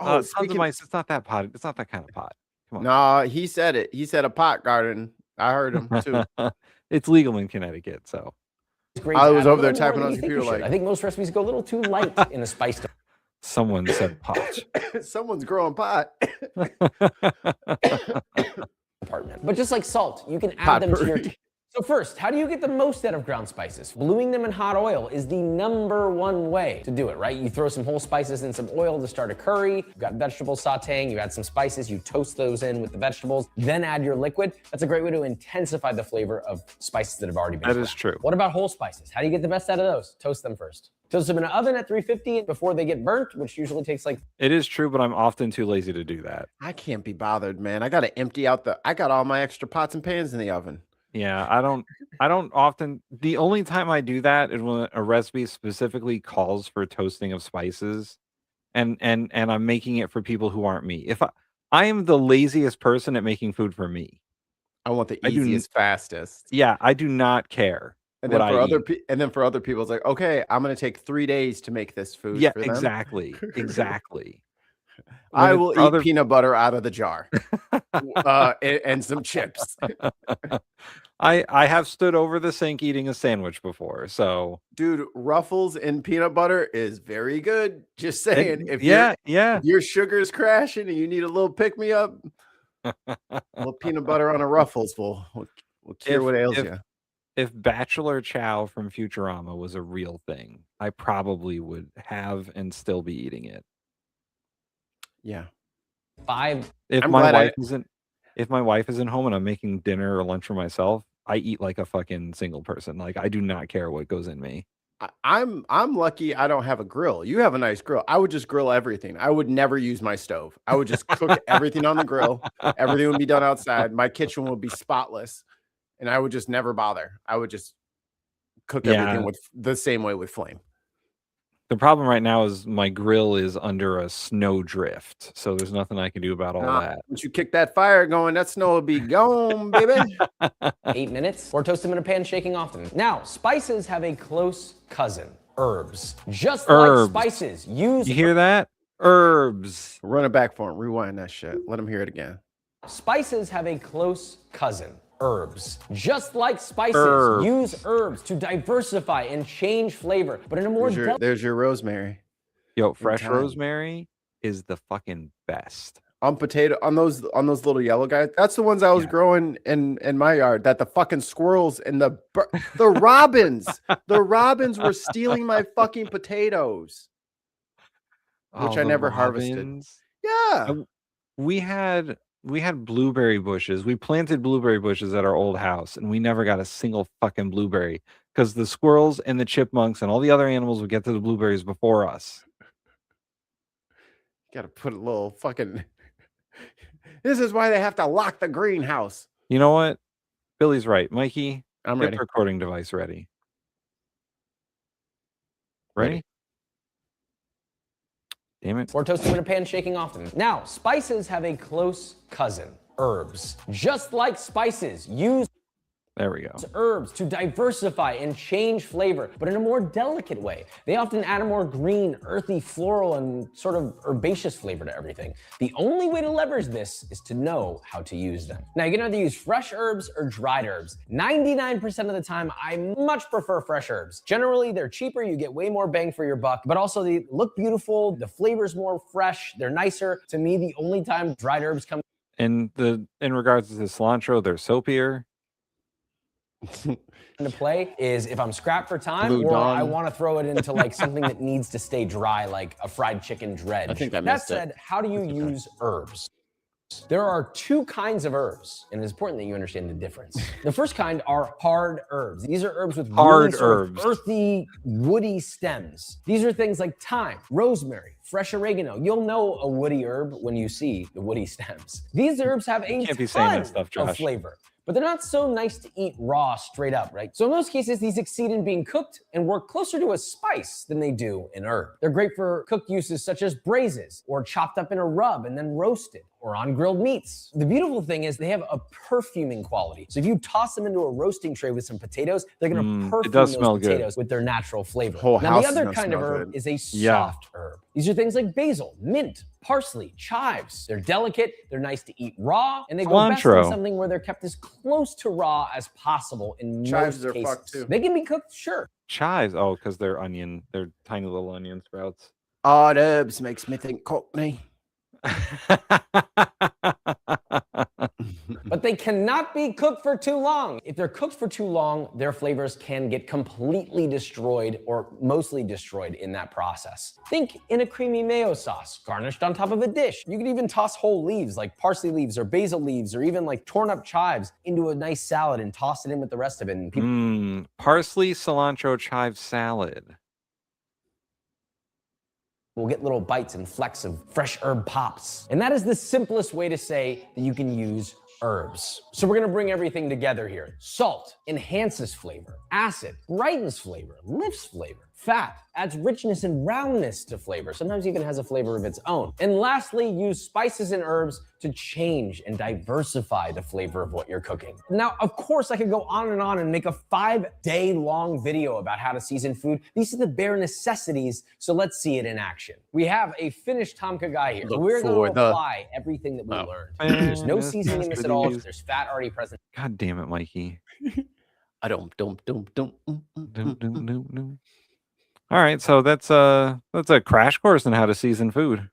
Tons of mice. It's not that pot. It's not that kind of pot. Come on. Nah, he said it. He said a pot garden. I heard him too. It's legal in Connecticut, so. I was over there typing on his computer like. I think most recipes go a little too light in the spice. Someone said pot. Someone's growing pot. Department. But just like salt, you can add them to your. So first, how do you get the most out of ground spices? Bluing them in hot oil is the #1 way to do it, right? You throw some whole spices in some oil to start a curry. You've got vegetables sauteing, you add some spices, you toast those in with the vegetables, then add your liquid. That's a great way to intensify the flavor of spices that have already been That is true. What about whole spices? How do you get the best out of those? Toast them first. Toast them in an oven at 350 before they get burnt, which usually takes like. It is true, but I'm often too lazy to do that. I can't be bothered, man. I got to empty out I got all my extra pots and pans in the oven. Yeah, I don't often. The only time I do that is when a recipe specifically calls for toasting of spices, and I'm making it for people who aren't me. If I am the laziest person at making food for me. I want the easiest, fastest. Yeah, I do not care. And then for other people, it's like, okay, I'm gonna take 3 days to make this food. Yeah, for them. exactly. I will eat peanut butter out of the jar, and some chips. I have stood over the sink eating a sandwich before, so dude, Ruffles and peanut butter is very good. Just saying, if your sugar's crashing and you need a little pick me up, a little peanut butter on a Ruffles will cure what ails you. If Bachelor Chow from Futurama was a real thing, I probably would have and still be eating it. Yeah. If my wife isn't home and I'm making dinner or lunch for myself, I eat like a fucking single person. Like I do not care what goes in me. I'm lucky I don't have a grill. You have a nice grill. I would just grill everything. I would never use my stove. I would just cook everything on the grill. Everything would be done outside. My kitchen would be spotless. And I would just never bother. I would just cook everything with the same way with flame. The problem right now is my grill is under a snow drift. So there's nothing I can do about all that. Once you kick that fire going, that snow will be gone, baby. 8 minutes, or toast them in a pan, shaking often. Now, spices have a close cousin, herbs. Just like spices, You hear that? Herbs. Run it back for him. Rewind that shit. Let him hear it again. Spices have a close cousin, herbs. Just like spices, Herbs. use herbs to diversify and change flavor, but in a more There's your rosemary. Yo, fresh time. rosemary is the fucking best. On those little yellow guys. That's the ones I was growing in my yard. That the fucking squirrels and the robins, the robins were stealing my fucking potatoes, which I never harvested. Yeah, we had blueberry bushes. We planted blueberry bushes at our old house, and we never got a single fucking blueberry because the squirrels and the chipmunks and all the other animals would get to the blueberries before us. Got to put a little fucking. This is why they have to lock the greenhouse. You know what? Billy's right. Mikey, I'm get ready. the recording device ready. Ready? Damn it. or toast them in a pan, shaking often. Now, spices have a close cousin, herbs. Just like spices, use There we go. herbs to diversify and change flavor, but in a more delicate way. They often add a more green, earthy, floral, and sort of herbaceous flavor to everything. The only way to leverage this is to know how to use them. Now, you can either use fresh herbs or dried herbs. 99% of the time, I much prefer fresh herbs. Generally, they're cheaper, you get way more bang for your buck, but also they look beautiful, the flavor's more fresh, they're nicer. To me, the only time dried herbs come In regards to the cilantro, they're soapier. into play is if I'm scrapped for time Blue or Dawn. I want to throw it into like something that needs to stay dry, like a fried chicken dredge. I think I that missed said, it. how do you use herbs? There are two kinds of herbs, and it's important that you understand the difference. The first kind are hard herbs. These are herbs with Hard really sort of herbs. earthy, woody stems. These are things like thyme, rosemary, fresh oregano. You'll know a woody herb when you see the woody stems. These herbs have a can't be saying that ton stuff, of Josh. flavor, but they're not so nice to eat raw straight up, right? So in most cases, these succeed in being cooked and work closer to a spice than they do an herb. They're great for cooked uses such as braises or chopped up in a rub and then roasted or on grilled meats. The beautiful thing is they have a perfuming quality. So if you toss them into a roasting tray with some potatoes, they're gonna perfume does those smell good. potatoes with their natural flavor. Whole Now house the is other gonna kind of smell herb good. is a Yeah. soft herb. These are things like basil, mint, parsley, chives. They're delicate, they're nice to eat raw, and they go best in Cilantro. something where they're kept as close to raw as possible in Chives most are cases. fucked too. They can be cooked, sure. Chives, oh, because they're tiny little onion sprouts. Odd herbs makes me think Cockney. But they cannot be cooked for too long. If they're cooked for too long, their flavors can get completely destroyed or mostly destroyed in that process. Think in a creamy mayo sauce, garnished on top of a dish. You could even toss whole leaves like parsley leaves or basil leaves or even like torn up chives into a nice salad and toss it in with the rest of it. And people Parsley, cilantro, chive salad. will get little bites and flecks of fresh herb pops. And that is the simplest way to say that you can use herbs. So we're gonna bring everything together here. Salt enhances flavor. Acid brightens flavor, lifts flavor. Fat adds richness and roundness to flavor, sometimes even has a flavor of its own. And lastly, use spices and herbs to change and diversify the flavor of what you're cooking. Now, of course, I could go on and make a 5-day-long video about how to season food. These are the bare necessities, so let's see it in action. We have a finished Tom Kha here. Look We're for going to the- apply everything that we learned. There's no seasoning in this at all. There's fat already present. God damn it, Mikey. I don't. All right, so that's a crash course in how to season food.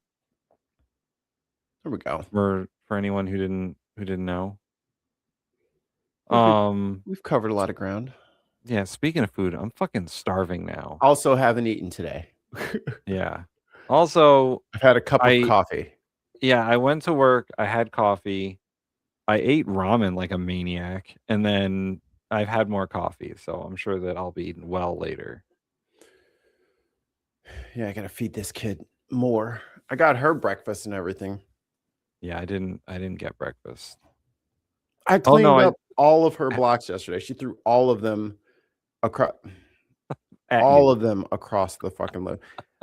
There we go. For anyone who didn't know. We've covered a lot of ground. Yeah, speaking of food, I'm fucking starving now. Also, haven't eaten today. Yeah. Also, I've had a cup of coffee. Yeah, I went to work, I had coffee, I ate ramen like a maniac, and then I've had more coffee, so I'm sure that I'll be eating well later. Yeah, I gotta feed this kid more. I got her breakfast and everything. Yeah, I didn't get breakfast. I cleaned I- up all of her blocks yesterday. She threw all of them across At all you. of them across the fucking load.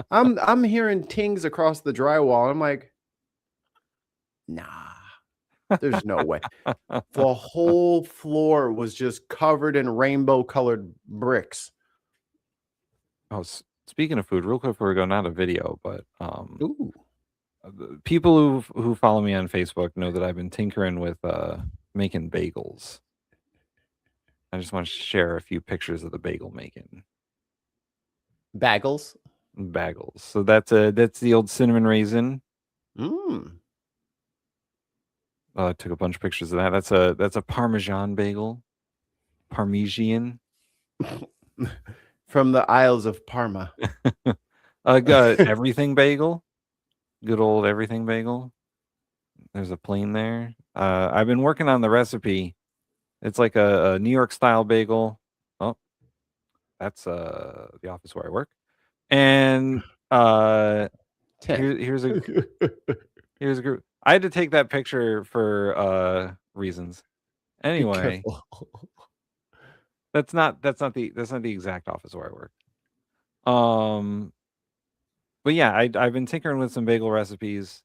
I'm hearing tings across the drywall. I'm like, nah, there's no way. The whole floor was just covered in rainbow colored bricks. Oh, speaking of food, real quick before we go, not a video, but Ooh. the people who follow me on Facebook know that I've been tinkering with making bagels. I just want to share a few pictures of the bagel making. Bagels. Bagels. So that's the old cinnamon raisin. I took a bunch of pictures of that. That's a Parmesan bagel. Parmesan. From the Isles of Parma. Everything bagel. Good old everything bagel. There's a plane there. I've been working on the recipe. It's like a New York style bagel. Oh, that's the office where I work. And here's a group. I had to take that picture for reasons. Anyway, that's not the exact office where I work. But yeah, I've been tinkering with some bagel recipes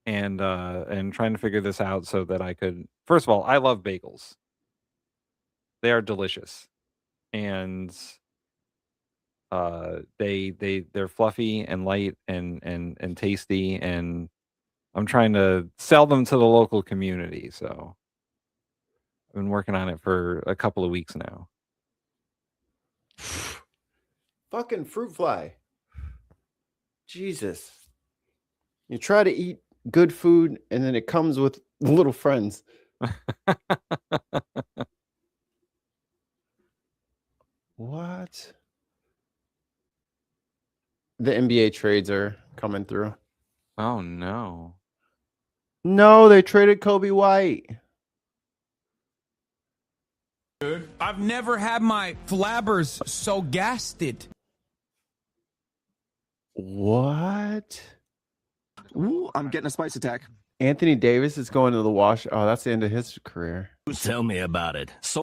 and trying to figure this out so that I could. First of all, I love bagels. They are delicious, and they're fluffy and light and tasty, and I'm trying to sell them to the local community. So I've been working on it for a couple of weeks now. Fucking fruit fly. Jesus. You try to eat good food and then it comes with little friends. What? The NBA trades are coming through. Oh no. No, they traded Kobe White. I've never had my flabbers so gasted. What? Ooh, I'm getting a spice attack. Anthony Davis is going to the wash. Oh, that's the end of his career. Tell me about it. So,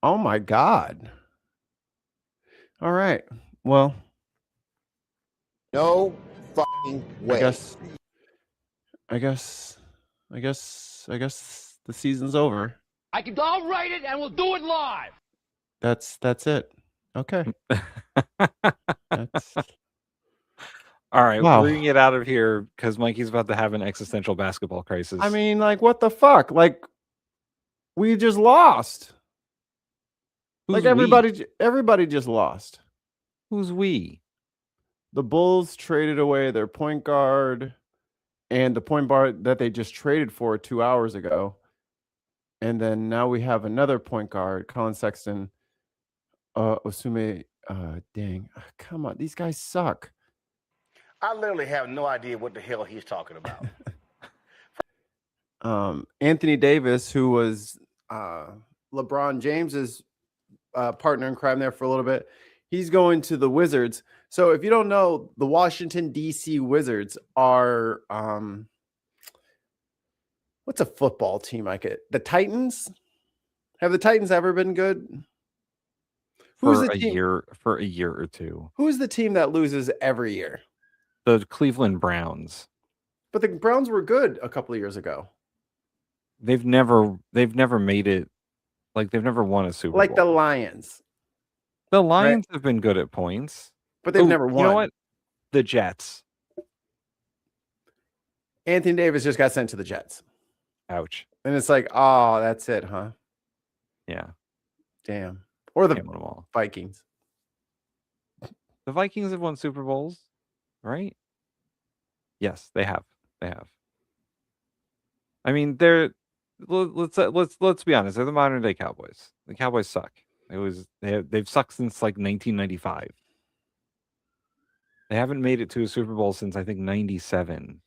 oh my God. All right. Well, no fucking way. I guess the season's over. I'll write it and we'll do it live. That's it. Okay. All right, wow. We're gonna get out of here because Mikey's about to have an existential basketball crisis. I mean, like, what the fuck? Like, we just lost. Who's like everybody just lost. Who's we? The Bulls traded away their point guard and the point guard that they just traded for 2 hours ago. And then now we have another point guard, Colin Sexton, Osume. Dang, come on, these guys suck. I literally have no idea what the hell he's talking about. Anthony Davis, who was LeBron James's partner in crime there for a little bit, he's going to the Wizards. So if you don't know, the Washington, D.C. Wizards are what's a football team like it? The Titans? Have the Titans ever been good? For a year or two. Who's the team that loses every year? The Cleveland Browns. But the Browns were good a couple of years ago. They've never made it. Like, they've never won a Super Bowl. Like the Lions. The Lions have been good at points. But they've never won. You know what? The Jets. Anthony Davis just got sent to the Jets. Ouch. And it's like, oh, that's it, huh? Yeah. Damn. Or the Vikings. The Vikings have won Super Bowls, right? Yes, they have. They have. I mean, let's be honest. They're the modern day Cowboys. The Cowboys suck. They've sucked since like 1995. They haven't made it to a Super Bowl since I think 97.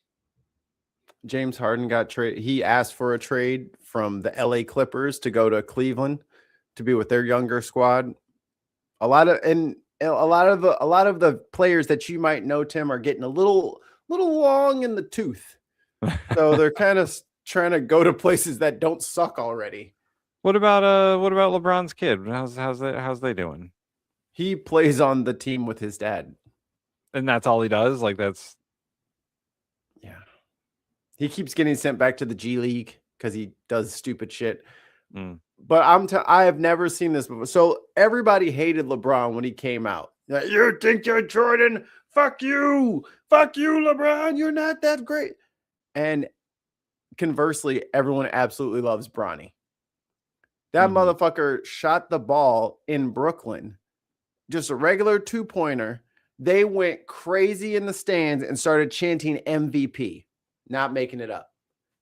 James Harden got traded. He asked for a trade from the LA Clippers to go to Cleveland to be with their younger squad. A lot of the players that you might know, Tim, are getting a little long in the tooth. So they're kind of trying to go to places that don't suck already. What about LeBron's kid? How's they doing? He plays on the team with his dad. And that's all he does? Like, that's... Yeah. He keeps getting sent back to the G League because he does stupid shit. But I have never seen this before. So everybody hated LeBron when he came out. Like, you think you're Jordan? Fuck you. Fuck you, LeBron. You're not that great. And conversely, everyone absolutely loves Bronny. That motherfucker shot the ball in Brooklyn, just a regular 2-pointer. They went crazy in the stands and started chanting MVP, not making it up.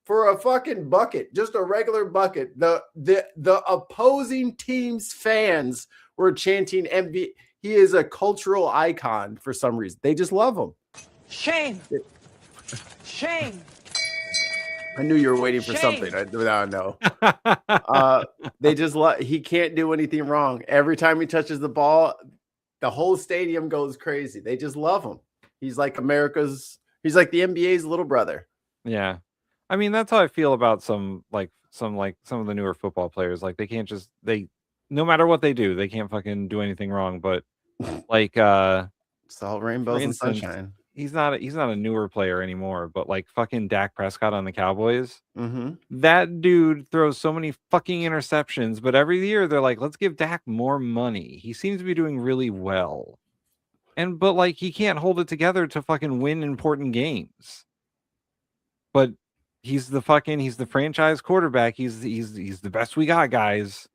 For a fucking bucket, just a regular bucket. The opposing team's fans were chanting MVP. He is a cultural icon for some reason. They just love him. Shame. Shame. I knew you were waiting for Shame. something. No. They just he can't do anything wrong. Every time he touches the ball, the whole stadium goes crazy. They just love him. He's like the NBA's little brother. Yeah. I mean, that's how I feel about some of the newer football players. Like, they can't just no matter what they do, they can't fucking do anything wrong. But like it's all rainbows and sunshine. He's not a newer player anymore, but like fucking Dak Prescott on the Cowboys. Mm-hmm. That dude throws so many fucking interceptions, but every year they're like, let's give Dak more money. He seems to be doing really well. But like, he can't hold it together to fucking win important games. But he's the franchise quarterback. He's the best we got, guys.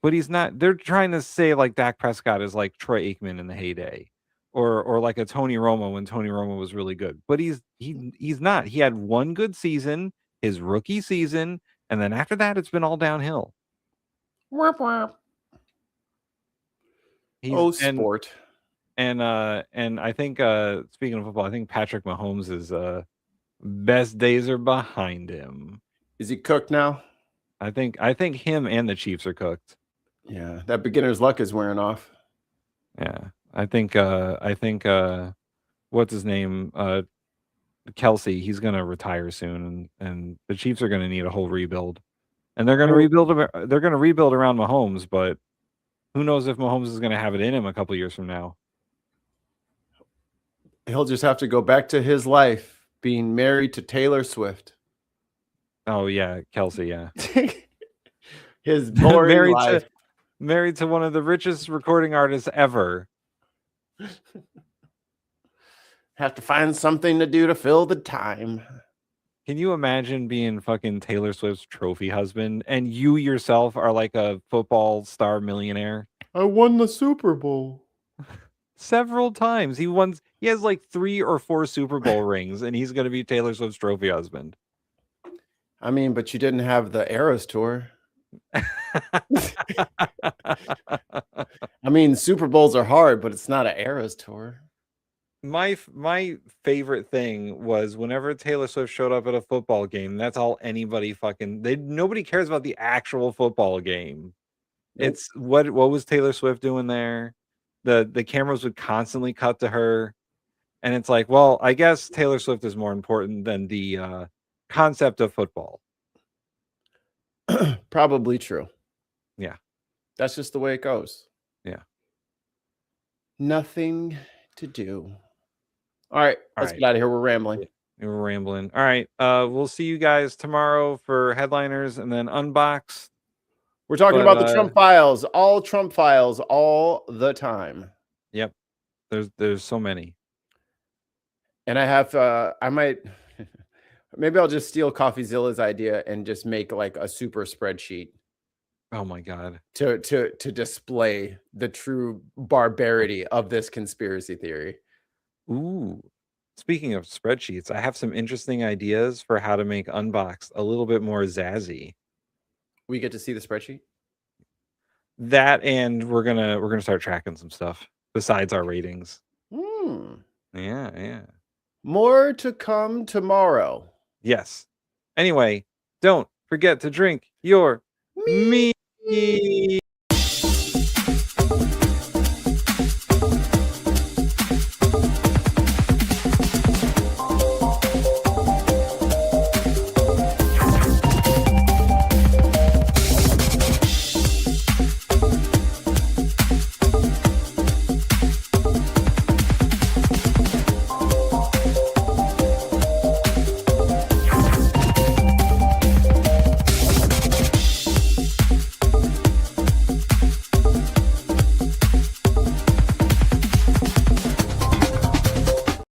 But he's not. They're trying to say like Dak Prescott is like Troy Aikman in the heyday. Or like a Tony Romo when Tony Romo was really good. But he's not. He had one good season, his rookie season, and then after that it's been all downhill. Sport. And I think speaking of football, I think Patrick Mahomes' best days are behind him. Is he cooked now? I think him and the Chiefs are cooked. Yeah, that beginner's luck is wearing off. Yeah. I think what's his name? Kelsey, he's gonna retire soon, and the Chiefs are gonna need a whole rebuild. And they're gonna rebuild around Mahomes, but who knows if Mahomes is gonna have it in him a couple years from now. He'll just have to go back to his life being married to Taylor Swift. Oh yeah, Kelsey, yeah. His boring life. Married to one of the richest recording artists ever. Have to find something to do to fill the time. Can you imagine being fucking Taylor Swift's trophy husband and you yourself are like a football star millionaire? I won the Super Bowl several times. He has like 3 or 4 Super Bowl rings, and he's gonna be Taylor Swift's trophy husband. I mean, but you didn't have the Eras tour. I mean, Super Bowls are hard, but it's not an Eras tour. My favorite thing was whenever Taylor Swift showed up at a football game, that's all anybody nobody cares about the actual football game. Nope. It's what was Taylor Swift doing there? The cameras would constantly cut to her, and it's like, well, I guess Taylor Swift is more important than the concept of football. Probably true. Yeah. That's just the way it goes. Yeah. Nothing to do. All right. Let's get out of here. We're rambling. We're rambling. All right. We'll see you guys tomorrow for headliners and then Unboxed. We're talking about the Trump files, all Trump files all the time. Yep. There's so many. And I have I might maybe I'll just steal CoffeeZilla's idea and just make like a super spreadsheet. Oh my God. To display the true barbarity of this conspiracy theory. Ooh. Speaking of spreadsheets, I have some interesting ideas for how to make Unboxed a little bit more zazzy. We get to see the spreadsheet? That, and we're gonna start tracking some stuff besides our ratings. Yeah. More to come tomorrow. Yes. Anyway, don't forget to drink your mead.